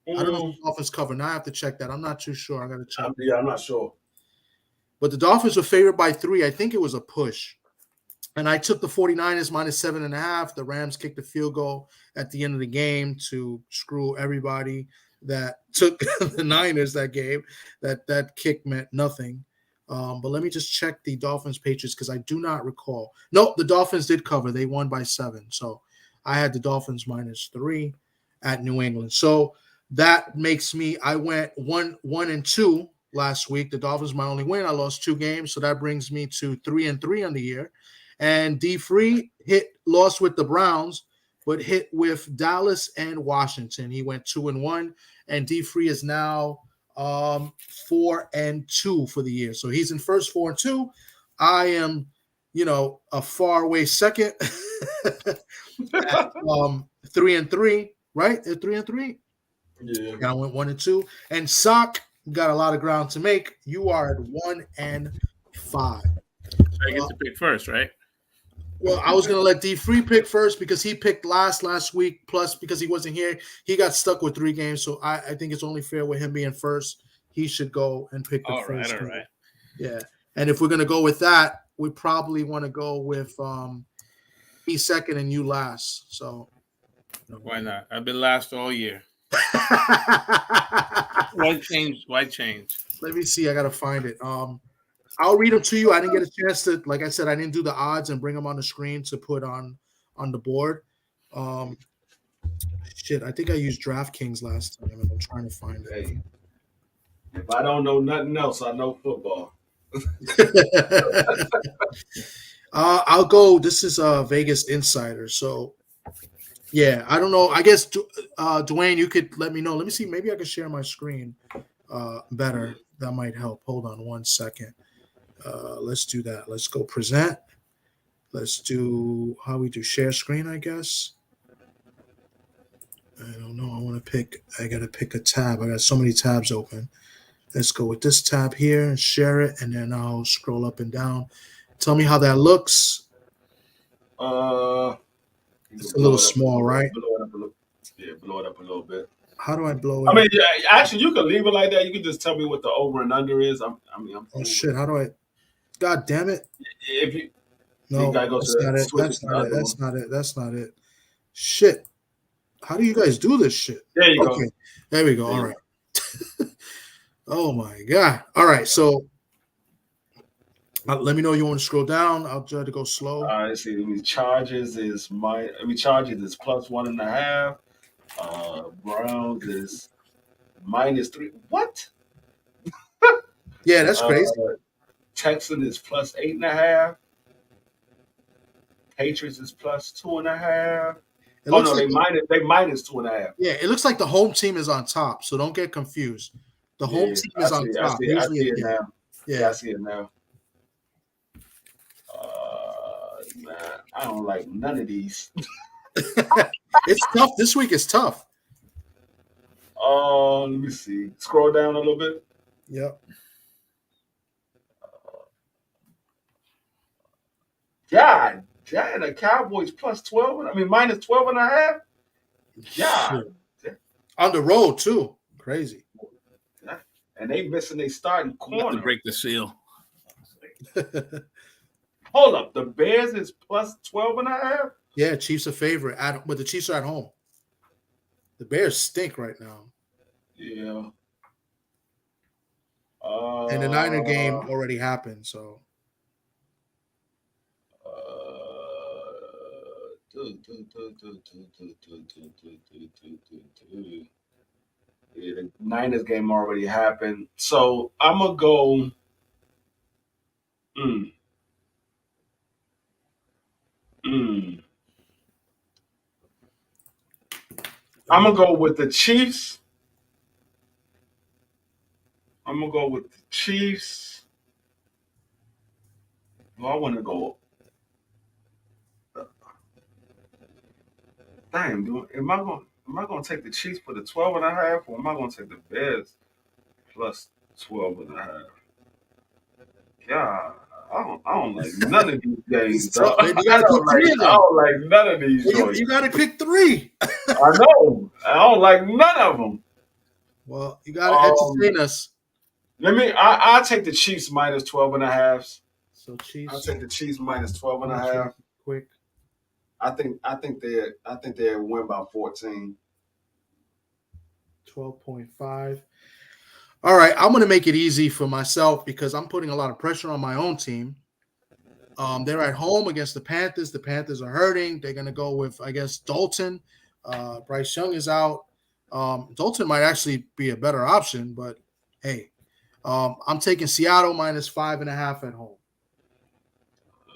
I don't know if the Dolphins covered. Now I have to check that. I'm not too sure. I got to check. I'm not sure. But the Dolphins were favored by 3. I think it was a push. And I took the 49ers minus 7.5. The Rams kicked a field goal at the end of the game to screw everybody that took the Niners that game. That kick meant nothing. But let me just check the Dolphins Patriots because I do not recall. No, the Dolphins did cover. They won by 7. So I had the Dolphins minus 3 at New England. So that makes me, I went 1-2 last week. The Dolphins my only win. I lost 2 games. So that brings me to 3-3 on the year. And D3 lost with the Browns, but hit with Dallas and Washington. He went 2-1, and D3 is now 4-2 for the year. So he's in first 4-2. I am, a far away second at 3-3, right? At 3-3. Yeah. And I went 1-2. And Sock got a lot of ground to make. You are at 1-5. So I get to pick first, right? Well, I was going to let D3 pick first because he picked last week. Plus, because he wasn't here, he got stuck with 3 games. So I think it's only fair with him being first. He should go and pick the first. All right. Yeah. And if we're going to go with that, we probably want to go with me second and you last. So why not? I've been last all year. Why change? Let me see. I got to find it. I'll read them to you. I didn't get a chance to, like I said, I didn't do the odds and bring them on the screen to put on the board. I think I used DraftKings last time, and I'm trying to find it. Hey, if I don't know nothing else, I know football. I'll go. This is Vegas Insider. So, yeah, I don't know. I guess, Dwayne, you could let me know. Let me see. Maybe I could share my screen better. That might help. Hold on one second. Let's do that. Let's go present. Let's do how we do share screen, I guess. I don't know. I got to pick a tab. I got so many tabs open. Let's go with this tab here and share it. And then I'll scroll up and down. Tell me how that looks. It's a little small, right? Blow it up a little bit. How do I blow it? I mean, yeah, actually, you can leave it like that. You can just tell me what the over and under is. I'm oh shit! How do I? God damn it! If you no, that's not it. That's not it. Shit! How do you guys do this shit? There you go. There we go. All right. Oh my god! All right, so let me know you want to scroll down. I'll try to go slow. All right. See, charges is plus 1.5. Browns is -3. What? Yeah, that's crazy. Texans is plus 8.5. Patriots is plus 2.5. It Oh looks no, like they minus 2.5. yeah, it looks like the home team is on top, so don't get confused. The home Yeah, team is on top. I Usually, see it now. Yeah, I yeah. see it now. Man, I don't like none of these. It's tough. This week is tough. Let me see. Scroll down a little bit. Yep. God, the Cowboys plus 12. I mean, minus 12.5. Yeah. On the road too. Crazy. And they missing their starting About corner. to break the seal. Hold up. The Bears is plus 12.5. Yeah, Chiefs a favorite, but the Chiefs are at home. The Bears stink right now. Yeah. And the Niner game already happened, so. Yeah, the Niners game already happened. So I'm gonna go. I'm gonna go with the Chiefs. I'm gonna go with the Chiefs. Well, I want to go. Damn, dude. Am I gonna take the Chiefs for the 12.5, or am I gonna take the Bears plus 12.5? God, I don't like none of these games, dog. You gotta pick three of them. I don't like none of these. You gotta pick three. I know. I don't like none of them. Well, you gotta entertain us. I'll take the Chiefs minus 12.5. So Chiefs. I'll take the Chiefs minus 12.5. Quick. I think they win by 14. 12.5. All right, I'm going to make it easy for myself because I'm putting a lot of pressure on my own team. They're at home against the Panthers. The Panthers are hurting. They're going to go with, I guess, Dalton. Bryce Young is out. Dalton might actually be a better option, but hey, I'm taking Seattle minus 5.5 at home.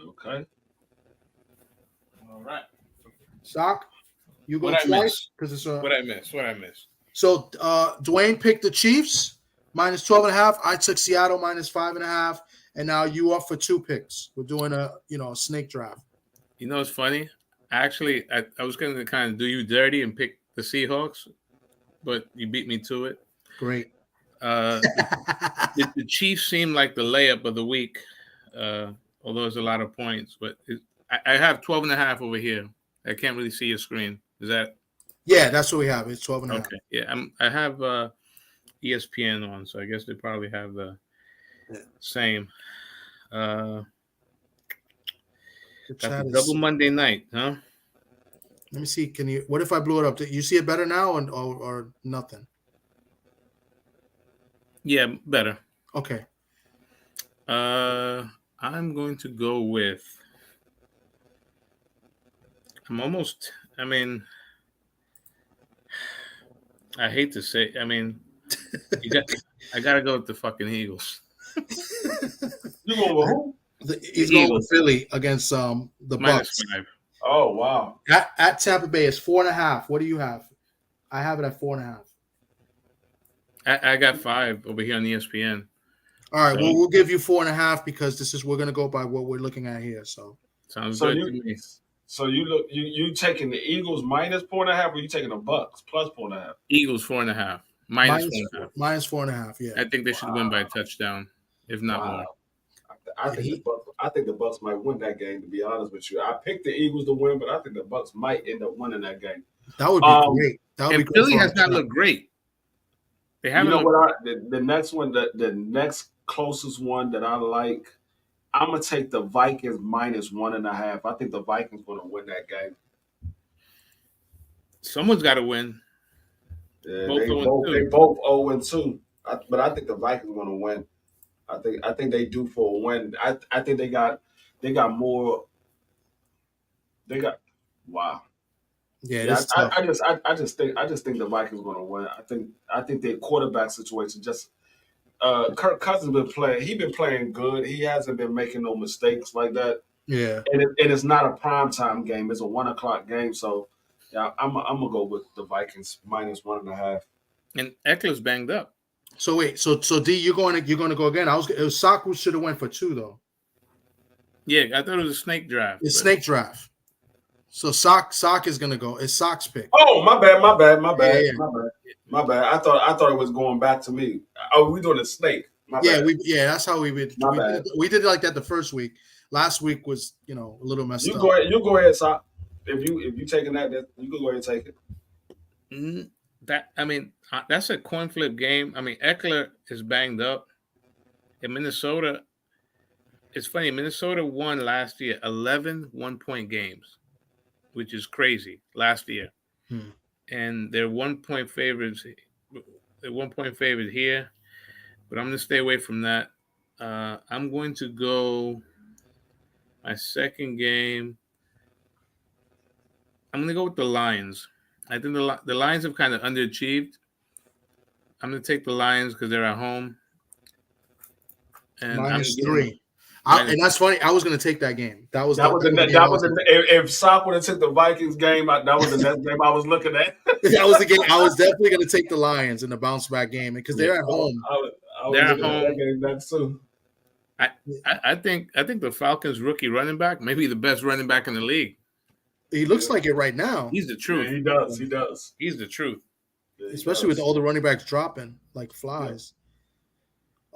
Okay. All right. Sock, you go twice because it's what I missed. So Dwayne picked the Chiefs minus 12.5. I took Seattle minus 5.5, and now you up for two picks. We're doing a snake draft. You know, it's funny. Actually, I was going to kind of do you dirty and pick the Seahawks, but you beat me to it. Great. The Chiefs seem like the layup of the week, although it's a lot of points. But I have 12.5 over here. I can't really see your screen. Is that? Yeah, that's what we have. It's 12.5. Okay. Yeah, I have ESPN on, so I guess they probably have the same. Got the double Monday night, huh? Let me see. What if I blew it up? Do you see it better now or nothing? Yeah, better. Okay. I'm going to go with. I hate to say. I gotta go with the fucking Eagles. You going with who? He's going with Philly against the Bucks. -5. Oh wow! At Tampa Bay is 4.5. What do you have? I have it at 4.5. I got 5 over here on ESPN. All right, well, we'll give you 4.5 because we're gonna go by what we're looking at here. So sounds good to me. So you taking the Eagles minus 4.5, or you taking the Bucks plus 4.5? Eagles 4.5. Minus 4.5. Minus 4.5. Yeah. I think they should win by a touchdown, if not more. I think the Bucks might win that game. To be honest with you, I picked the Eagles to win, but I think the Bucks might end up winning that game. That would be great. And Philly has not looked great. They haven't. You know what? The next one, the next closest one that I like, I'm gonna take the Vikings minus 1.5. I think the Vikings gonna win that game. Someone's got to win. Yeah, they both 0-2. But I think the Vikings gonna win. I think they do for a win. I think they got more. They got wow. Yeah, I just think the Vikings gonna win. I think their quarterback situation just Kirk Cousins been playing. He been playing good. He hasn't been making no mistakes like that. Yeah, and it's not a primetime game. It's a 1:00 game. So Yeah, I'm gonna go with the Vikings -1.5. And Eckler's banged up. So wait, so D, you're going to go again? It was Sock who should have went for 2 though. Yeah, I thought it was a snake draft. It's snake draft. So Sock is going to go. It's Sock's pick. Oh, my bad. Yeah. My bad. I thought it was going back to me. Oh, we doing a snake. My bad. That's how we did it like that the first week. Last week was, a little messed up. You go ahead, Sock. If you taking that, you can go ahead and take it. That's a coin flip game. I mean, Eckler is banged up. In Minnesota, it's funny. Minnesota won last year 11 one-point games, which is crazy last year. And they're 1-point favorites. They're 1-point favorite here, but I'm going to stay away from that. I'm going to go my second game. I'm going to go with the Lions. I think the Lions have kind of underachieved. I'm going to take the Lions because they're at home. And -3. And that's funny. I was going to take that game. If Sock would have took the Vikings game, that was the next game I was looking at. That was the game. I was definitely going to take the Lions in the bounce back game because they're at home. They're at home. That too. I think the Falcons rookie running back, maybe the best running back in the league. He looks like it right now. He's the truth. Yeah, he does. He's the truth. Yeah, especially with all the running backs dropping like flies.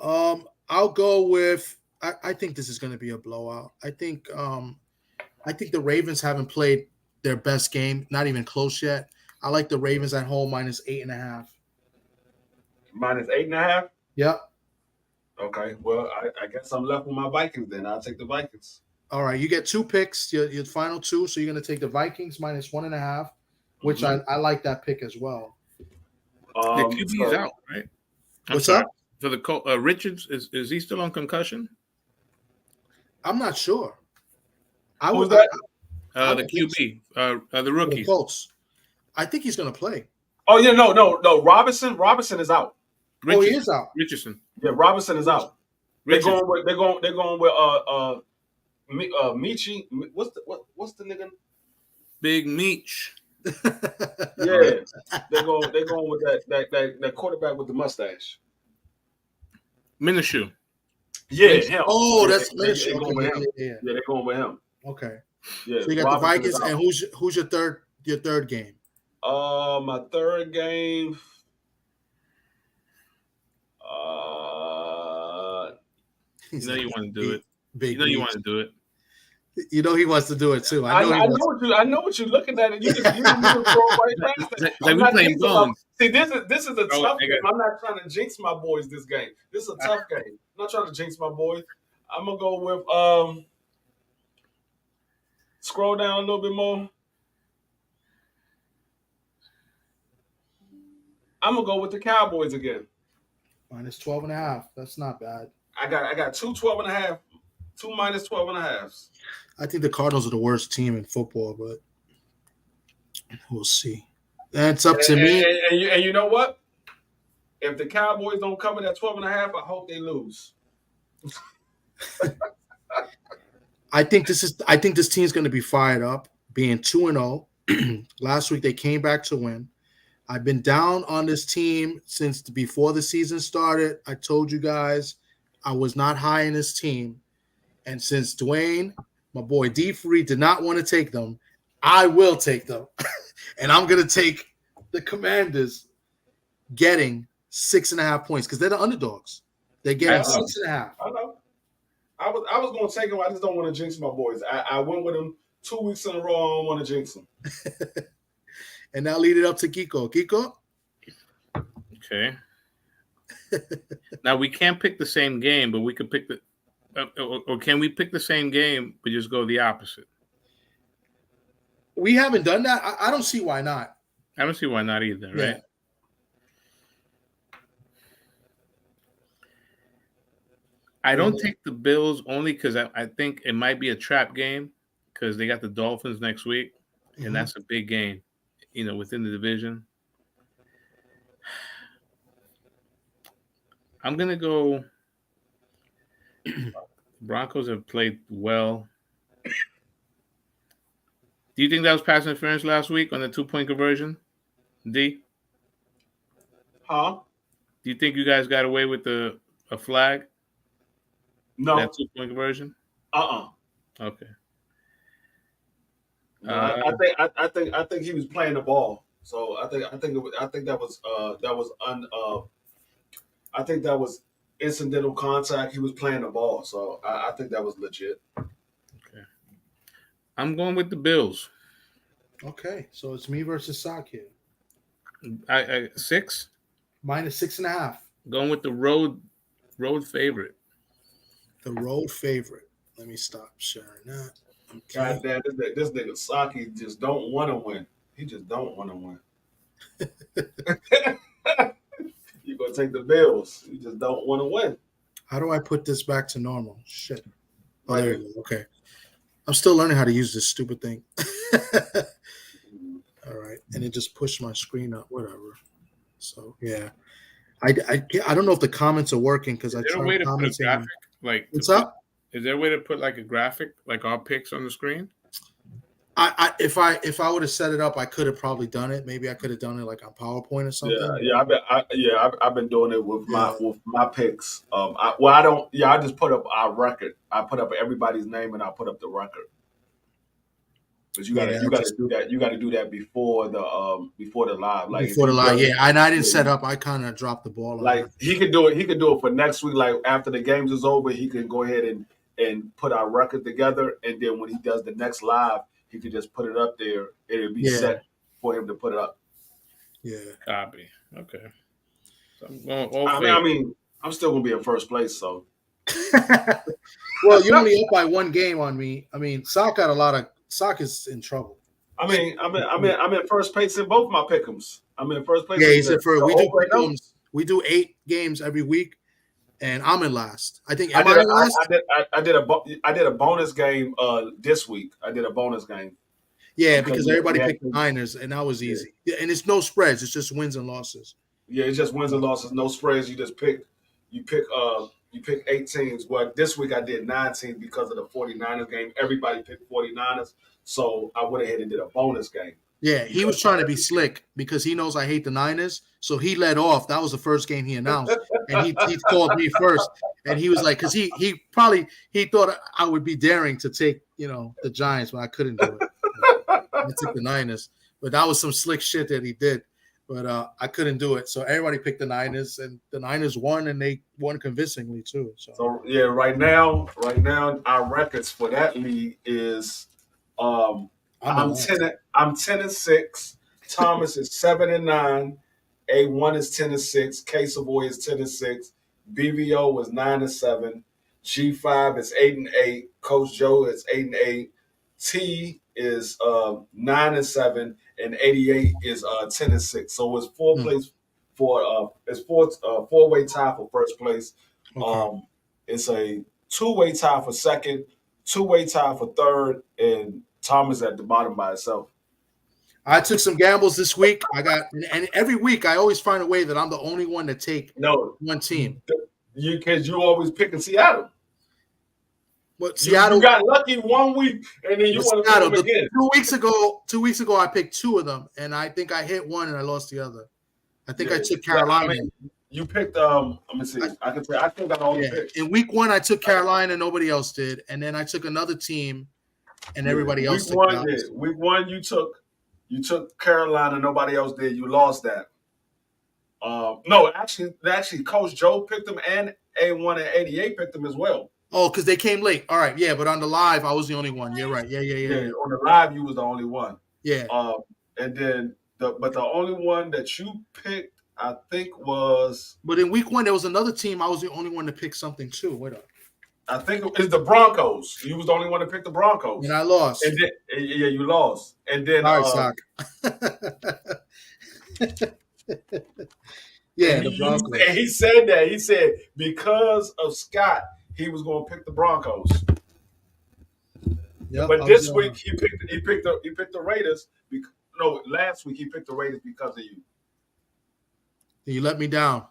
Yeah. I'll go with. I think this is going to be a blowout. I think the Ravens haven't played their best game, not even close yet. I like the Ravens at home -8.5. -8.5. Yep. Okay. Well, I guess I'm left with my Vikings then. I'll take the Vikings. All right, you get 2 picks, your final 2. So you're going to take the Vikings -1.5, which I like that pick as well. The QB's out, right? What's up? So the Richards is he still on concussion? I'm not sure. Who's that? The QB, the rookie. The Colts. I think he's going to play. Oh yeah, no. Robinson is out. He is out. Richardson. Yeah, Robinson is out. They're going with Michi. What's the nigga? Big Meech. Yeah, they're going with that quarterback with the mustache. Minshew. Yeah, him. Oh, that's Minshew. They're going with him. Yeah, they're going with him. Okay. Yeah. So you got the Vikings, and who's your third game? My third game. You know you want to do it. You want to do it. You know he wants to do it too. I know what you're looking at, and you can throw right past it. Like we playing bones. See, this is a tough game. I'm not trying to jinx my boys this game. This is a tough game. I'm not trying to jinx my boys. I'm gonna go with scroll down a little bit more. I'm gonna go with the Cowboys again. -12.5. That's not bad. I got 2 12.5, 2 -12.5s. I think the Cardinals are the worst team in football, but we'll see. That's up to me. And you know what? If the Cowboys don't cover that 12.5, I hope they lose. I think this team's going to be fired up, being 2-0. Last week they came back to win. I've been down on this team since before the season started. I told you guys I was not high in this team. And since Dwayne, my boy D Free, did not want to take them, I will take them. And I'm going to take the Commanders getting 6.5 points because they're the underdogs. They're getting 6.5. I know. I was going to take them. I just don't want to jinx my boys. I went with them 2 weeks in a row. I don't want to jinx them. And now lead it up to Kiko. Kiko? Okay. Now we can't pick the same game, but we could pick the or can we pick the same game but just go the opposite? We haven't done that. I don't see why not. I don't see why not either, right? Yeah. I don't take the Bills only because I think it might be a trap game because they got the Dolphins next week, and that's a big game, within the division. I'm going to go Broncos have played well. Do you think that was pass interference last week on the 2-point conversion? D? Huh? Do you think you guys got away with a flag? No. That 2-point conversion? Okay. No, I think he was playing the ball. So I think that was incidental contact. He was playing the ball. So I think that was legit. Okay. I'm going with the Bills. Okay, so it's me versus Sock here. I 6. Minus 6.5. Going with the road favorite. The road favorite. Let me stop sharing that. Okay. God damn, this nigga Saki just don't want to win. He just don't want to win. You gonna take the Bills. You just don't want to win. How do I put this back to normal? Shit. Oh, there you go. Okay. I'm still learning how to use this stupid thing. All right. And it just pushed my screen up, whatever. So, yeah. I don't know if the comments are working because I tried commenting. Graphic, like, what's up? Is there a way to put like a graphic, like our picks on the screen? If I would have set it up, I could have probably done it. Maybe I could have done it like on PowerPoint or something. I've been doing it with my picks. I just put up our record. I put up everybody's name and I put up the record. But you gotta do that. You gotta do that before the live. Like before the live, yeah. And I didn't set up. I kind of dropped the ball. Like he could do it. He could do it for next week. Like after the games is over, he can go ahead and put our record together. And then when he does the next live, he could just put it up there. It'll be set for him to put it up. Yeah. Copy. Okay. So I'm still gonna be in first place. So. Well, you're only up by one game on me. I mean, Sock is in trouble. I'm in first place in both my pick'ems. I'm in first place. Yeah, he said we do 8 games every week, and I'm in last. I think I did a bonus game this week. I did a bonus game. Yeah, because everybody picked the Niners, and that was easy. Yeah, and it's no spreads; it's just wins and losses. Yeah, it's just wins and losses, no spreads. You pick 8 teams. Well, this week I did 9 teams because of the 49ers game. Everybody picked 49ers. So I went ahead and did a bonus game. Yeah, he was trying to be slick because he knows I hate the Niners. So he led off. That was the first game he announced. And he called me first. And he was like, because he thought I would be daring to take, the Giants, but I couldn't do it. I took the Niners. But that was some slick shit that he did. But I couldn't do it. So everybody picked the Niners, and the Niners won, and they won convincingly too. So yeah, right now, our records for that league is I'm 10-6. Thomas is 7-9. A1 is 10-6. K Savoy is 10-6. BVO is 9-7. G5 is 8-8. Coach Joe is 8-8. T is 9-7, and 88 is 10-6. So it's 4 place for it's 4-way tie for first place. Okay. It's a 2-way tie for second, 2-way tie for third, and Thomas at the bottom by itself. I took some gambles this week. And every week I always find a way that I'm the only one to take one team. Because you always picking Seattle. But Seattle, you got lucky one week, and then you want to pick them again. 2 weeks ago, I picked 2 of them, and I think I hit one and I lost the other. I think I took Carolina. You picked. Let me see. I think I only picked. In week 1, I took Carolina. Nobody else did, and then I took another team, and everybody else took Dallas. Week 1, you took Carolina. Nobody else did. You lost that. No, actually, Coach Joe picked them, and A1 and 88 picked them as well. Oh, because they came late. All right, yeah, but on the live, I was the only one. You're right. Yeah. On the live, you was the only one. Yeah. And then the only one that you picked, I think, was. But in week 1, there was another team. I was the only one to pick something too. Wait up. I think it's the Broncos. You was the only one to pick the Broncos. And I lost. And then, yeah, you lost. And then. All right, Sock. Yeah, the Broncos. And he said that. He said because of Scott, he was going to pick the Broncos. Yep, but this week he picked the Raiders. Last week he picked the Raiders because of you. You let me down.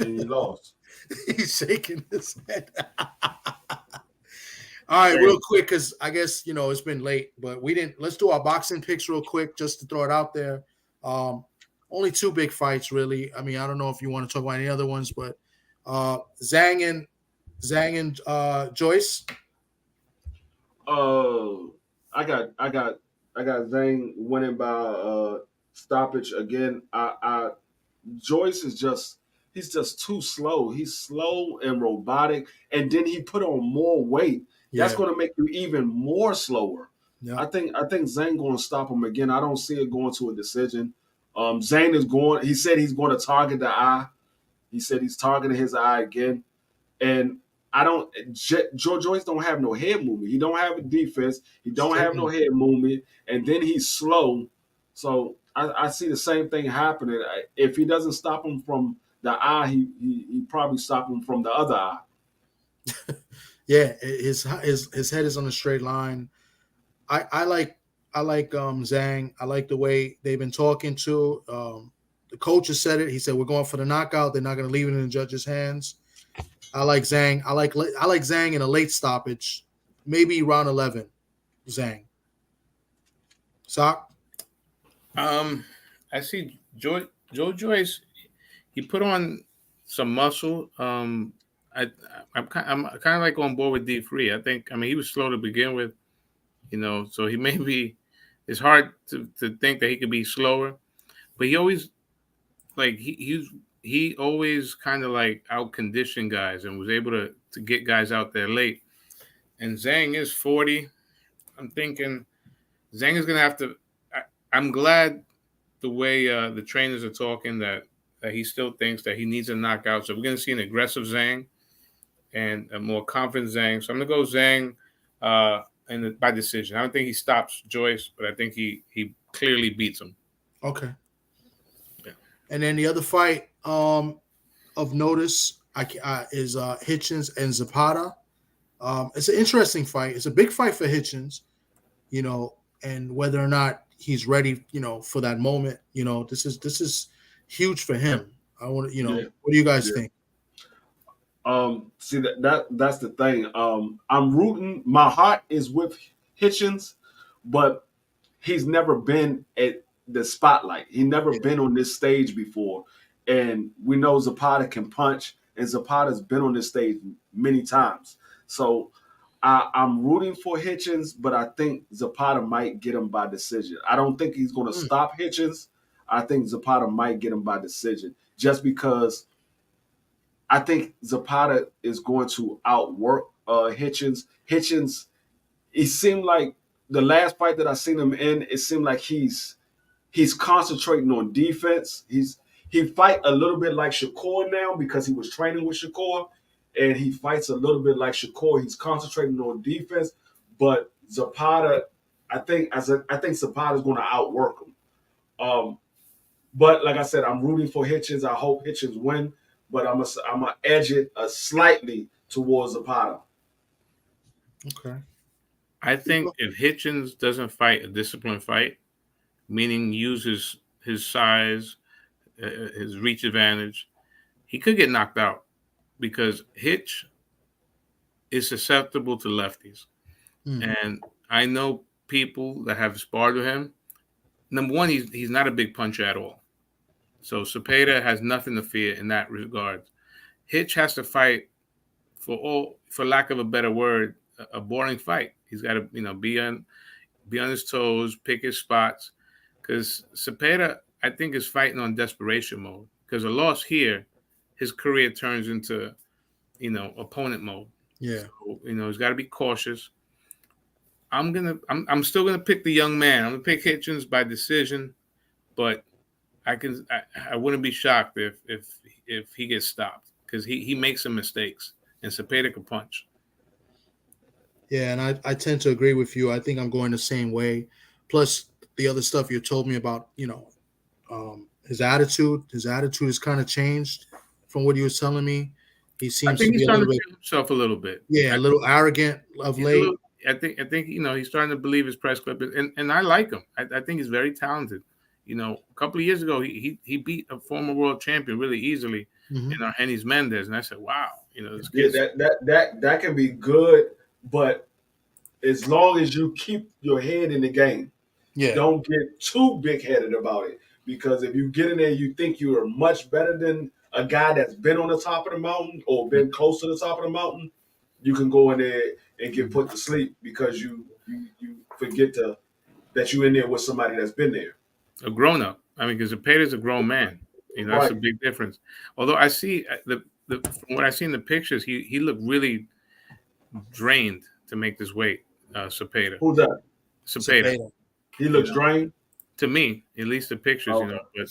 And you lost. He's shaking his head. All All right, real quick, because I guess it's been late, but we didn't. Let's do our boxing picks real quick, just to throw it out there. Only two big fights, really. I mean, I don't know if you want to talk about any other ones, but Zhang and Joyce. I got Zhang winning by stoppage again. I Joyce is he's just too slow. He's slow and robotic, and then he put on more weight. That's going to make you even more slower. Yeah. I think Zhang going to stop him again. I don't see it going to a decision. Zhang is going. He said he's going to target the eye. He said he's targeting his eye again, and I don't. Joyce don't have no head movement. He don't have a defense. He don't have no head movement, and then he's slow. So I see the same thing happening. If he doesn't stop him from the eye, he probably stop him from the other eye. Yeah, his head is on a straight line. I like Zhang. I like the way they've been talking to. The coach has said it. He said we're going for the knockout. They're not going to leave it in the judge's hands. I like Zhang. I like Zhang in a late stoppage, maybe round 11. Zhang. Sock. I see Joe Joyce. He put on some muscle. I'm kind of like on board with D3. I mean he was slow to begin with, so he may be. It's hard to think that he could be slower, but he always he always kind of like out conditioned guys and was able to get guys out there late. And Zhang is 40. I'm thinking Zhang is gonna have to. I'm glad the way the trainers are talking that he still thinks that he needs a knockout. So we're going to see an aggressive Zhang and a more confident Zhang. So I'm going to go Zhang by decision. I don't think he stops Joyce, but I think he clearly beats him. Okay. Yeah. And then the other fight of notice is Hitchens and Zapata. It's an interesting fight. It's a big fight for Hitchens, and whether or not he's ready, for that moment. This is huge for him. I want to, What do you guys think? See that's the thing. I'm rooting. My heart is with Hitchens, but he's never been at the spotlight. He never been on this stage before, and we know Zapata can punch, and Zapata's been on this stage many times. So I'm rooting for Hitchens, but I think Zapata might get him by decision. I don't think he's going to stop Hitchens. I think Zapata might get him by decision just because I think Zapata is going to outwork Hitchens. Hitchens, it seemed like the last fight that I seen him in, it seemed like he's concentrating on defense. He fight a little bit like Shakur now because he was training with Shakur. And he fights a little bit like Shakur. He's concentrating on defense, but Zapata, I think Zapata is going to outwork him. But like I said, I'm rooting for Hitchens. I hope Hitchens win, but I'm gonna edge it slightly towards Zapata. Okay. I think if Hitchens doesn't fight a disciplined fight, meaning uses his size, his reach advantage, he could get knocked out. Because Hitch is susceptible to lefties. And I know people that have sparred with him. Number one, he's not a big puncher at all. So Cepeda has nothing to fear in that regard. Hitch has to fight for lack of a better word, a boring fight. He's got to, be on his toes, pick his spots. Because Cepeda, I think, is fighting on desperation mode. Because a loss here, his career turns into, opponent mode. Yeah. So, he's got to be cautious. I'm still gonna pick the young man. I'm gonna pick Hitchens by decision, but I wouldn't be shocked if he gets stopped because he makes some mistakes and Cepeda can punch. Yeah, and I tend to agree with you. I think I'm going the same way. Plus the other stuff you told me about, his attitude. His attitude has kind of changed from what he was telling me. He seems to be he's starting to feel himself a little bit. Yeah, a little arrogant of late. I think he's starting to believe his press clip, and I like him. I think he's very talented. A couple of years ago, he beat a former world champion really easily in Argenis Mendez, and I said, "Wow, this kid." Yeah, that can be good, but as long as you keep your head in the game, Yeah. don't get too big-headed about it. Because if you get in there, you think you are much better than a guy that's been on the top of the mountain or been close to the top of the mountain, you can go in there and get put to sleep because you forget that you're in there with somebody that's been there. A grown up. I mean, because Zepeda's a grown man. You know, that's a big difference. Although I see from what I see in the pictures, he looked really drained to make this weight. Cepeda. Who's that? Cepeda. He looks drained. To me, at least the pictures, Okay. you know. But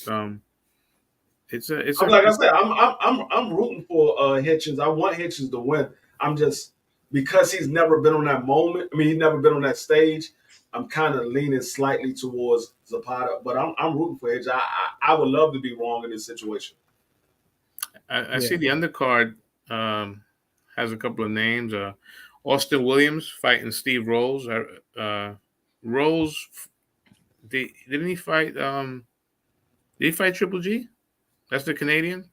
it's like I said, I'm rooting for Hitchens. I want Hitchens to win. I'm just because he's never been on that moment. I mean, he's never been on that stage. I'm kind of leaning slightly towards Zapata, but I'm rooting for Hitchens. I would love to be wrong in this situation. I see the undercard has a couple of names. Austin Williams fighting Steve Rolls. Rolls, didn't he fight? Did he fight Triple G? That's the Canadian.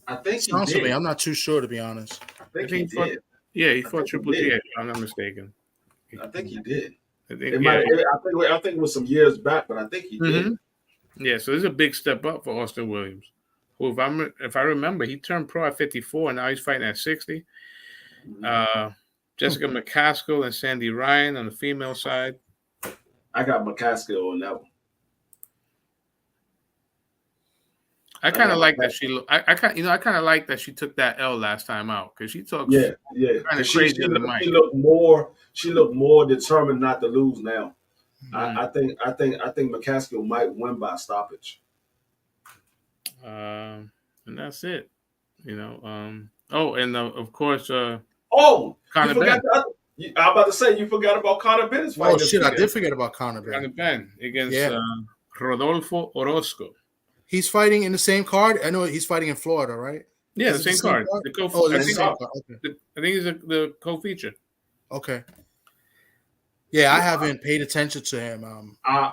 I think Sounds he to did. me. I'm not too sure, to be honest. I think he fought, did. Yeah, he fought Triple G. If I'm not mistaken. I think he did. I think it was some years back, but I think he did. Yeah, so this is a big step up for Austin Williams, who, if I remember, he turned pro at 54, and now he's fighting at 60. Jessica McCaskill and Sandy Ryan on the female side. I got McCaskill on that one. I kind of like that she. I kind of like that she took that L last time out because she talks. Yeah. Kind of crazy in the mic. She looked more determined not to lose now. I think McCaskill might win by stoppage. And that's it. You know. And of course. Conor Ben. I'm about to say you forgot about Conor Ben's fight. Oh shit! I did forget about Conor Ben. Conor Ben against Rodolfo Orozco. He's fighting in the same card. I know he's fighting in Florida, right? Yeah, the same card. I think he's the co-feature. Okay. Yeah, I haven't paid attention to him. I'm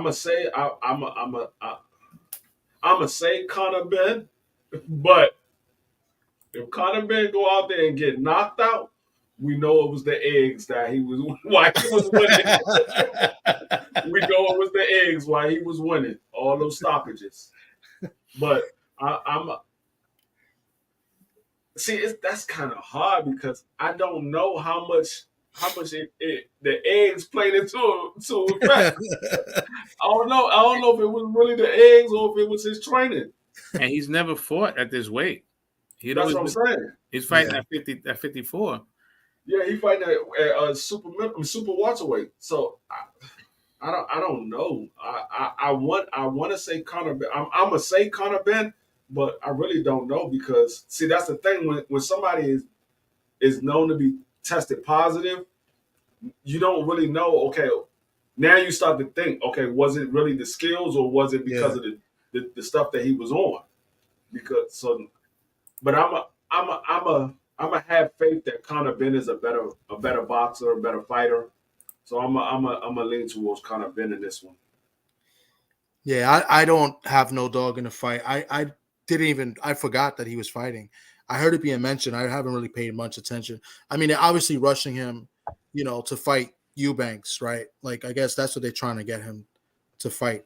gonna say Conor Ben, but if Conor Ben go out there and get knocked out, we know it was the eggs that he was why he was winning. We know it was the eggs why he was winning all those stoppages. But that's kind of hard because I don't know how much the eggs played into effect. I don't know if it was really the eggs or if it was his training. And he's never fought at this weight. That's what I'm saying. He's fighting at 54. Yeah, he's fighting at super welterweight. So I don't know. I want to say Conor Ben. I'm gonna say Conor Ben, but I really don't know because see that's the thing when somebody is known to be tested positive, you don't really know. Okay, now you start to think. Okay, was it really the skills or was it because of the stuff that he was on? But I'm a have faith that Conor Ben is a better boxer, a better fighter. So I'm a lean towards Conor Ben in this one. Yeah, I don't have no dog in the fight. I forgot that he was fighting. I heard it being mentioned. I haven't really paid much attention. I mean, they're obviously rushing him, to fight Eubanks, right? Like, I guess that's what they're trying to get him to fight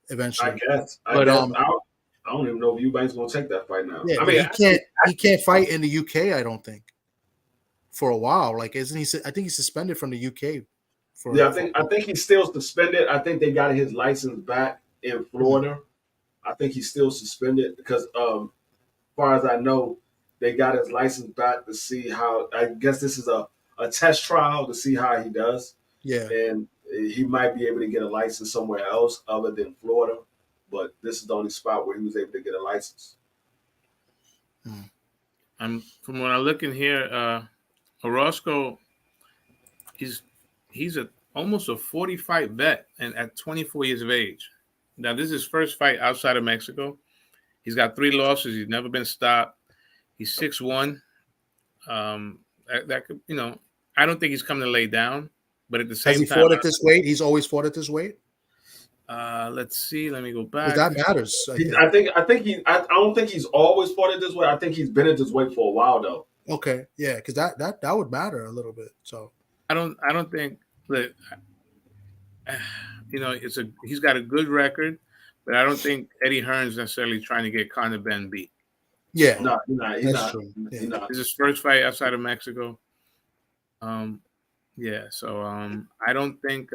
eventually. I guess. I don't even know if Eubanks gonna take that fight now. Yeah, I mean, he can't fight in the UK. I don't think for a while. Like, isn't he? I think he's suspended from the UK. I think he's still suspended. I think they got his license back in Florida. I think he's still suspended because, as far as I know, they got his license back to see how. I guess this is a test trial to see how he does. Yeah, and he might be able to get a license somewhere else other than Florida. But this is the only spot where he was able to get a license. From what I look in here, Orozco, he's almost a 40-fight vet and at 24 years of age. Now, this is his first fight outside of Mexico. He's got 3 losses. He's never been stopped. He's 6'1". That could, I don't think he's coming to lay down. But at the same time, has he fought at this weight? He's always fought at this weight. Let's see. Let me go back. That matters. I don't think he's always fought it this way. I think he's been at this weight for a while though. Okay, yeah, because that would matter a little bit. So I don't think that he's got a good record, but I don't think Eddie Hearn's necessarily trying to get Conor Ben beat. yeah, No, he's not. He's that's not. true. He's Yeah. not. It's his first fight outside of Mexico. Yeah, so I don't think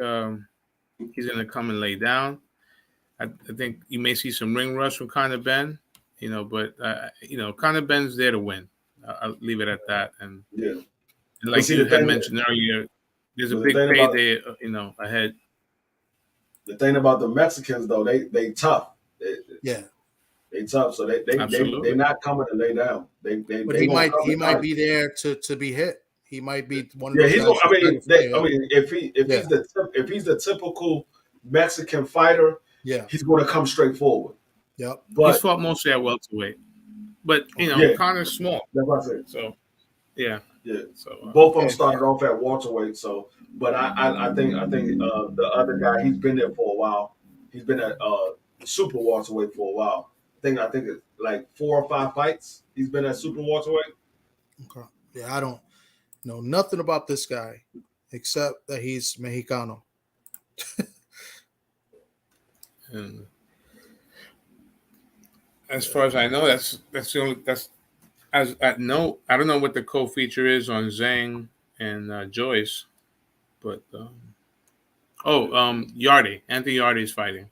he's going to come and lay down. I think you may see some ring rust from Conor Ben, but Conor Ben's there to win. I'll leave it at that. And, Yeah. and like see, you the had thing- mentioned earlier, there's a the big thing about- payday, ahead. The thing about the Mexicans though, they tough. Yeah. They tough, so they're not coming to lay down. But he might be there to be hit. He might be one of Yeah, those he's. guys. If he's the typical Mexican fighter, yeah, he's going to come straight forward. Yep. But He's fought mostly at welterweight, but Yeah. Conor's small, that's what I said. so yeah. Yeah, So both of them started off at welterweight. So, but I think the other guy, he's been there for a while. He's been at super welterweight for a while. I think it's like 4 or 5 fights. He's been at super welterweight. Okay. Yeah, I don't know nothing about this guy except that he's Mexicano. And as far as I know, that's the only as I know. I don't know what the co-feature is on Zhang and Joyce, but Yarde, Anthony Yarde is fighting.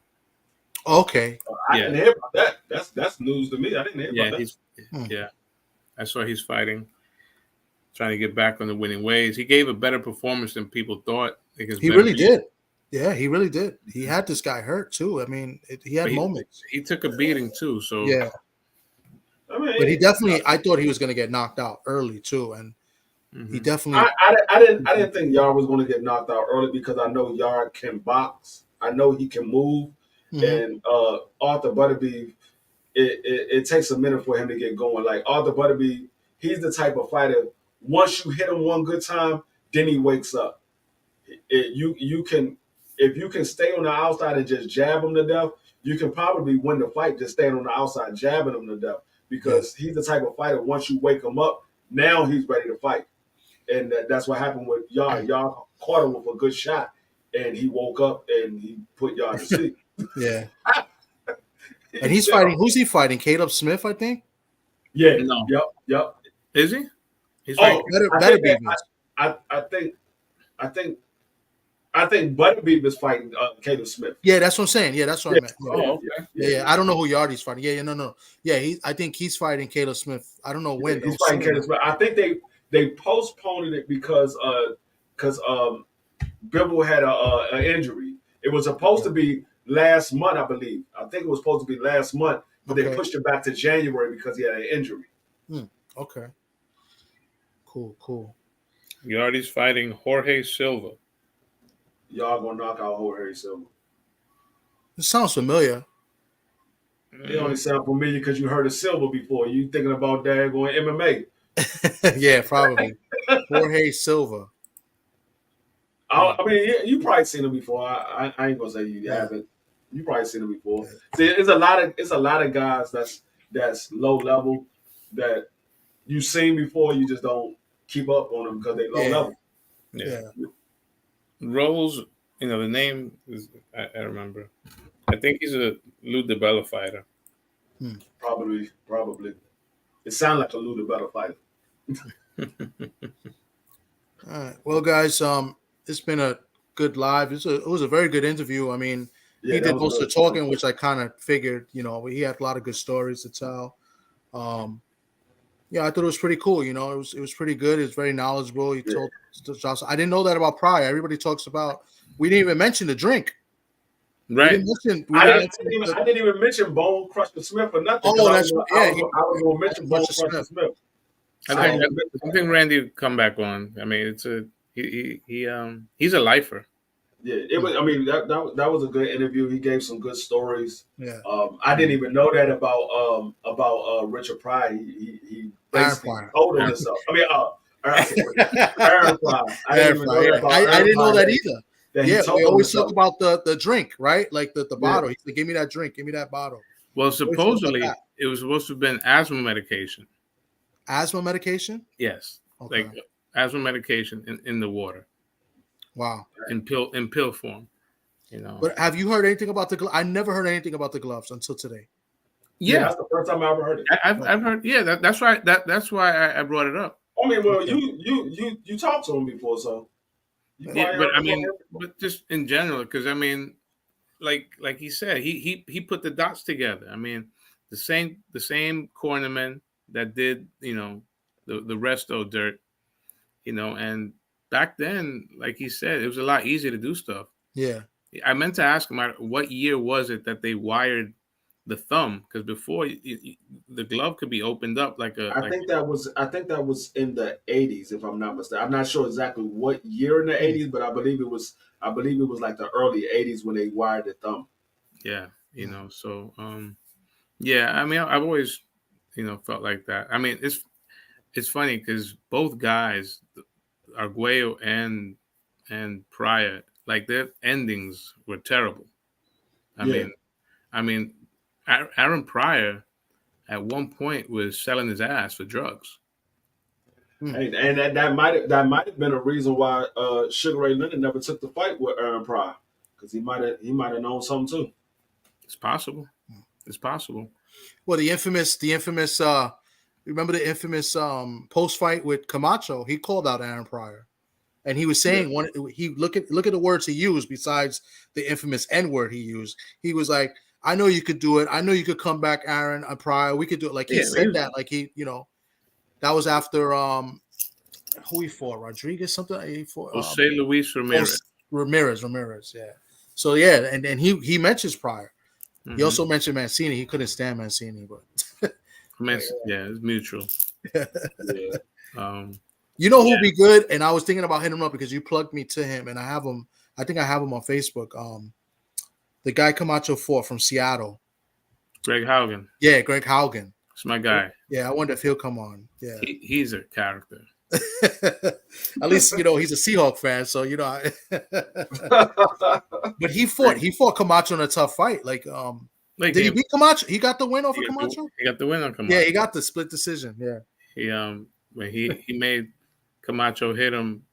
Okay. I didn't hear about that. That's news to me. I didn't hear about that. Yeah, I saw he's fighting, trying to get back on the winning ways. He gave a better performance than people thought. He really did. Yeah, he really did. He had this guy hurt too. I mean, he had moments. He took a beating too. So yeah. But he definitely. I thought he was going to get knocked out early too, and he definitely. I didn't think Yard was going to get knocked out early because I know Yard can box. I know he can move, and Arthur Butterbeef. It takes a minute for him to get going. Like Arthur Butterbeef, he's the type of fighter. Once you hit him one good time, then he wakes up. If you can stay on the outside and just jab him to death, you can probably win the fight just staying on the outside jabbing him to death. Because he's the type of fighter, once you wake him up, now he's ready to fight. And that's what happened with Yard. Yard caught him with a good shot, and he woke up and he put Yard to sleep. Yeah. And he's fighting. Who's he fighting? Caleb Smith, I think. Yeah. No. Yep. Is he? He's fighting. I think Butterbeef is fighting Caleb Smith. Yeah, that's what I'm saying. Yeah, that's what I meant. Yeah. Oh, okay. Yeah. I don't know who Yardy's fighting. Yeah, no. Yeah, I think he's fighting Caleb Smith. I don't know when. He's fighting Caleb Smith. I think they postponed it because Bibble had an injury. It was supposed to be last month, I believe. I think it was supposed to be last month, but they pushed it back to January because he had an injury. Okay. Cool. Yardy's fighting Jorge Silva. Y'all gonna knock out Jorge Silva. It sounds familiar. It only sound familiar because you heard of Silva before. You thinking about that going MMA. Yeah, probably. Jorge Silva. I mean, you probably seen him before. I ain't gonna say you haven't. You probably seen him before. See, it's a lot of guys that's low level that you've seen before. You just don't keep up on them because they low level. Yeah. Rose, the name is I remember. I think he's a Lou DiBella fighter. Probably. It sounds like a Lou DiBella fighter. All right. Well, guys, it's been a good live. It was a very good interview. I mean, he did most of the talking, which I kind of figured. He had a lot of good stories to tell. I thought it was pretty cool. It was pretty good. It was very knowledgeable. He told Josh. I didn't know that about Pryor. Everybody talks about. We didn't even mention the drink. Right. I didn't even mention Bone Crusher Smith or nothing. Oh, that's I was going to mention Bone Crusher Smith. I think Randy will come back on. I mean, he's a lifer. Yeah, it was. I mean, that was a good interview. He gave some good stories. Yeah. I didn't even know that about Richard Pryor. He basically told him himself. I mean, Aaron Pryor. I didn't know that either. Yeah, we always talk about the drink, right? Like the bottle. He said, "Give me that drink. Give me that bottle." Well, supposedly it was supposed to have been asthma medication. Asthma medication? Yes, Okay. like asthma medication in the water. Wow. In pill form. But have you heard anything about the? I never heard anything about the gloves until today. Yeah, that's the first time I ever heard it. I've heard. Yeah, that's why I brought it up. I mean, well, you talked to him before, so. Yeah, but I mean, but just in general, because I mean, like he said, he put the dots together. I mean, the same cornerman that did the resto dirt, and back then, like he said, it was a lot easier to do stuff. Yeah. I meant to ask him what year was it that they wired the thumb, because before the glove could be opened up like a. I think that was in the 80s, if I'm not mistaken. I'm not sure exactly what year in the 80s, but I believe it was like the early 80s when they wired the thumb. Yeah, so yeah, I mean, I've always felt like that. I mean, it's funny because both guys, Arguello and Pryor, like their endings were terrible. I mean, Aaron Pryor at one point was selling his ass for drugs. And that might have been a reason why Sugar Ray Leonard never took the fight with Aaron Pryor, because he might have known something too. It's possible. It's possible. Well, the infamous remember the infamous post fight with Camacho? He called out Aaron Pryor, and he was saying he look at the words he used besides the infamous N word he used. He was like, I know you could do it. I know you could come back, Aaron Pryor. We could do it. Like he said that. Like he, that was after who he fought, Rodriguez something. He fought Jose Luis Ramirez. Ramirez. Yeah. So yeah, and he mentions Pryor. Mm-hmm. He also mentioned Mancini. He couldn't stand Mancini, but it's mutual. Yeah. Who'd be good? And I was thinking about hitting him up because you plugged me to him, and I have him. I think I have him on Facebook. The guy Camacho fought from Seattle. Greg Haugen. Yeah, Greg Haugen. It's my guy. Yeah, I wonder if he'll come on. Yeah, he's a character. At least he's a Seahawk fan, so But he fought Camacho in a tough fight. Like did he beat Camacho? He got the win over Camacho. He got the win on Camacho. Yeah, he got the split decision. Yeah. He when he made Camacho hit him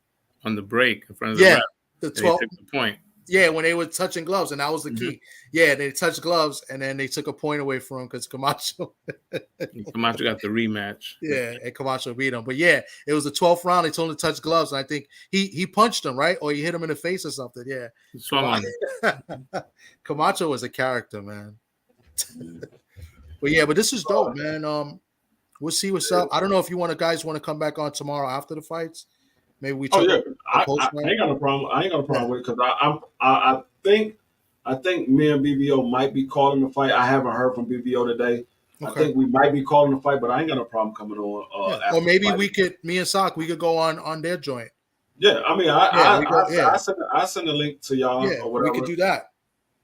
on the break in front of the ref. The 12 took the point. Yeah, when they were touching gloves, and that was the key. Yeah, they touched gloves, and then they took a point away from him because Camacho got the rematch. Yeah, and Camacho beat him. But yeah, it was the 12th round. They told him to touch gloves, and I think he punched him, right? Or he hit him in the face or something. Yeah. He swung on him. Camacho was a character, man. But this is dope, man. We'll see what's up. I don't know if guys want to come back on tomorrow after the fights. Maybe we. I ain't got no problem. I ain't got no problem with it because I think me and BBO might be calling the fight. I haven't heard from BBO today. Okay. I think we might be calling the fight, but I ain't got no problem coming on. Or maybe me and Sock, we could go on their joint. Yeah, I mean, I send a link to y'all. Yeah, or whatever. We could do that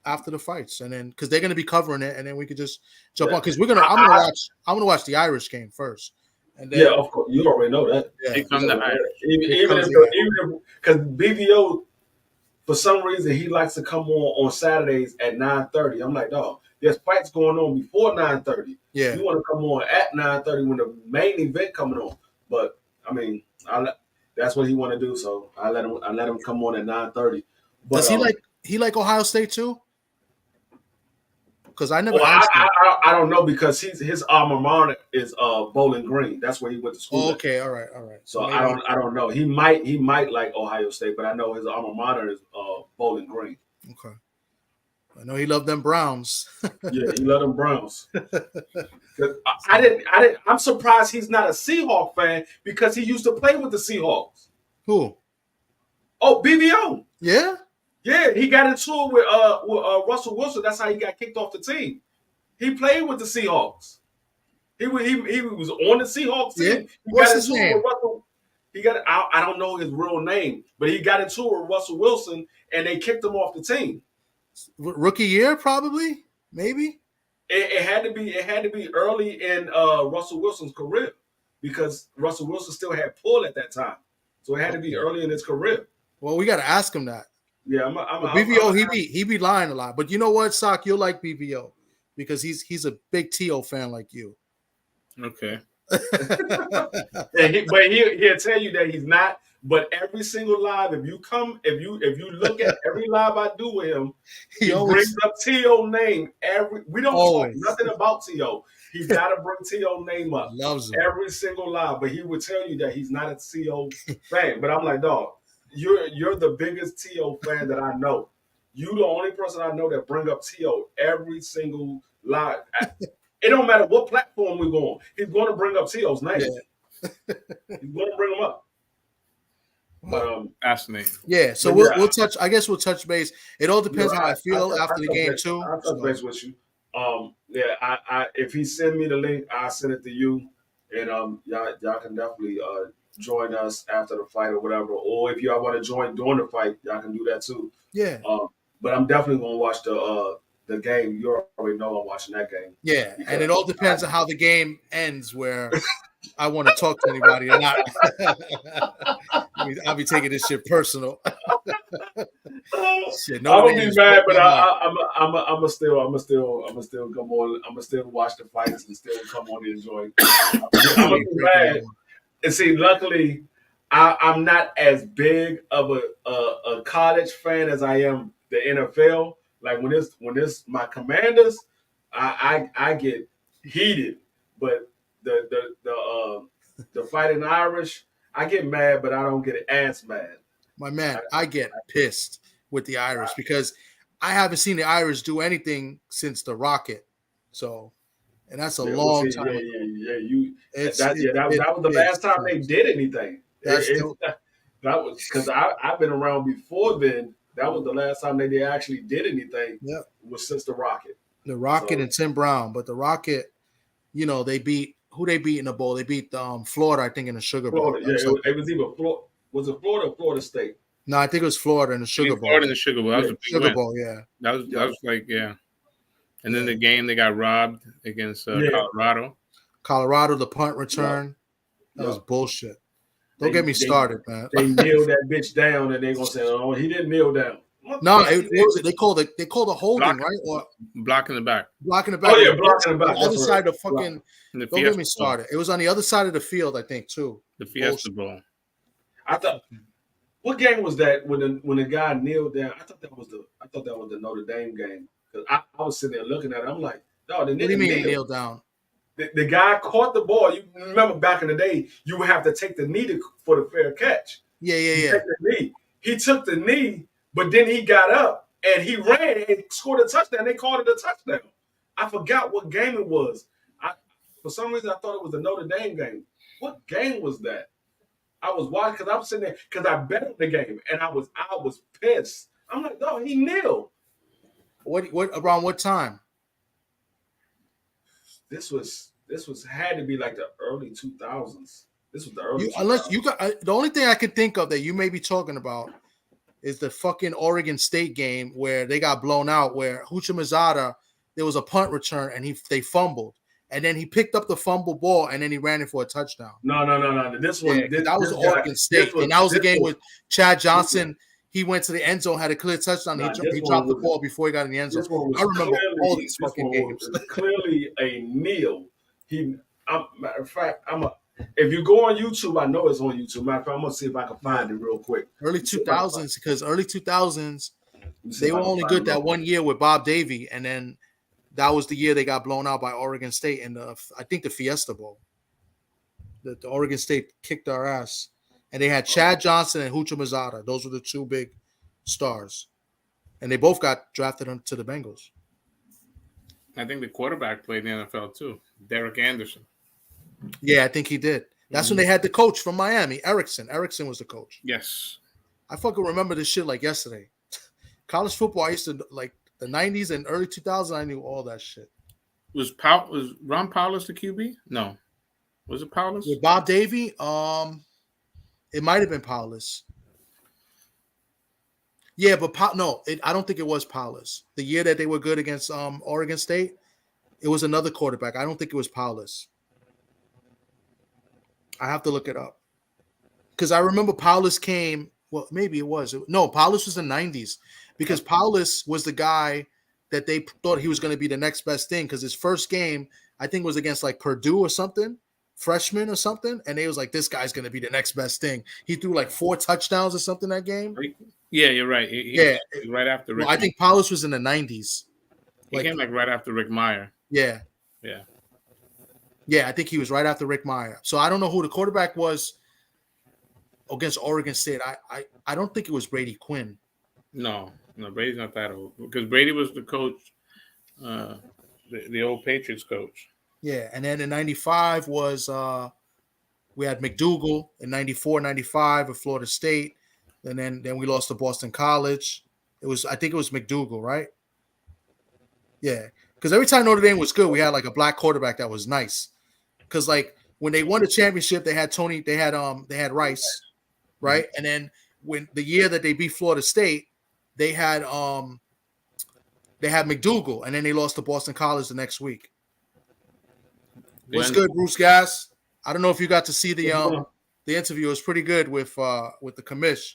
after the fights, and then because they're gonna be covering it, and then we could just jump on because I'm gonna watch the Irish game first. And then, of course, you already know that. Yeah, even because BBO, for some reason, he likes to come on Saturdays at 9:30. I'm like, dog, there's fights going on before 9:30. Yeah, you want to come on at 9:30 when the main event coming on. But I mean, that's what he want to do. So I let him come on at 9:30. Does he like Ohio State too? Because I never asked him. I don't know because his alma mater is Bowling Green. That's where he went to school. Oh, okay, all right. So I don't know. He might like Ohio State, but I know his alma mater is Bowling Green. Okay. I know he loved them Browns. Yeah, he loved them Browns. I'm surprised he's not a Seahawk fan because he used to play with the Seahawks. Who? Oh, BBO. Yeah. Yeah, he got into it with Russell Wilson. That's how he got kicked off the team. He played with the Seahawks. He was on the Seahawks team. Yeah. What's his name? I don't know his real name, but he got into it with Russell Wilson, and they kicked him off the team. Rookie year, probably, maybe. It had to be early in Russell Wilson's career because Russell Wilson still had pull at that time, so it had to be early in his career. Well, we got to ask him that. Yeah, BBO. He be lying a lot, but you know what, Sock, you'll like BBO because he's a big T.O. fan like you. Okay. But he'll tell you that he's not. But every single live, if you look at every live I do with him, he brings up T.O. name. We don't talk nothing about T.O. He's got to bring T.O. name up. Loves him. Every single live, but he would tell you that he's not a T.O. fan. But I'm like, dog, you're the biggest T.O. fan that I know. You the only person I know that bring up T.O. every single live. It don't matter what platform we go on. He's going to bring up T.O.'s name. Yeah. He's going to bring him up. But fascinating. Yeah, so we'll touch. I guess we'll touch base. It all depends how I feel after the game too. I'll touch base with you. I if he send me the link, I'll send it to you, and y'all can definitely join us after the fight or whatever. Or if y'all want to join during the fight, y'all can do that too. Yeah. But I'm definitely gonna watch the game. You already know I'm watching that game. Yeah, and it all depends on how the game ends, where I want to talk to anybody or not. I'll be taking this shit personal. Shit, I'm gonna be mad, but I'm still come on. I'm still watch the fights and still come on and enjoy. I'm gonna be mad. And see, luckily, I'm not as big of a college fan as I am the NFL. Like when it's my Commanders, I get heated, but the Fighting Irish, I get mad, but I don't get as mad. My man, I get pissed with the Irish because I haven't seen the Irish do anything since the Rocket. So, and that's a long time. That was the last time they did anything. That was because I've been around before then. That was the last time they actually did anything. Yep. Was since the Rocket. The Rocket and Tim Brown, but the Rocket, they beat who they beat in the bowl. They beat Florida, I think, in the Sugar Bowl. Florida, it was either Florida. Was it Florida or Florida State? No, I think it was Florida in the Sugar Bowl. Florida in the Sugar Bowl. That was a big Sugar Bowl, yeah. That was like, yeah. And then the game they got robbed against Colorado. Colorado, the punt return. That was bullshit. Don't get me started, man. They nailed that bitch down, and they gonna say, "Oh, he didn't kneel down." No, they called a holding, right? Or blocking the back. Blocking the back. Oh yeah, blocking the back. The other side of fucking. Don't get me started. It was on the other side of the field, I think, too. The Fiesta Bowl. I thought. What game was that when the guy kneeled down? I thought that was the Notre Dame game. Because I was sitting there looking at it. I'm like, no, the nigga. What do you mean kneel down? The guy caught the ball. You remember back in the day, you would have to take the knee for the fair catch. Yeah. Take the knee. He took the knee, but then he got up and he ran and scored a touchdown. They called it a touchdown. I forgot what game it was. For some reason, I thought it was the Notre Dame game. What game was that? I was watching because I was sitting there because I bet on the game and I was pissed. I'm like, no, he kneeled. What around what time? This had to be like the early 2000s. This was the early. Unless you got the only thing I could think of that you may be talking about is the fucking Oregon State game where they got blown out. Where Huchimazada, there was a punt return and they fumbled. And then he picked up the fumble ball and then he ran it for a touchdown. No. This one, that was Oregon State. And that was the game with Chad Johnson. He went to the end zone, had a clear touchdown. He dropped the ball before he got in the end zone. I remember all these fucking games. Clearly a kneel. Matter of fact, if you go on YouTube, I know it's on YouTube. Matter of fact, I'm gonna see if I can find it real quick. Early 2000s, because early 2000s, they were only good that 1 year with Bob Davie, and then that was the year they got blown out by Oregon State in I think the Fiesta Bowl. The Oregon State kicked our ass. And they had Chad Johnson and Huchimazada. Those were the two big stars. And they both got drafted to the Bengals. I think the quarterback played in the NFL too. Derek Anderson. Yeah, I think he did. That's when they had the coach from Miami, Erickson. Erickson was the coach. Yes. I fucking remember this shit like yesterday. College football, I used to like the 90s and early 2000s. I knew all that shit. Was Ron Powlus the QB? No. Was it Powlus? With Bob Davie? It might have been Powlus. Yeah, but I don't think it was Powlus. The year that they were good against Oregon State, it was another quarterback. I don't think it was Powlus. I have to look it up. Because I remember Powlus came, well, maybe it was. No, Powlus was the 90s. Because Powlus was the guy that they thought he was going to be the next best thing. Because his first game, I think, was against like Purdue or something. freshman or something, and they was like, this guy's gonna be the next best thing. He threw like 4 touchdowns or something that game. Yeah, you're right. Right after Rick. Well, I think Paulus was in the 90s. He came like right after Rick Meyer. Yeah. Yeah. Yeah, I think he was right after Rick Meyer. So I don't know who the quarterback was against Oregon State. I don't think it was Brady Quinn. No, Brady's not that old because Brady was the coach, the old Patriots coach. Yeah, and then in 95 was we had McDougal in 94, 95 at Florida State. And then we lost to Boston College. I think it was McDougal, right? Yeah. Because every time Notre Dame was good, we had like a black quarterback that was nice. Because like when they won the championship, they had Rice, right? And then when the year that they beat Florida State, they had McDougal, and then they lost to Boston College the next week. What's good, Bruce Gass? I don't know if you got to see the interview. It was pretty good with the commish.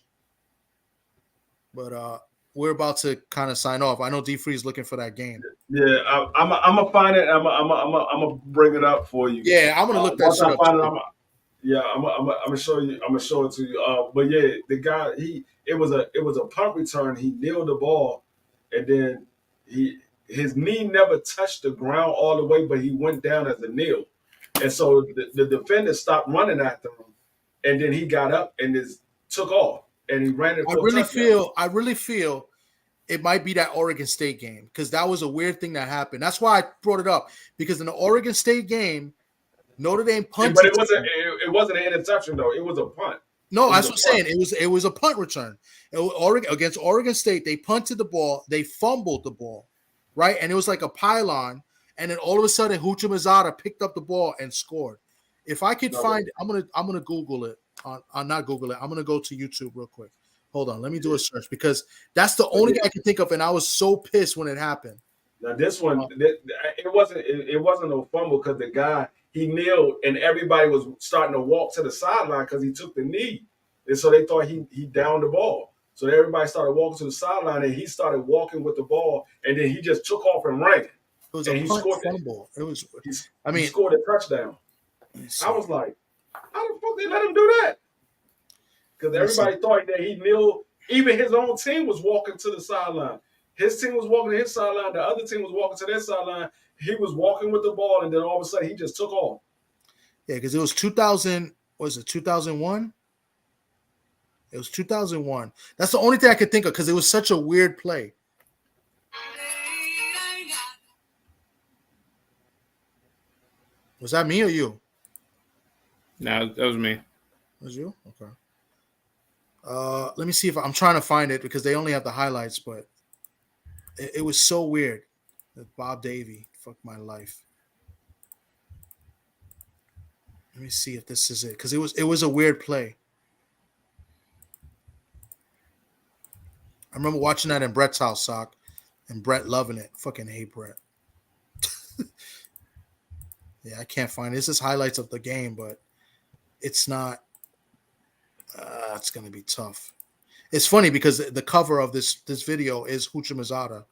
But we're about to kind of sign off. I know D Free is looking for that game. Yeah, I'm gonna find it. I'm gonna bring it up for you. Yeah, I'm gonna look that shit up. I'm gonna show you. I'm gonna show it to you. But yeah, the guy it was a punt return. He kneeled the ball, and then his knee never touched the ground all the way, but he went down as a kneel, and so the defender stopped running after him, and then he got up and just took off. And he ran it. I really feel it might be that Oregon State game because that was a weird thing that happened. That's why I brought it up because in the Oregon State game, Notre Dame punted. But it wasn't an interception though. It was a punt. No, that's what I'm saying. It was a punt return. Against Oregon State, they punted the ball, they fumbled the ball, right? And it was like a pylon. And then all of a sudden, Hucha Mazada picked up the ball and scored. If I could find, I'm gonna Google it. Not Google it. I'm gonna go to YouTube real quick. Hold on, let me do a search because that's the only thing I can think of, and I was so pissed when it happened. Now this one, it wasn't no fumble because the guy he kneeled and everybody was starting to walk to the sideline because he took the knee, and so they thought he downed the ball. So everybody started walking to the sideline, and he started walking with the ball, and then he just took off and ran. It was a punt fumble. He scored a touchdown. I was like, how the fuck they let him do that? Because everybody thought that he kneeled. Even his own team was walking to the sideline. His team was walking to his sideline. The other team was walking to their sideline. He was walking with the ball, and then all of a sudden he just took off. Yeah, because it was 2000. Was it 2001? It was 2001. That's the only thing I could think of because it was such a weird play. Was that me or you? No, that was me. Was you? Okay. Let me see if I'm trying to find it because they only have the highlights, but it was so weird. Bob Davey fucked my life. Let me see if this is it because it was a weird play. I remember watching that in Brett's house, Sock, and Brett loving it. Fucking hate Brett. Yeah, I can't find it. This is highlights of the game, but it's not. It's gonna be tough. It's funny because the cover of this video is Hucha Mazada.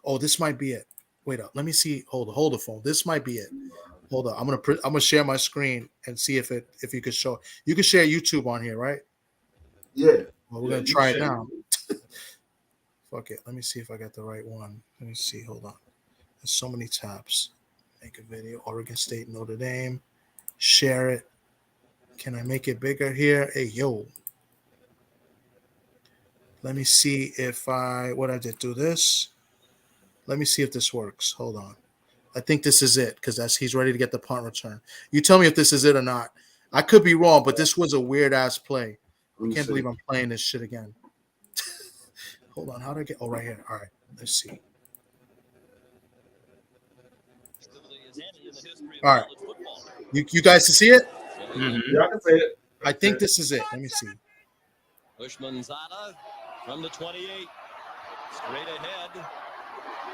Oh, this might be it. Wait up. Let me see. Hold the phone. This might be it. Hold on. I'm gonna share my screen and see if you could show. You can share YouTube on here, right? Yeah. Well, we're gonna try it now. Fuck it. Let me see if I got the right one. Let me see. Hold on. There's so many tabs. Make a video. Oregon State, Notre Dame. Share it. Can I make it bigger here? Hey, yo. Let me see if I did do this. Let me see if this works. Hold on. I think this is it because he's ready to get the punt return. You tell me if this is it or not. I could be wrong, but this was a weird ass play. I can't believe I'm playing this shit again. Hold on. How do I get? Oh, right here. All right. Let's see. All right. You guys can see it? Mm-hmm. Yeah, I can see it. I think this is it. Let me see. Ushmanzada from the 28. Straight ahead.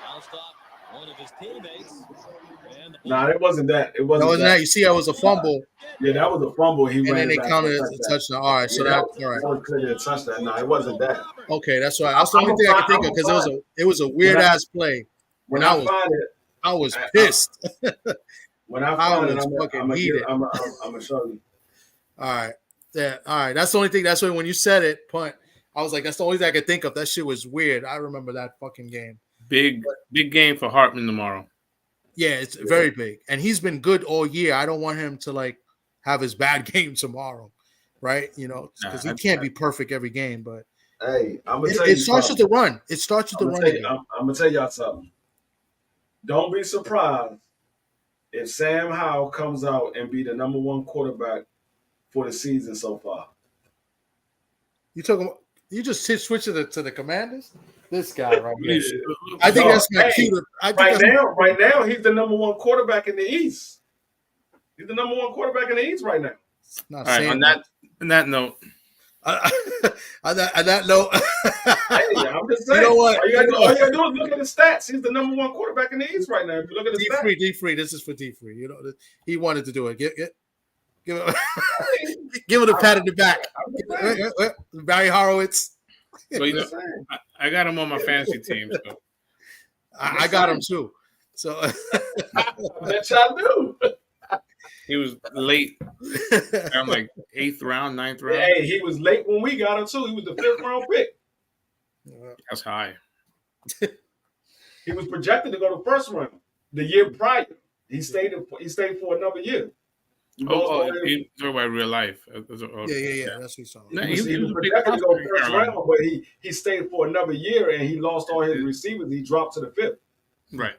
Bounced off one of his teammates. Nah, it wasn't that. It wasn't that. You see, I was a fumble. Yeah, that was a fumble. And then they counted as a touchdown. All right, so all right. That was clearly a touchdown. No, it wasn't that. Okay, that's right. That's the only thing I could think of because it was a weird ass play. When I find it, I was pissed. When I Howard find it, is I'm fucking gonna heated. show you. All right. Yeah. All right. That's the only thing. That's when you said it, punt. I was like, that's the only thing I could think of. That shit was weird. I remember that fucking game. Big game for Hartman tomorrow. Yeah, it's very big. And he's been good all year. I don't want him to like have his bad game tomorrow. Right? You know, because he can't be perfect every game, but hey, I'm gonna tell you. It starts with the run. It starts with the run. I'm gonna tell y'all something. Don't be surprised if Sam Howell comes out and be the number one quarterback for the season so far. You talking about, you just switch to the Commanders? This guy right here. Yeah. I think that's my cue. Right now, he's the number one quarterback in the East. He's the number one quarterback in the East right now. Not all right, on that note. On that note, hey, I'm just saying. You know what? All you gotta do is look at the stats. He's the number one quarterback in the East right now. If you look at the stats. D3. This is for D3. You know, he wanted to do it. Give him a pat in the back. Barry Horowitz. Well, you know, I got him on my fantasy team. So. I got him too. So I bet y'all do. He was late. I'm like 8th round, 9th round. Hey, he was late when we got him too. He was the 5th round pick. That's high. He was projected to go to first round the year prior. He stayed for another year. He's talking about real life. Yeah. That's what he's talking about. He was projected to go first round, but he stayed for another year and he lost all his receivers. He dropped to the 5th. Right.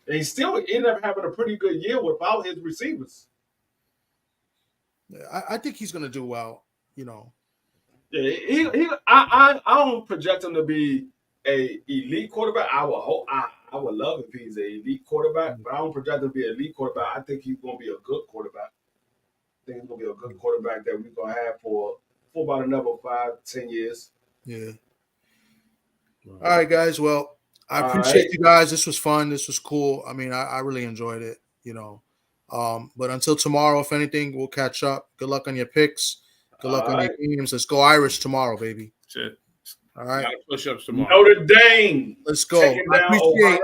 And he still ended up having a pretty good year without his receivers. Yeah, I think he's going to do well, you know. Yeah, I don't project him to be a elite quarterback. I would love if he's an elite quarterback, but I don't project him to be an elite quarterback. I think he's going to be a good quarterback. I think he's going to be a good quarterback that we're going to have for about another 5-10 years. Yeah. All right, guys. Well, I appreciate you guys. This was fun. This was cool. I mean, I really enjoyed it, you know. But until tomorrow, if anything, we'll catch up. Good luck on your picks. Good luck on your games. Let's go Irish tomorrow, baby. Shit. All right. Push-ups tomorrow. Notre Dame. Let's go. I appreciate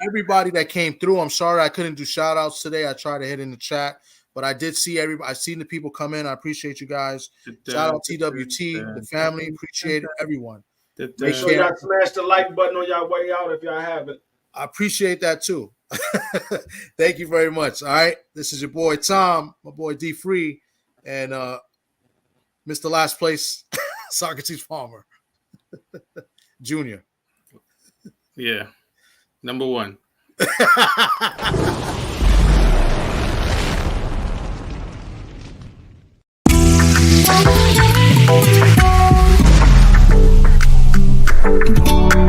everybody that came through. I'm sorry I couldn't do shout-outs today. I tried to hit in the chat, but I did see everybody. I seen the people come in. I appreciate you guys. Shout out TWT, the family. Appreciate everyone. Make sure y'all smash the like button on y'all way out if y'all haven't. I appreciate that too. Thank you very much. All right. This is your boy Tom, my boy D3, and Mr. Last Place, Socrates Palmer. Junior. Yeah. Number 1.